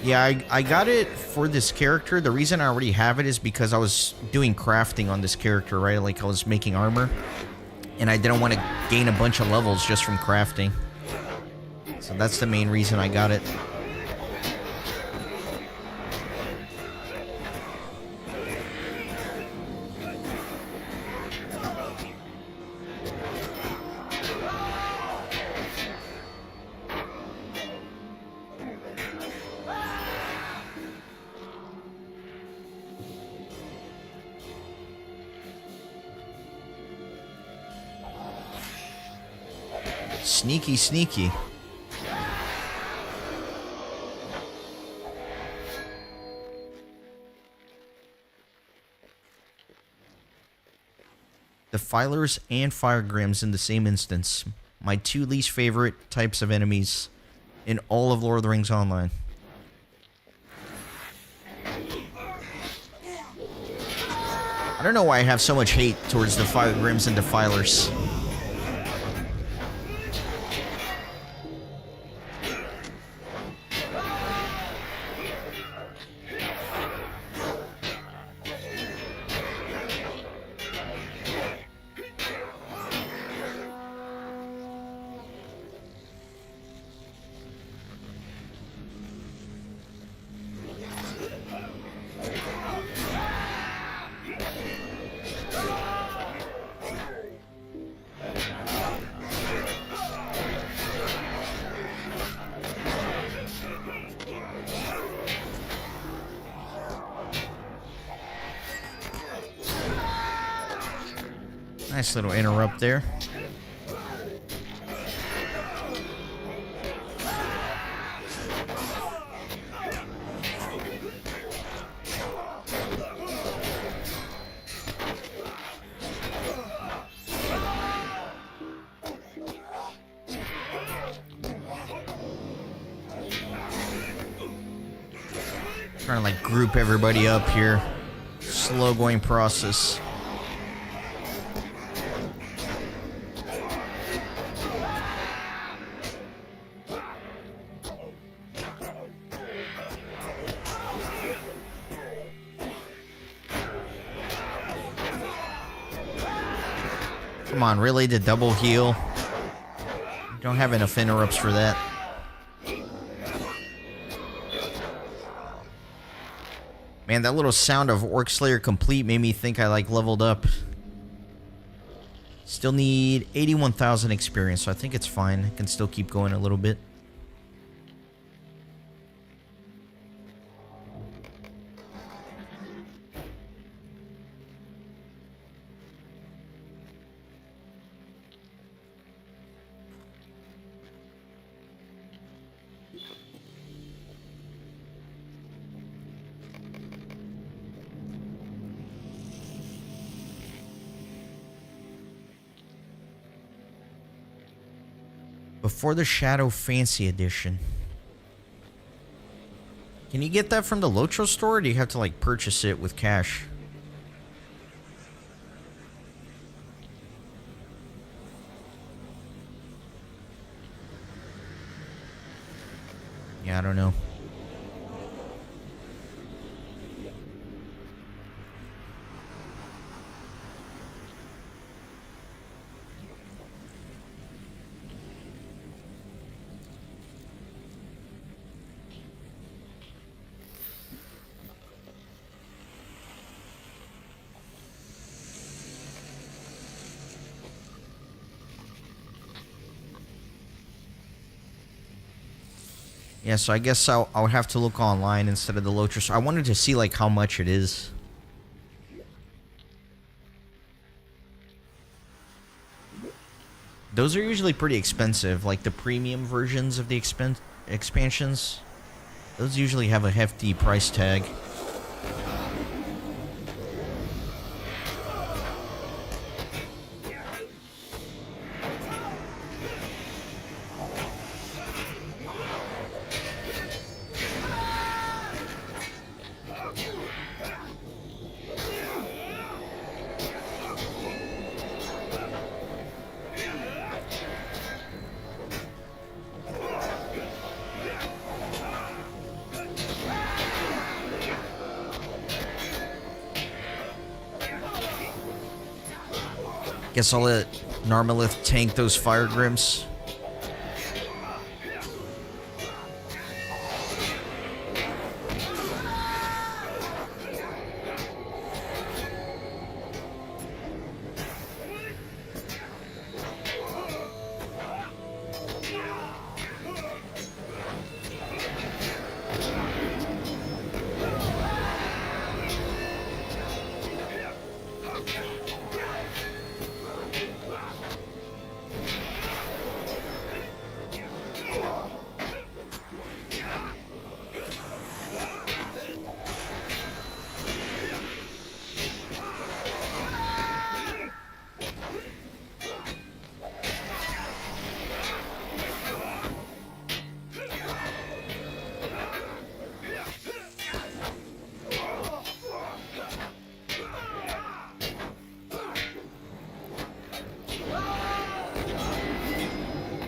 Speaker 1: Yeah, I got it for this character. The reason I already have it is because I was doing crafting on this character, right? Like I was making armor. And I didn't want to gain a bunch of levels just from crafting. So that's the main reason I got it. Sneaky, sneaky. Defilers and Firegrims in the same instance. My two least favorite types of enemies in all of Lord of the Rings Online. I don't know why I have so much hate towards the Firegrims and Defilers. Nice little interrupt there. Trying to like group everybody up here. Slow going process. Come on, really? The double heal? Don't have enough interrupts for that. Man, that little sound of Orc Slayer complete made me think I like leveled up. Still need 81,000 experience, so I think it's fine. I can still keep going a little bit. Before the Shadow Fancy Edition. Can you get that from the LOTRO store, or do you have to like purchase it with cash? Yeah, I don't know. Yeah, so I guess I'll have to look online instead of the LOTRO. So I wanted to see like how much it is. Those are usually pretty expensive, like the premium versions of the expansions. Those usually have a hefty price tag. Guess I'll let Narmalith tank those fire grims.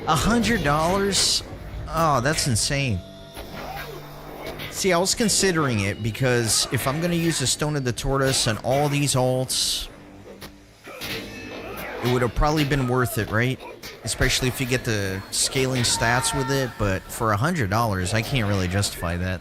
Speaker 1: $100? Oh, that's insane. See, I was considering it because if I'm going to use the Stone of the Tortoise on all these alts, it would have probably been worth it, right? Especially if you get the scaling stats with it, but for $100, I can't really justify that.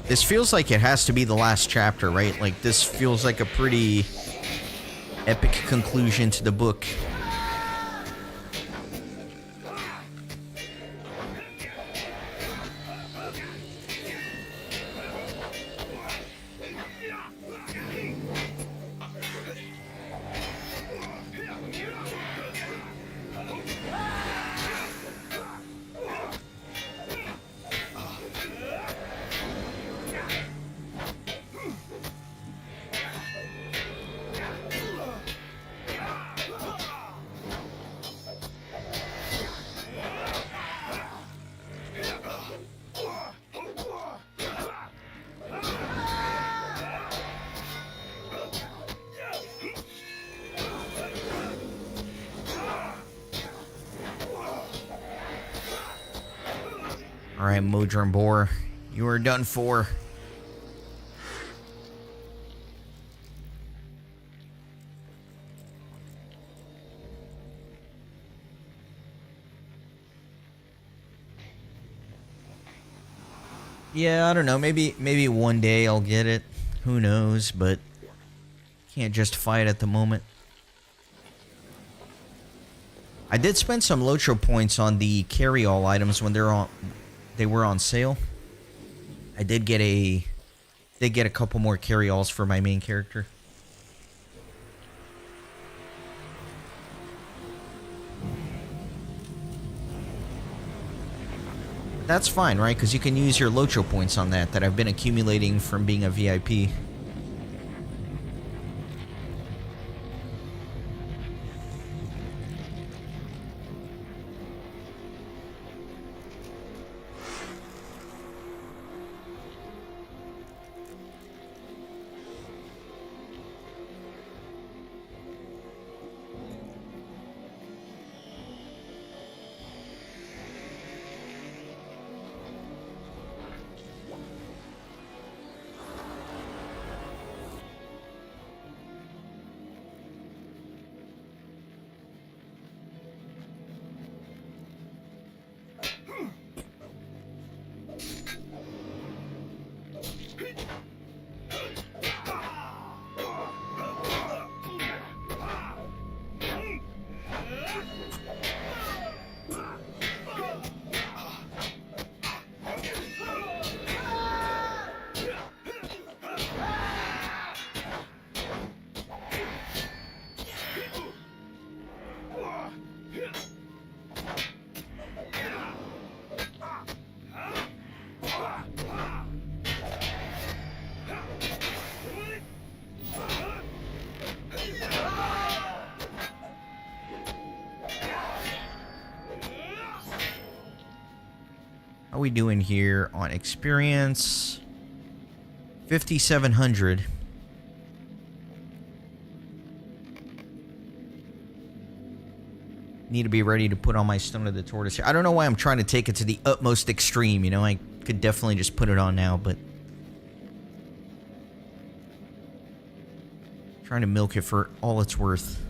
Speaker 1: This feels like it has to be the last chapter, right? Like, this feels like a pretty epic conclusion to the book. Alright, Modron Boar, you are done for. Yeah, I don't know. Maybe one day I'll get it. Who knows? But can't justify it at the moment. I did spend some LOTRO points on the carry-all items when they were on sale. I did get a couple more carry-alls for my main character. That's fine, right? Because you can use your LOTRO points on that I've been accumulating from being a VIP. How are we doing here on experience? 5,700. Need to be ready to put on my Stone of the Tortoise here. I don't know why I'm trying to take it to the utmost extreme, you know? I could definitely just put it on now, but... trying to milk it for all it's worth.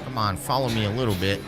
Speaker 1: Come on, follow me a little bit.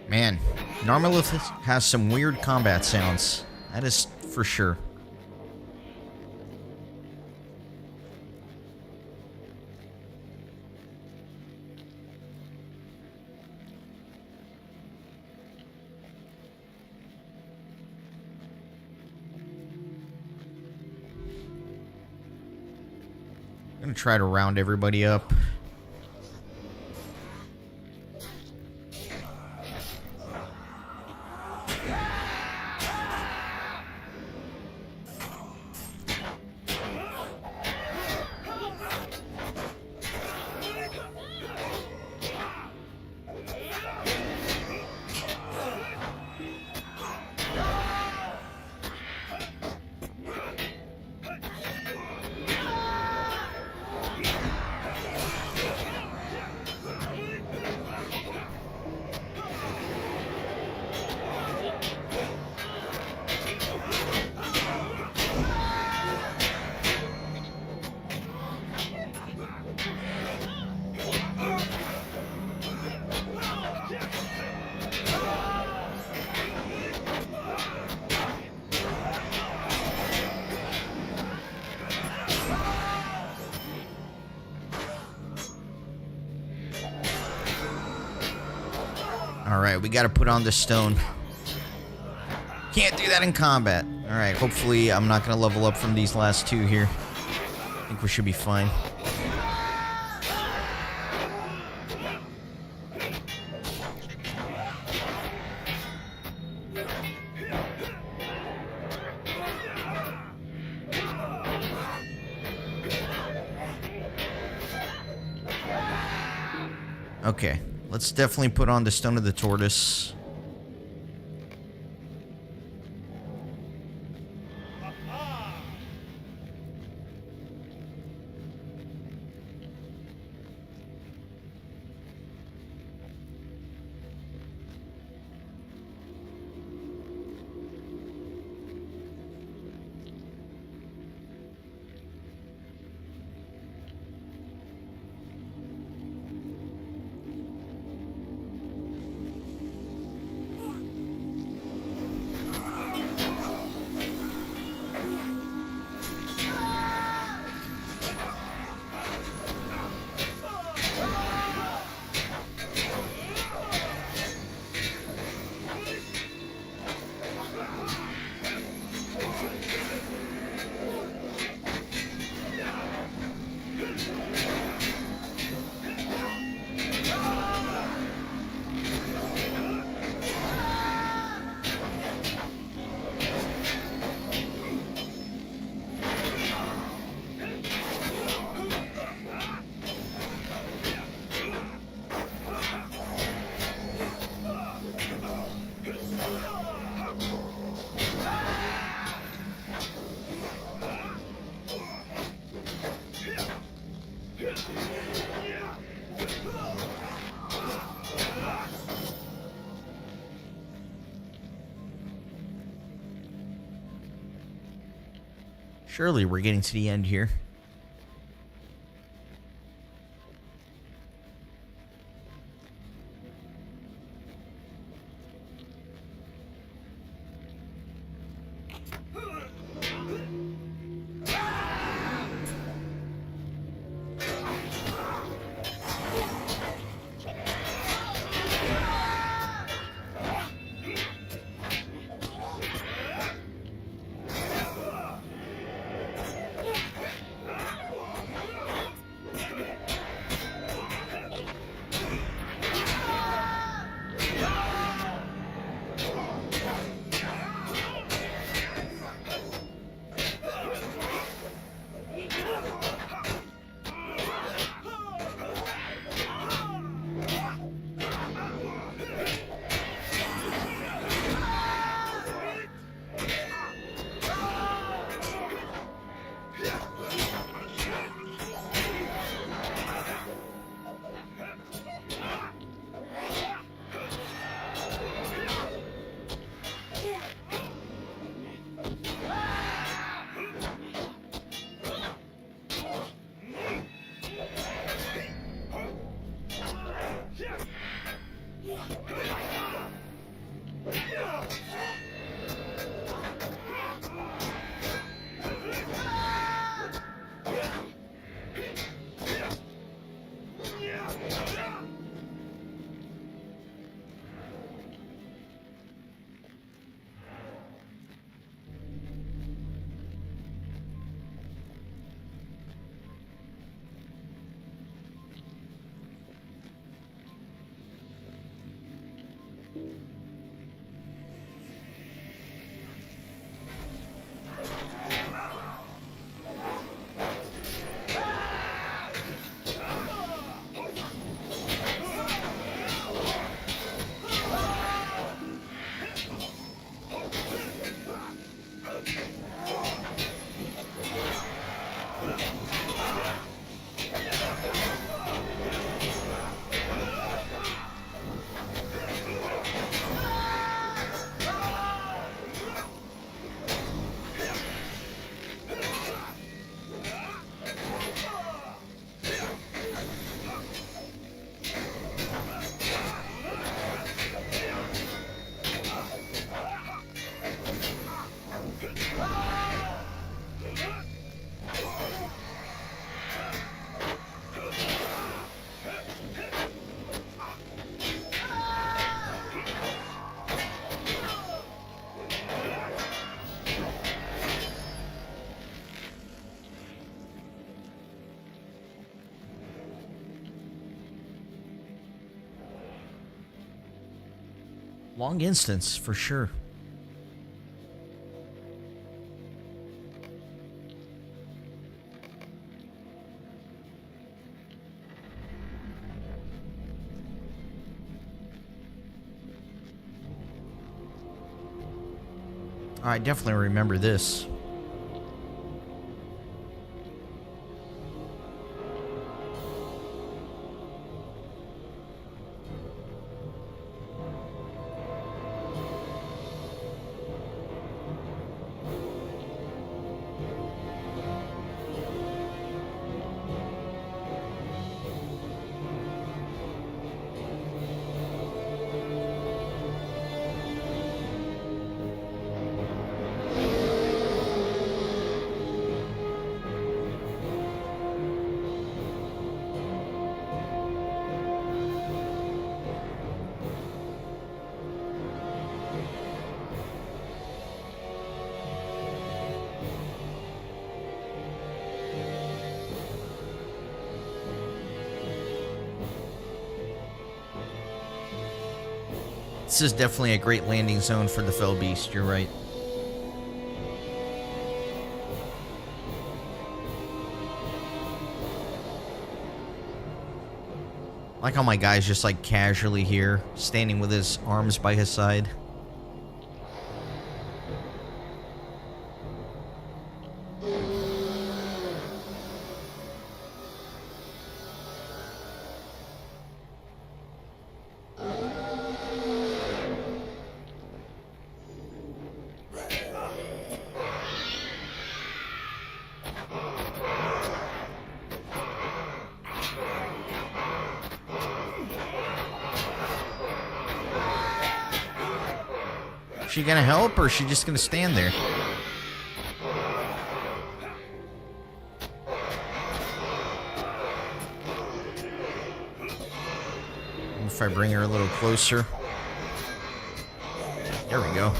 Speaker 1: Man, Narmalith has some weird combat sounds. That is for sure. I'm gonna try to round everybody up. Alright, we gotta put on the stone. Can't do that in combat. Alright, hopefully I'm not gonna level up from these last two here. I think we should be fine. Okay, let's definitely put on the Stone of the Tortoise. Surely we're getting to the end here. Long instance, for sure. I definitely remember this. This is definitely a great landing zone for the Fell Beast, you're right. I like how my guy's just like casually here, standing with his arms by his side. She gonna help, or is she just gonna stand there? If I bring her a little closer. There we go.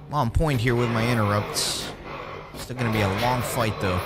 Speaker 1: I'm on point here with my interrupts. Still gonna be a long fight though.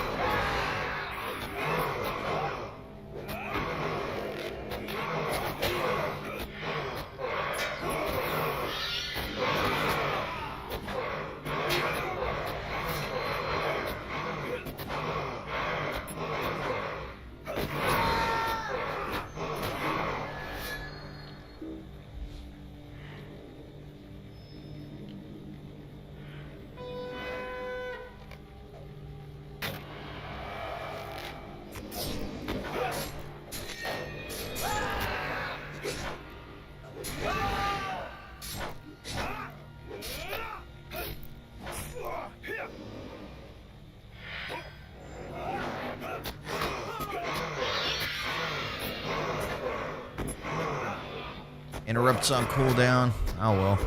Speaker 1: Interrupts on cooldown. Oh well.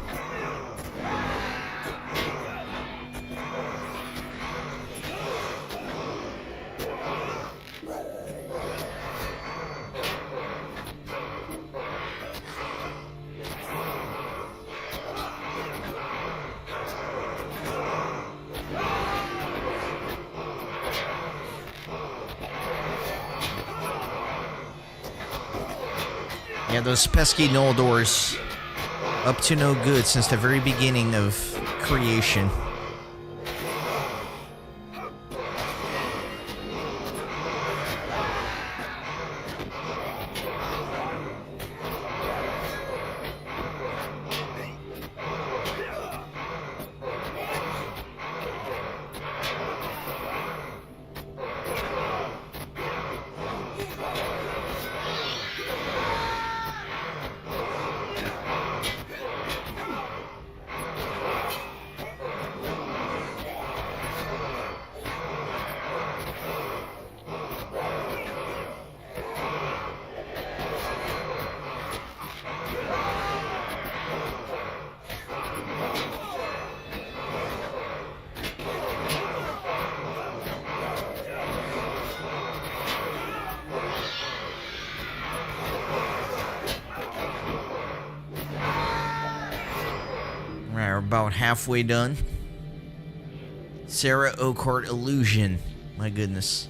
Speaker 1: Yeah, those pesky Noldors, up to no good since the very beginning of creation. We're about halfway done. Sarah Oakheart Illusion. My goodness.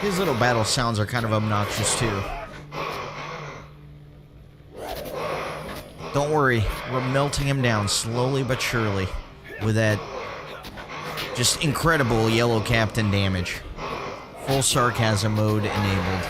Speaker 1: His little battle sounds are kind of obnoxious too. Don't worry, we're melting him down slowly but surely with that just incredible yellow captain damage. Full sarcasm mode enabled.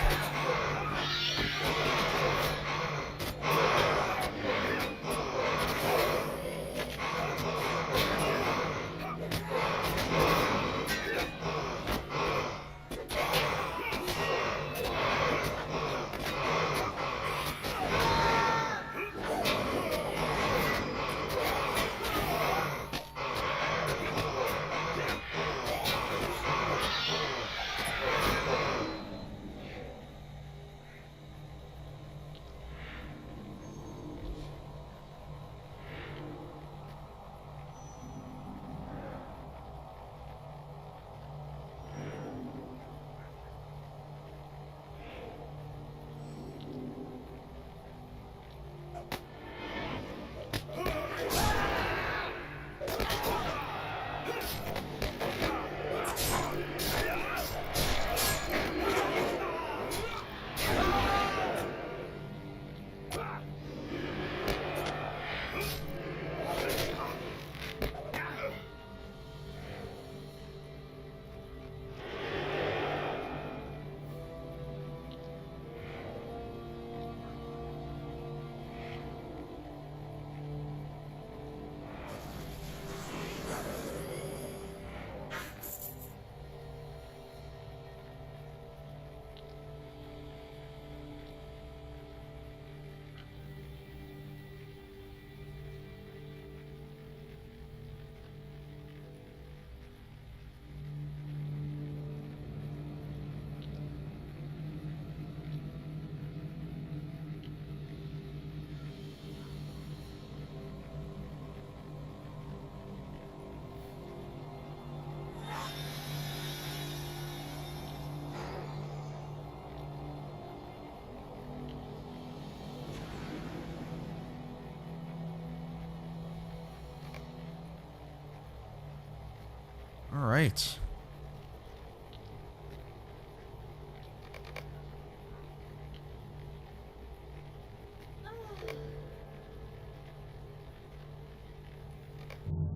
Speaker 1: All right.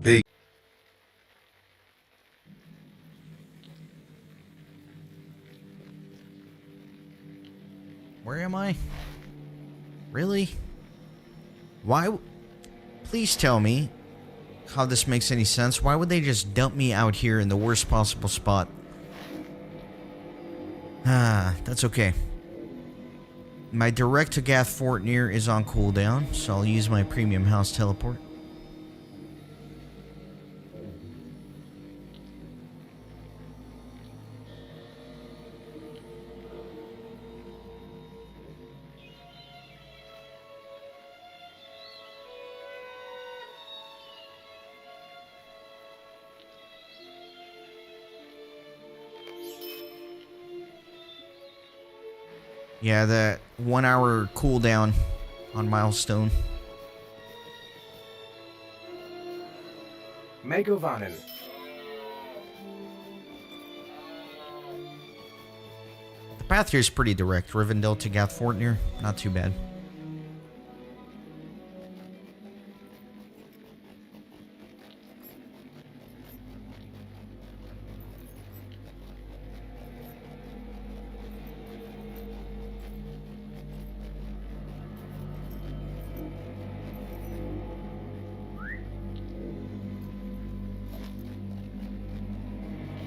Speaker 4: Big.
Speaker 1: Where am I? Really? Why? Please tell me how this makes any sense. Why would they just dump me out here in the worst possible spot? Ah, that's okay. My direct to Gath Fortnir is on cooldown, so I'll use my premium house teleport. Yeah, the 1 hour cooldown on milestone.
Speaker 2: Megovanen.
Speaker 1: The path here is pretty direct. Rivendell to Gath Fortnir, not too bad.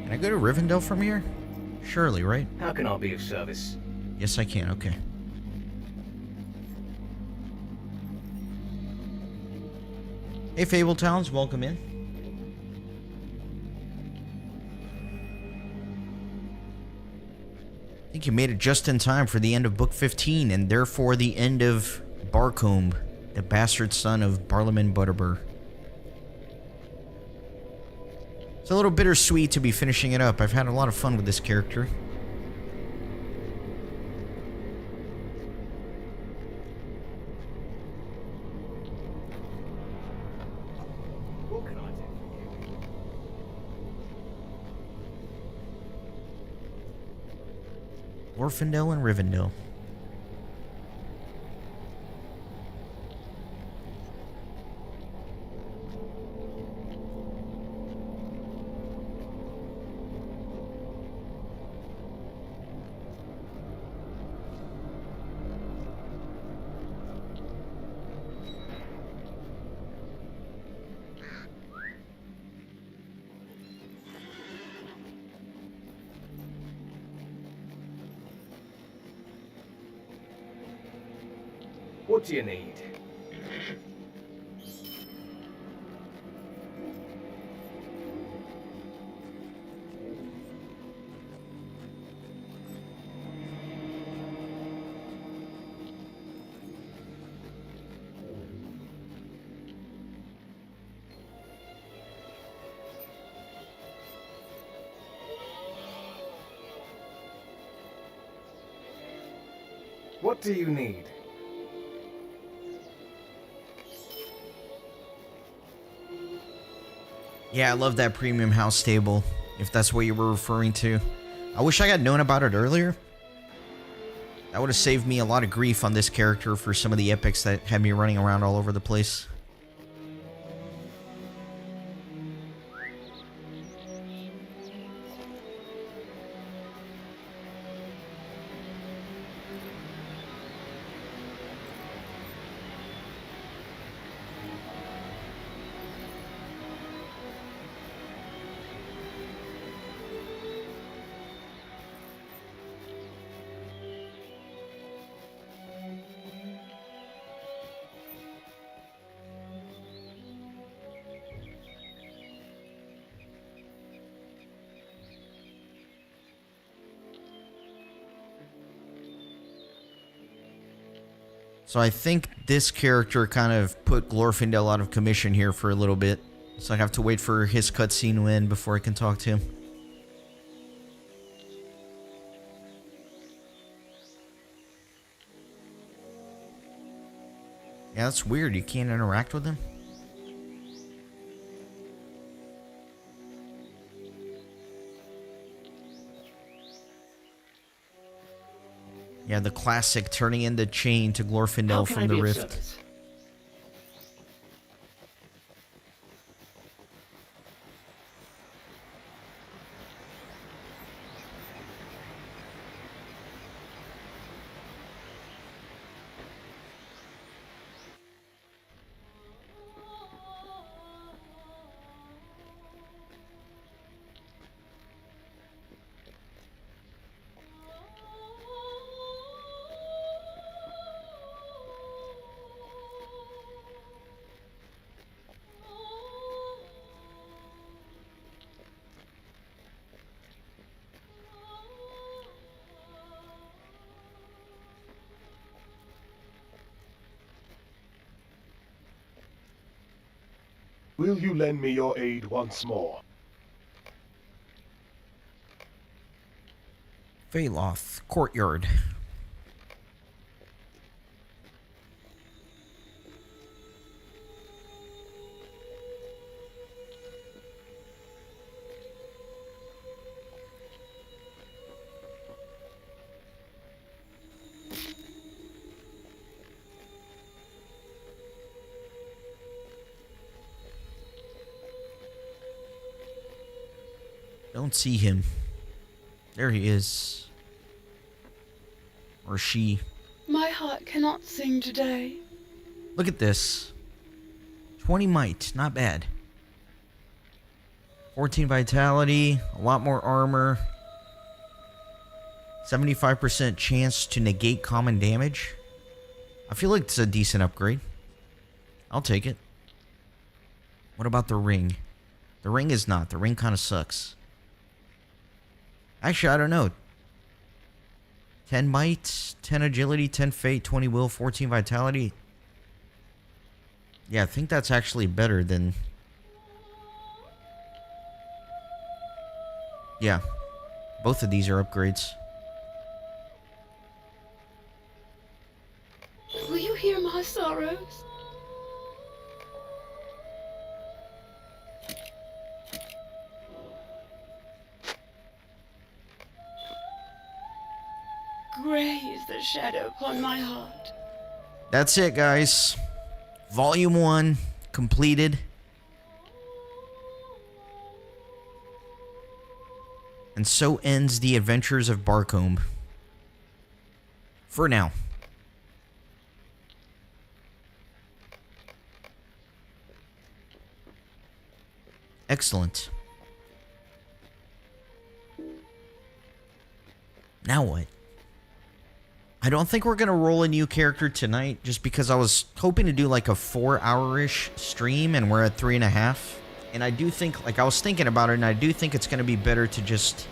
Speaker 1: Can I go to Rivendell from here? Surely, right?
Speaker 2: How can I be of service?
Speaker 1: Yes, I can. Okay. Hey, Fable Towns, welcome in. I think you made it just in time for the end of Book 15, and therefore the end of Barcomb, the bastard son of Barlaman Butterbur. It's a little bittersweet to be finishing it up. I've had a lot of fun with this character.
Speaker 2: What can I do for you?
Speaker 1: Orphandale and Rivendell.
Speaker 2: What do you need? What do you need?
Speaker 1: Yeah, I love that premium house stable, if that's what you were referring to. I wish I had known about it earlier. That would have saved me a lot of grief on this character for some of the epics that had me running around all over the place. So I think this character kind of put Glorfindel out of commission here for a little bit. So I have to wait for his cutscene to end before I can talk to him. Yeah, that's weird. You can't interact with him? Yeah, the classic turning in the chain to
Speaker 5: How
Speaker 1: Glorfindel
Speaker 5: can
Speaker 1: from
Speaker 5: I
Speaker 1: the
Speaker 5: be of
Speaker 1: rift.
Speaker 5: service?
Speaker 6: Will you lend me your aid once more?
Speaker 1: Valoth Courtyard. Don't see him. There he is. Or she.
Speaker 9: My heart cannot sing today.
Speaker 1: Look at this. 20 might, not bad. 14 vitality, a lot more armor. 75% chance to negate common damage. I feel like it's a decent upgrade. I'll take it. What about the ring? The ring is not. The ring kind of sucks. Actually, I don't know. 10 might, 10 agility, 10 fate, 20 will, 14 vitality. Yeah, I think that's actually better than... Yeah. Both of these are upgrades.
Speaker 9: Will you hear my sorrows? Grey is the shadow upon my heart.
Speaker 1: That's it, guys. Volume 1 completed. And so ends the adventures of Barcomb. For now. Excellent. Now what? I don't think we're going to roll a new character tonight, just because I was hoping to do like a 4-hour-ish stream, and we're at 3.5. And I do think, like I was thinking about it, and I do think it's going to be better to just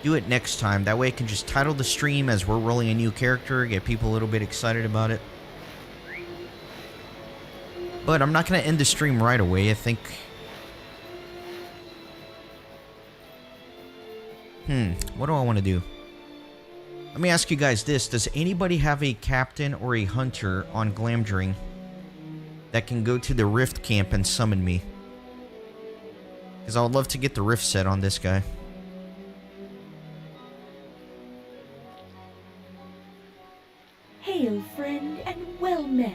Speaker 1: do it next time. That way I can just title the stream as we're rolling a new character, get people a little bit excited about it. But I'm not going to end the stream right away. I think... what do I want to do? Let me ask you guys this. Does anybody have a captain or a hunter on Glamdring that can go to the Rift camp and summon me? Because I would love to get the Rift set on this guy.
Speaker 3: Hail, friend, and well met.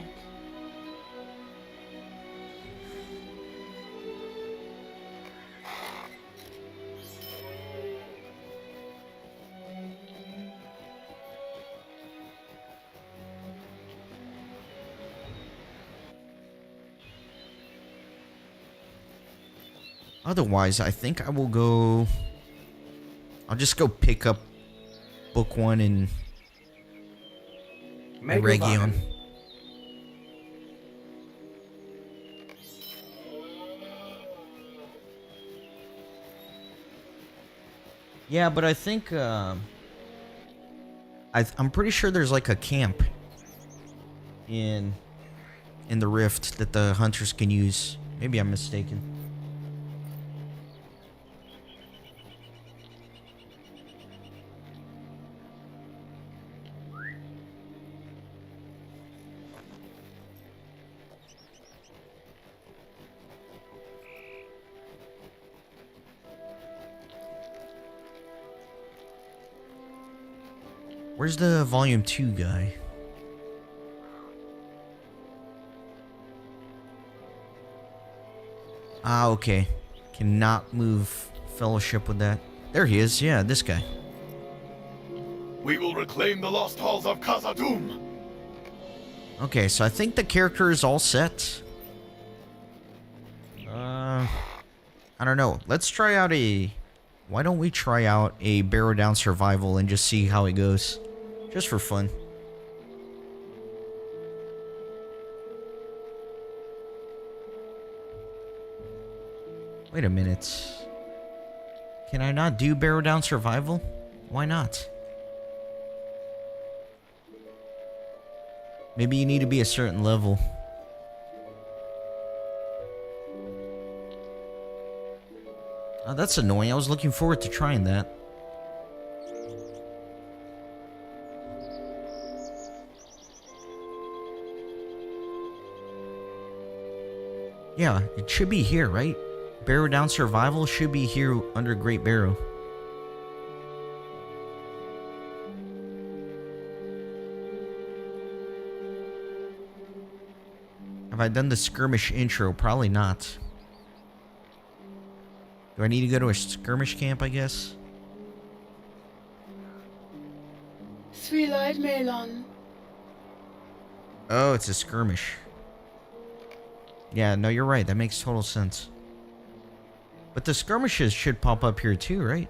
Speaker 1: Otherwise, I think I will go... I'll just go pick up Book 1 and Region. Yeah, but I think... I'm pretty sure there's like a camp in the Rift that the hunters can use. Maybe I'm mistaken. Where's the volume 2 guy? Ah, okay. Cannot move fellowship with that. There he is, yeah, this guy.
Speaker 6: We will reclaim the lost halls of Khazad-dûm.
Speaker 1: Okay, so I think the character is all set. I don't know. Let's try out a... Why don't we try out a Barrow Down survival and just see how it goes? Just for fun. Wait a minute. Can I not do Barrow Down survival? Why not? Maybe you need to be a certain level. Oh, that's annoying. I was looking forward to trying that. Yeah, it should be here, right? Barrow Down survival should be here under Great Barrow. Have I done the skirmish intro? Probably not. Do I need to go to a skirmish camp, I guess?
Speaker 9: Three-eyed Melon.
Speaker 1: Oh, it's a skirmish. Yeah, no, you're right. That makes total sense. But the skirmishes should pop up here too, right?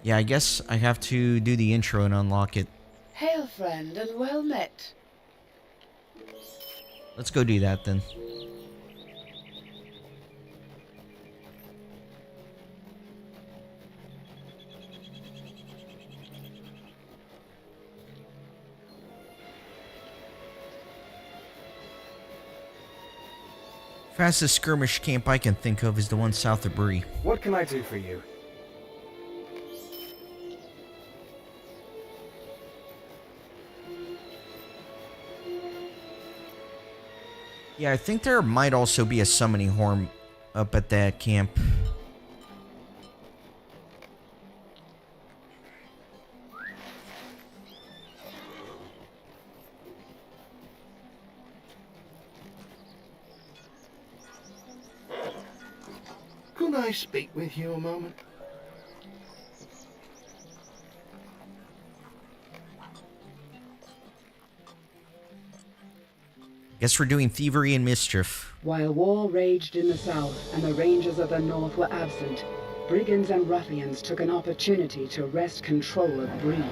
Speaker 1: Yeah, I guess I have to do the intro and unlock it.
Speaker 9: Hail, friend, and well met.
Speaker 1: Let's go do that then. Fastest skirmish camp I can think of is the one south of Bree.
Speaker 2: What can I do for you?
Speaker 1: Yeah, I think there might also be a summoning horn up at that camp.
Speaker 8: Could I speak with you a moment?
Speaker 1: Guess we're doing thievery and mischief.
Speaker 10: While war raged in the south and the rangers of the north were absent, brigands and ruffians took an opportunity to wrest control of Bree.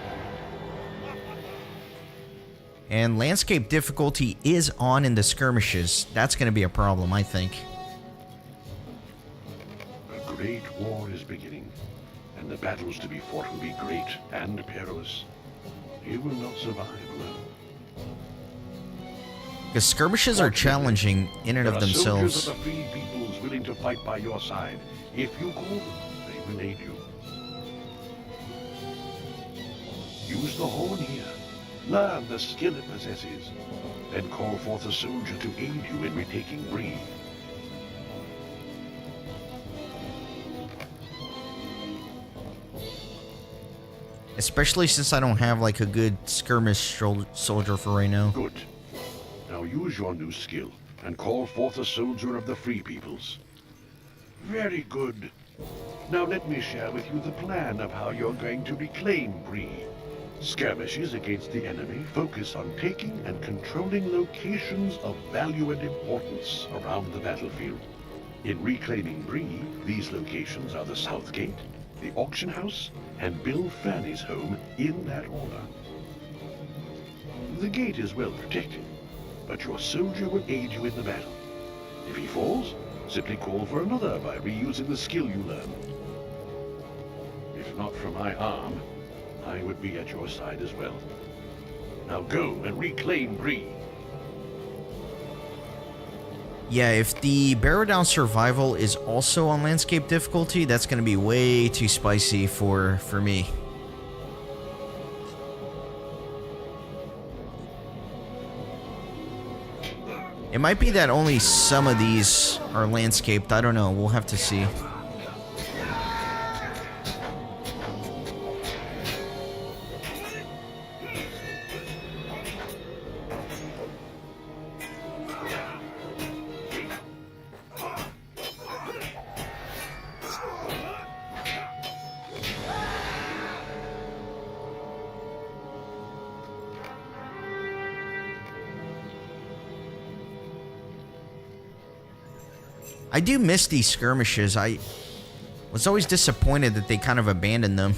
Speaker 1: And landscape difficulty is on in the skirmishes. That's going to be a problem, I think.
Speaker 6: A great war is beginning, and the battles to be fought will be great and perilous. You will not survive well.
Speaker 1: Because skirmishes are challenging in and of themselves.
Speaker 6: Soldiers of the free peoples willing to fight by your side. If you call them, they will aid you. Use the horn here. Learn the skill it possesses. Then call forth a soldier to aid you in retaking Bree.
Speaker 1: Especially since I don't have like a good skirmish soldier for right now.
Speaker 6: Good. Now use your new skill and call forth a soldier of the free peoples. Very good. Now let me share with you the plan of how you're going to reclaim Bree. Skirmishes against the enemy focus on taking and controlling locations of value and importance around the battlefield. In reclaiming Bree, these locations are the South Gate, the Auction House, and Bill Fanny's home in that order. The gate is well protected, but your soldier will aid you in the battle. If he falls, simply call for another by reusing the skill you learn. If not for my arm, I would be at your side as well. Now go and reclaim Bree.
Speaker 1: Yeah, if the Barrow Down survival is also on landscape difficulty, that's going to be way too spicy for me. It might be that only some of these are landscaped. I don't know. We'll have to see. I do miss these skirmishes. I was always disappointed that they kind of abandoned them.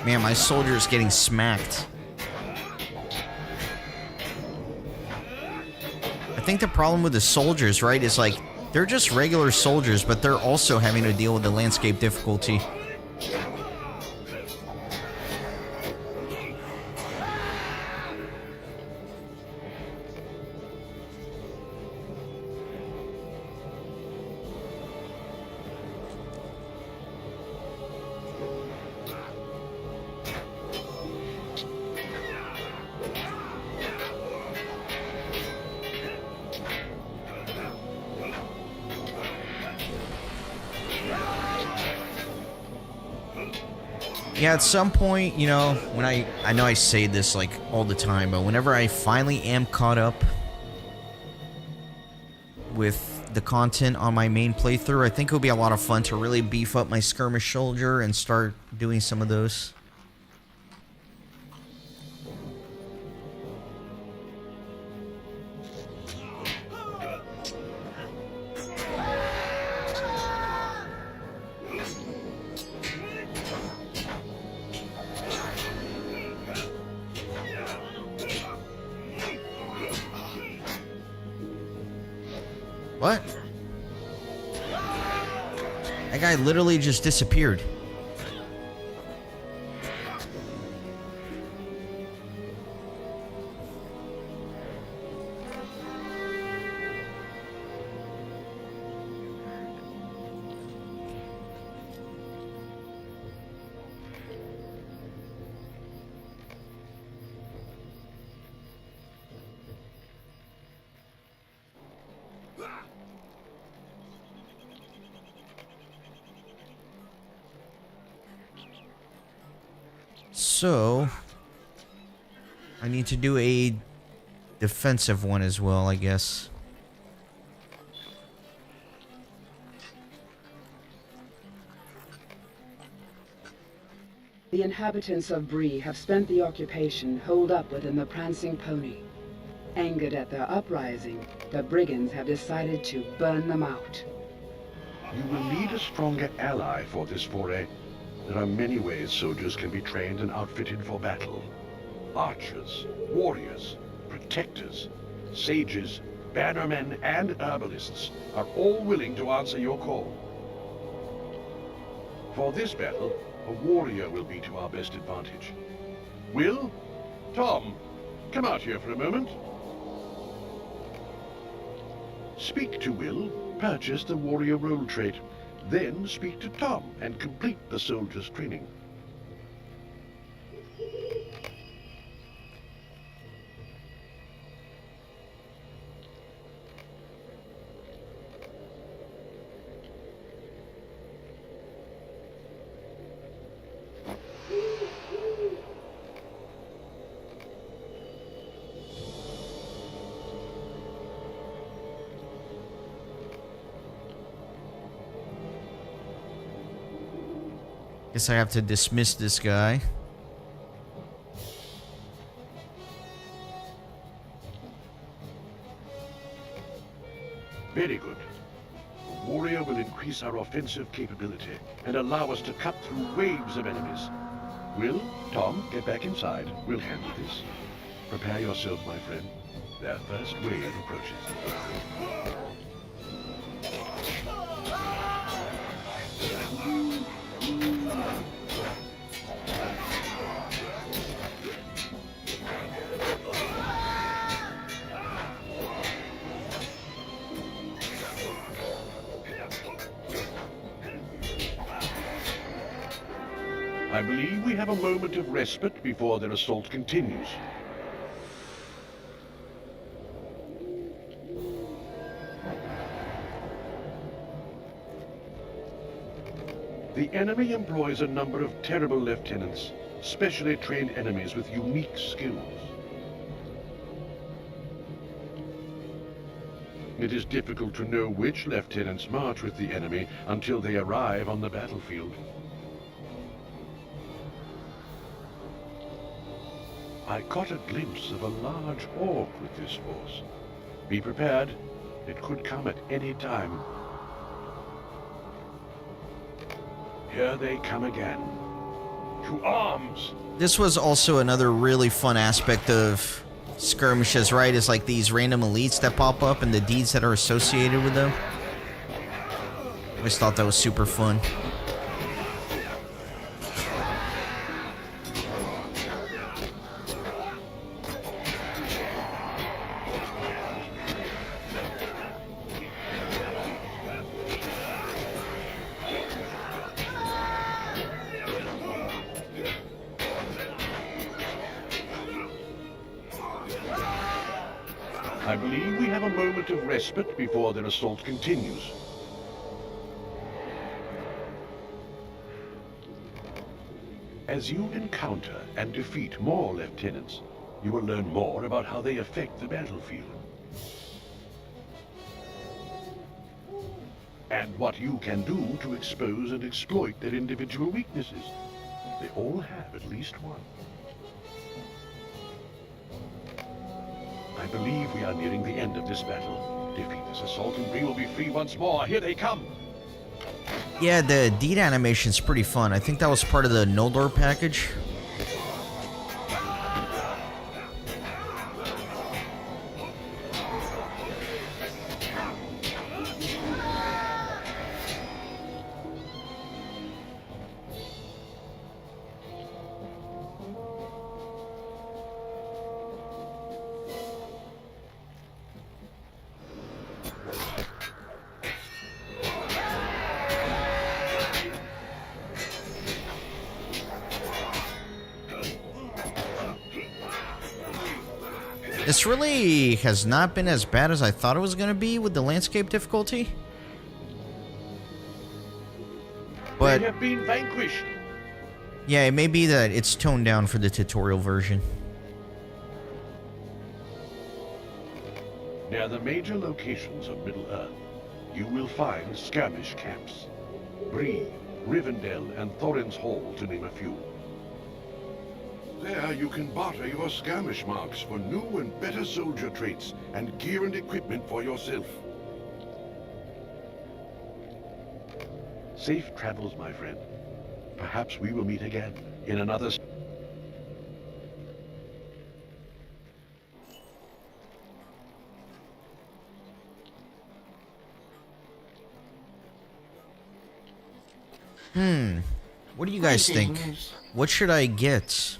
Speaker 1: Man, my soldier's getting smacked. I think the problem with the soldiers, right, is like, they're just regular soldiers, but they're also having to deal with the landscape difficulty. Yeah, at some point, you know, when I know I say this like all the time, but whenever I finally am caught up with the content on my main playthrough, I think it would be a lot of fun to really beef up my skirmish soldier and start doing some of those. What? That guy literally just disappeared. So, I need to do a defensive one as well, I guess.
Speaker 10: The inhabitants of Bree have spent the occupation holed up within the Prancing Pony. Angered at their uprising, the brigands have decided to burn them out.
Speaker 6: You will need a stronger ally for this foray. There are many ways soldiers can be trained and outfitted for battle. Archers, warriors, protectors, sages, bannermen, and herbalists are all willing to answer your call. For this battle, a warrior will be to our best advantage. Will? Tom, come out here for a moment. Speak to Will, purchase the warrior role trait. Then speak to Tom and complete the soldier's training.
Speaker 1: Guess I have to dismiss this guy.
Speaker 6: Very good. A warrior will increase our offensive capability and allow us to cut through waves of enemies. Will, Tom, get back inside. We'll handle this. Prepare yourself, my friend. Their first wave approaches. I believe we have a moment of respite before their assault continues. The enemy employs a number of terrible lieutenants, specially trained enemies with unique skills. It is difficult to know which lieutenants march with the enemy until they arrive on the battlefield. I caught a glimpse of a large orc with this force. Be prepared. It could come at any time. Here they come again. To arms!
Speaker 1: This was also another really fun aspect of skirmishes, right? Is like these random elites that pop up and the deeds that are associated with them. I always thought that was super fun.
Speaker 6: I believe we have a moment of respite before their assault continues. As you encounter and defeat more lieutenants, you will learn more about how they affect the battlefield. And what you can do to expose and exploit their individual weaknesses. They all have at least one. I believe we are nearing the end of this battle. Defeat this assault and we will be free once more. Here they come!
Speaker 1: Yeah, the deed animation's pretty fun. I think that was part of the Noldor package. This really has not been as bad as I thought it was going to be with the landscape difficulty. But
Speaker 6: they have been vanquished.
Speaker 1: Yeah, it may be that it's toned down for the tutorial version.
Speaker 6: Near the major locations of Middle-earth, you will find skirmish camps. Bree, Rivendell, and Thorin's Hall, to name a few.
Speaker 4: There you can barter your skirmish marks for new and better soldier traits and gear and equipment for yourself.
Speaker 6: Safe travels, my friend. Perhaps we will meet again in another...
Speaker 1: What do you guys think? What should I get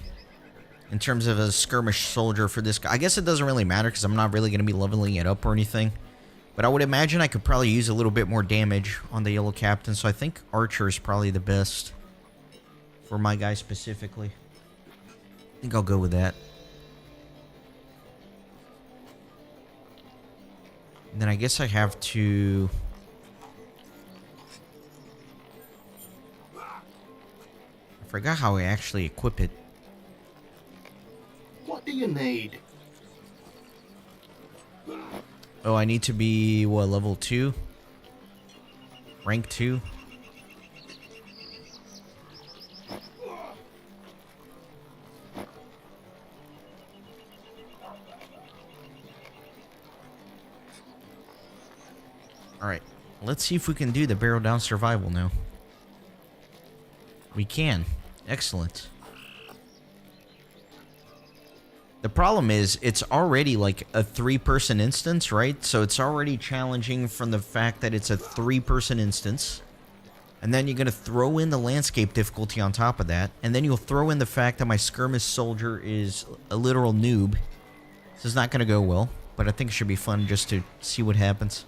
Speaker 1: in terms of a skirmish soldier for this guy? I guess it doesn't really matter because I'm not really going to be leveling it up or anything. But I would imagine I could probably use a little bit more damage on the yellow captain. So I think archer is probably the best for my guy specifically. I think I'll go with that. And then I guess I have to... I forgot how I actually equip it.
Speaker 8: What do you need?
Speaker 1: Oh, I need to be, what, level 2? Rank 2? Alright, let's see if we can do the barrel down survival now. We can. Excellent. The problem is, it's already like a 3-person instance, right? So it's already challenging from the fact that it's a 3-person instance. And then you're going to throw in the landscape difficulty on top of that. And then you'll throw in the fact that my skirmish soldier is a literal noob. This is not going to go well, but I think it should be fun just to see what happens.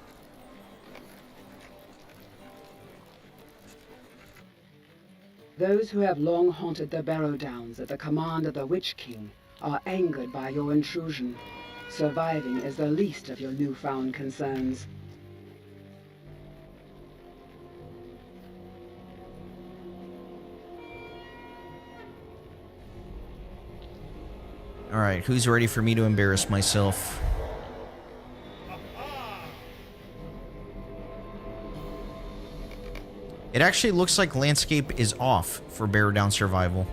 Speaker 10: Those who have long haunted the Barrow Downs at the command of the Witch King are angered by your intrusion. Surviving is the least of your newfound concerns.
Speaker 1: Alright, who's ready for me to embarrass myself? It actually looks like landscape is off for Barrow Down Survival.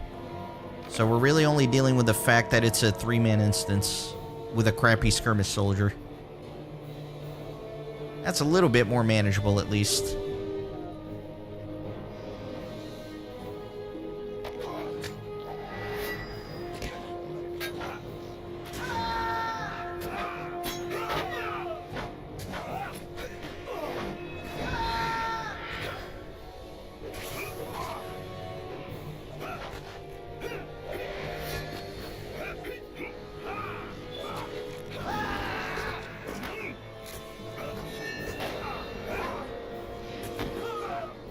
Speaker 1: So we're really only dealing with the fact that it's a 3-man instance with a crappy skirmish soldier. That's a little bit more manageable at least.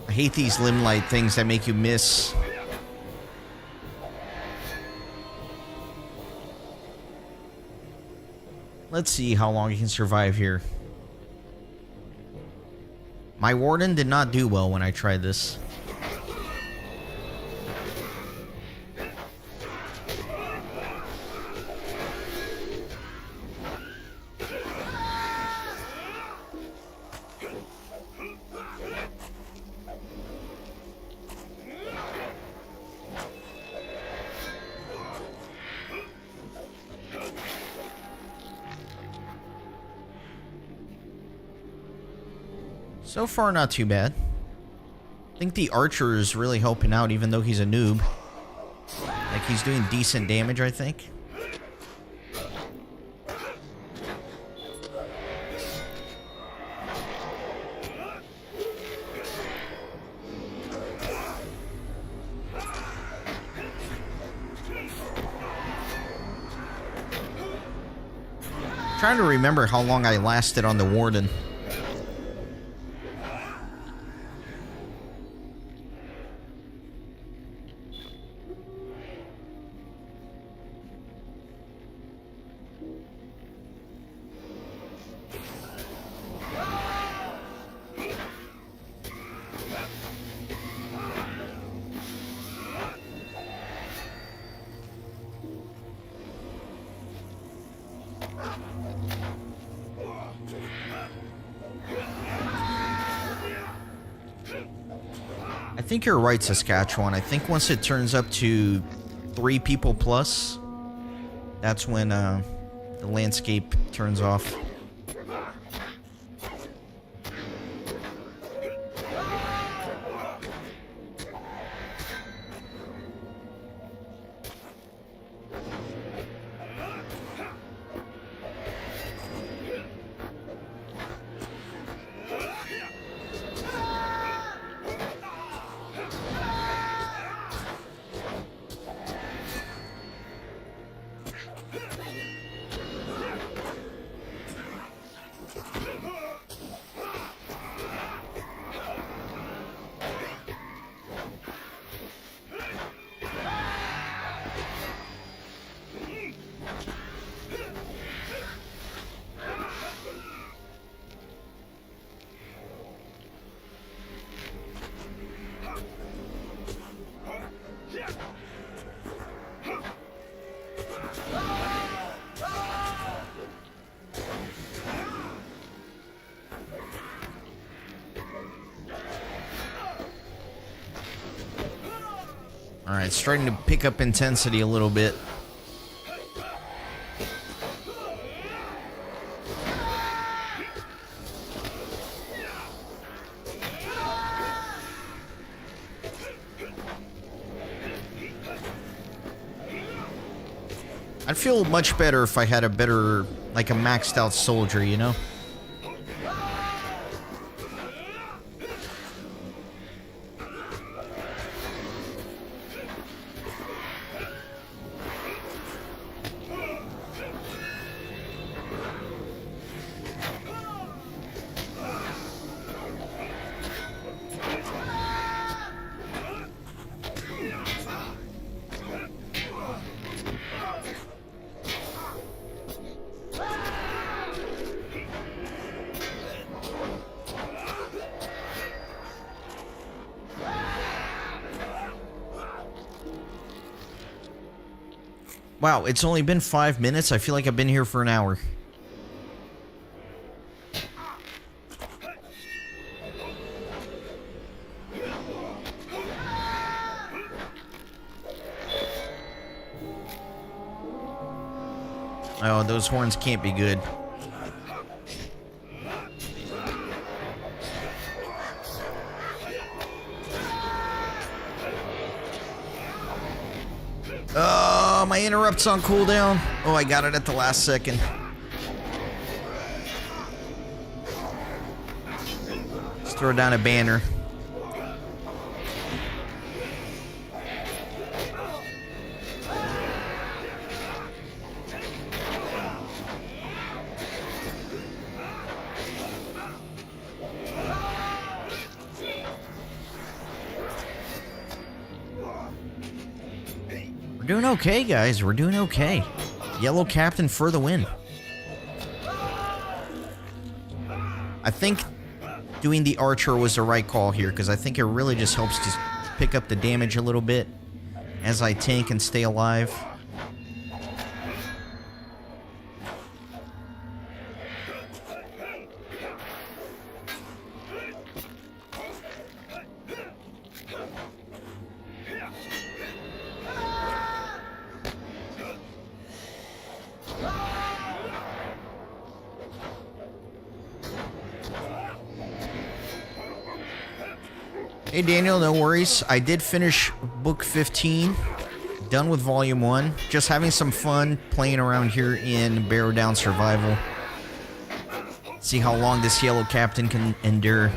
Speaker 1: I hate these limb light things that make you miss. Let's see how long you can survive here. My warden did not do well when I tried this. So far, not too bad. I think the archer is really helping out, even though he's a noob. Like, he's doing decent damage, I think. Trying to remember how long I lasted on the warden. I think you're right, Saskatchewan. I think once it turns up to 3 people plus, that's when the landscape turns off. Alright, it's starting to pick up intensity a little bit. I'd feel much better if I had a better, like a maxed out soldier, you know? Wow, it's only been 5 minutes. I feel like I've been here for an hour. Oh, those horns can't be good. Oh, my interrupt's on cooldown. Oh, I got it at the last second. Let's throw down a banner. We're doing okay, guys. We're doing okay. Yellow Captain for the win. I think doing the Archer was the right call here, because I think it really just helps to pick up the damage a little bit as I tank and stay alive. Hey Daniel, no worries. I did finish book 15, done with volume 1. Just having some fun playing around here in Barrow Down Survival. See how long this Yellow Captain can endure.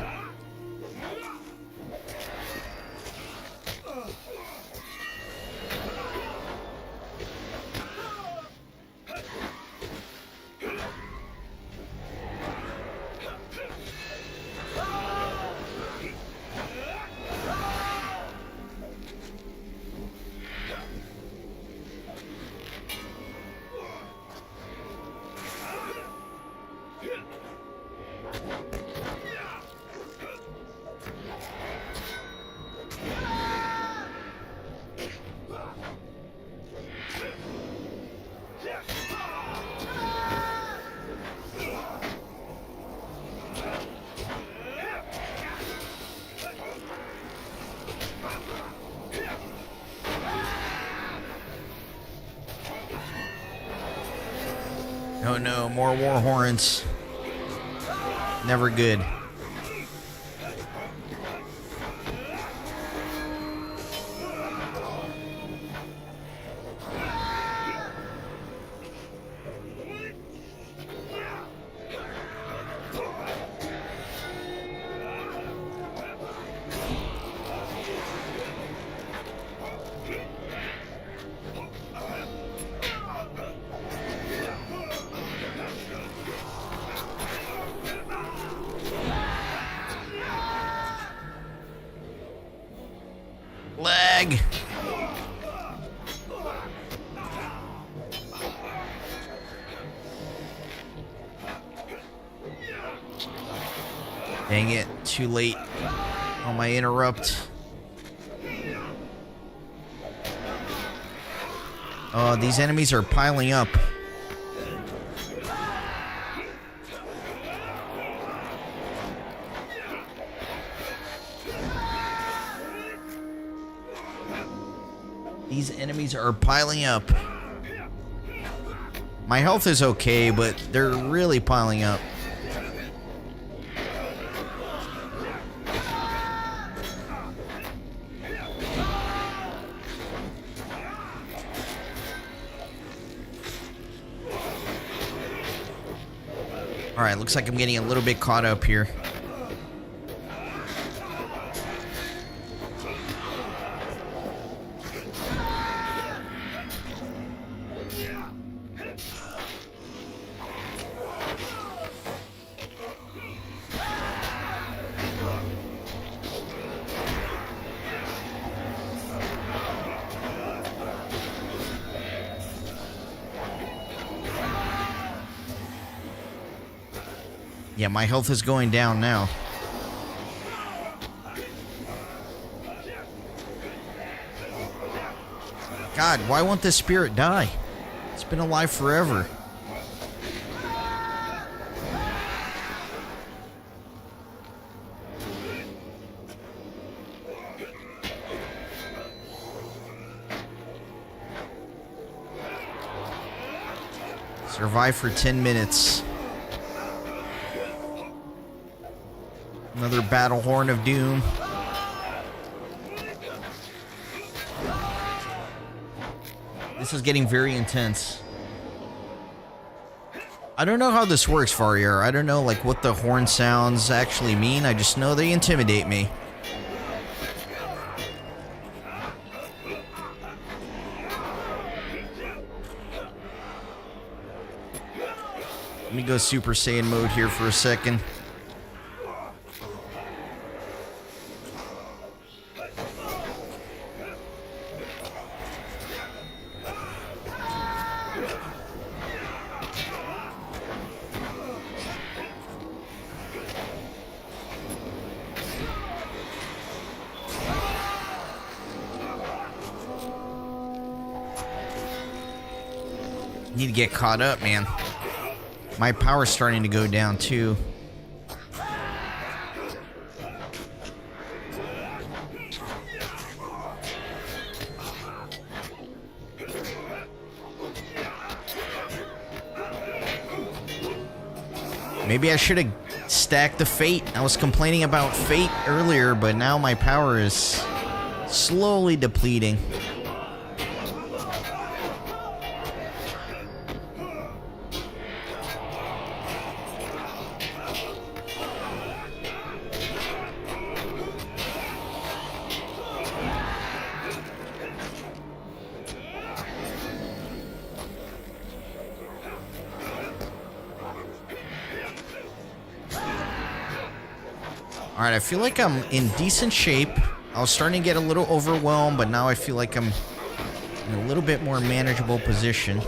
Speaker 1: Oh no, more war horns. Never good. Lag. Dang it, too late on my interrupt. Oh, these enemies are piling up. These enemies are piling up. My health is okay, but they're really piling up. Alright, looks like I'm getting a little bit caught up here. Yeah, my health is going down now. God, why won't this spirit die? It's been alive forever. Survive for 10 minutes. Another battle horn of doom. This is getting very intense. I don't know how this works, J.R.R. I don't know like what the horn sounds actually mean. I just know they intimidate me. Let me go Super Saiyan mode here for a second. Need to get caught up, man. My power's starting to go down too. Maybe I should have stacked the fate. I was complaining about fate earlier, but now my power is slowly depleting. Alright, I feel like I'm in decent shape. I was starting to get a little overwhelmed, but now I feel like I'm in a little bit more manageable position.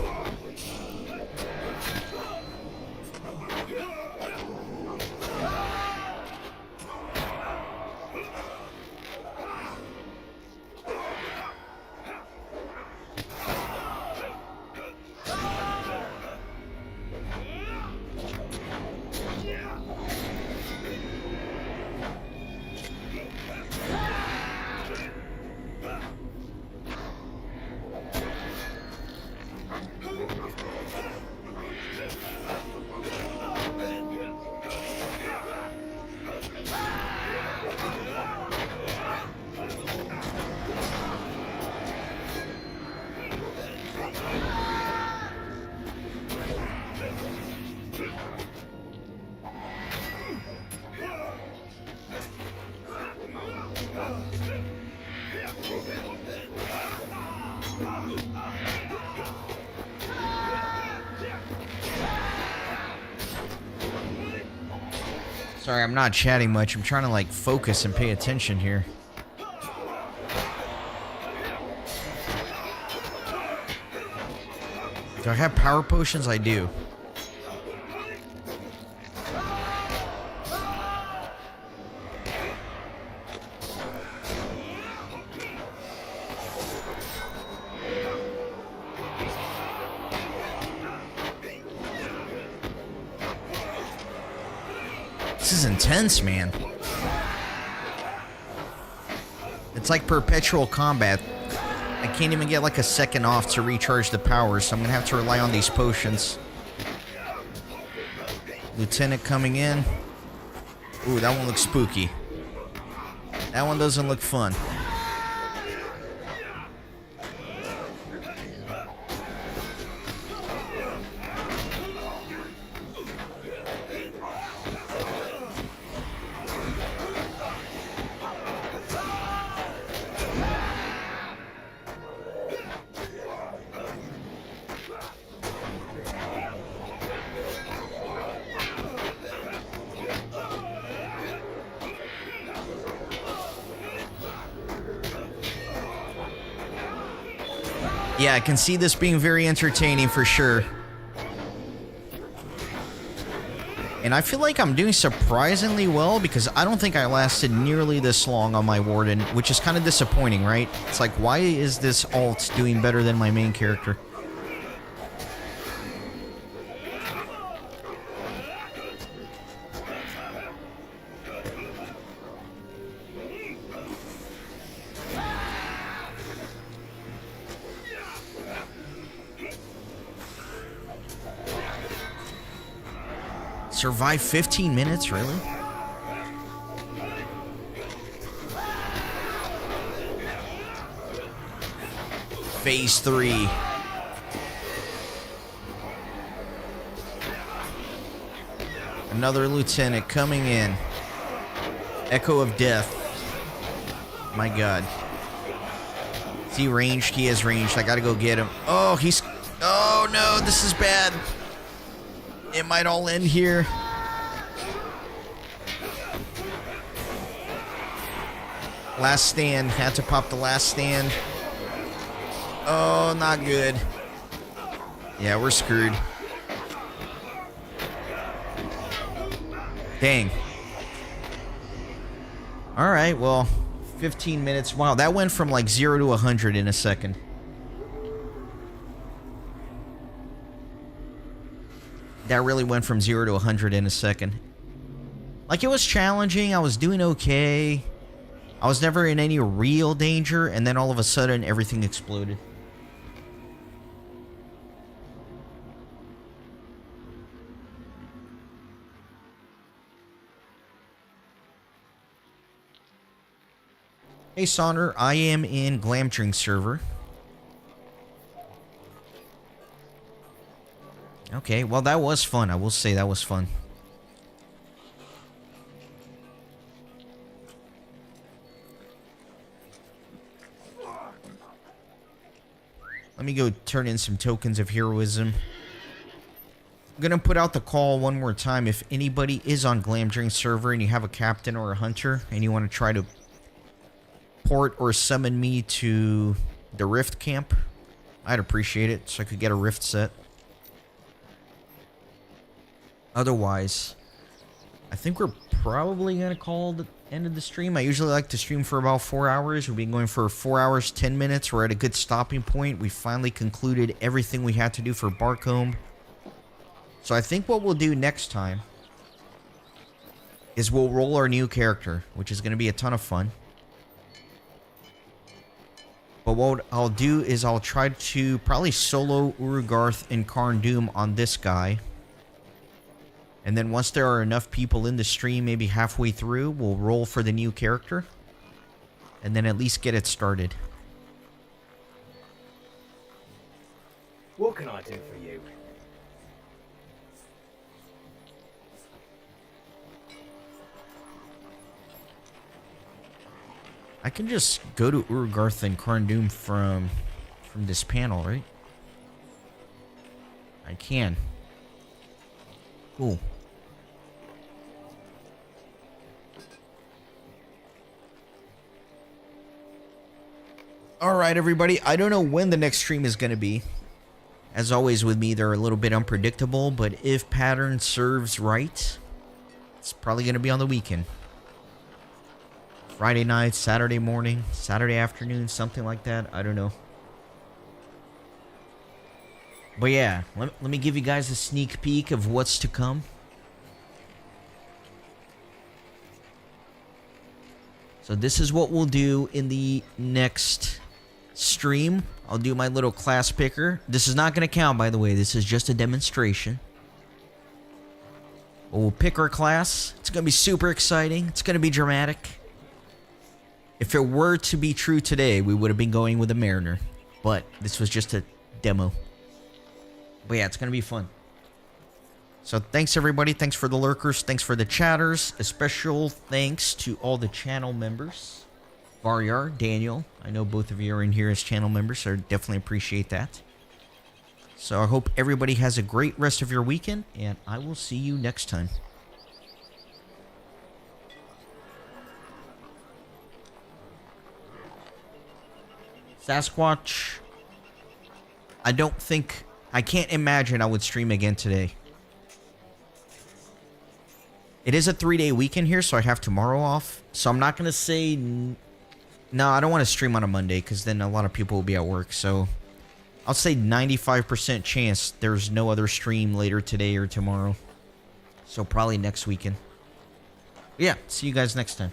Speaker 1: Sorry, I'm not chatting much. I'm trying to like focus and pay attention here. Do I have power potions? I do. This is intense, man. It's like perpetual combat. I can't even get like a second off to recharge the power, so I'm gonna have to rely on these potions. Lieutenant coming in. Ooh, that one looks spooky. That one doesn't look fun. Yeah, I can see this being very entertaining for sure. And I feel like I'm doing surprisingly well because I don't think I lasted nearly this long on my Warden, which is kind of disappointing, right? It's like, why is this alt doing better than my main character? Survive 15 minutes, really? Phase 3. Another lieutenant coming in. Echo of Death. My god. Is he ranged? He has ranged. I gotta go get him. Oh, he's... Oh, no, this is bad. It might all end here. Last stand. Had to pop the last stand. Oh, not good. Yeah, we're screwed. Dang. Alright, well, 15 minutes. Wow, that went from like 0 to 100 in a second. That really went from 0 to 100 in a second. Like, it was challenging. I was doing okay. I was never in any real danger, and then all of a sudden, everything exploded. Hey, Sonder, I am in Glamdring server. Okay, well, that was fun. I will say that was fun. Let me go turn in some tokens of heroism. I'm gonna put out the call one more time. If anybody is on Glamdring server and you have a captain or a hunter and you want to try to port or summon me to the Rift camp, I'd appreciate it so I could get a Rift set. Otherwise, I think we're probably going to call the end of the stream. I usually like to stream for about 4 hours. We've been going for 4 hours, 10 minutes. We're at a good stopping point. We finally concluded everything we had to do for Barcomb. So I think what we'll do next time is we'll roll our new character, which is going to be a ton of fun. But what I'll do is I'll try to probably solo Urugarth and Karn Doom on this guy. And then once there are enough people in the stream, maybe halfway through, we'll roll for the new character. And then at least get it started.
Speaker 2: What can I do for you?
Speaker 1: I can just go to Urugarth and Karn Doom from this panel, right? I can. Cool. Alright, everybody. I don't know when the next stream is going to be. As always with me, they're a little bit unpredictable, but if pattern serves right, it's probably going to be on the weekend. Friday night, Saturday morning, Saturday afternoon, something like that. I don't know. But yeah, let me give you guys a sneak peek of what's to come. So this is what we'll do in the next stream. I'll do my little class picker. This is not going to count, by the way. This is just a demonstration. But we'll pick our class. It's going to be super exciting. It's going to be dramatic. If it were to be true today, we would have been going with a Mariner. But this was just a demo. But yeah, it's going to be fun. So thanks, everybody. Thanks for the lurkers. Thanks for the chatters. A special thanks to all the channel members. J.R.R, Daniel. I know both of you are in here as channel members, so I definitely appreciate that. So I hope everybody has a great rest of your weekend, and I will see you next time. Sasquatch. I can't imagine I would stream again today. It is a 3-day weekend here, so I have tomorrow off. So I'm not going to say... No, I don't want to stream on a Monday, because then a lot of people will be at work. So I'll say 95% chance there's no other stream later today or tomorrow. So probably next weekend. Yeah, see you guys next time.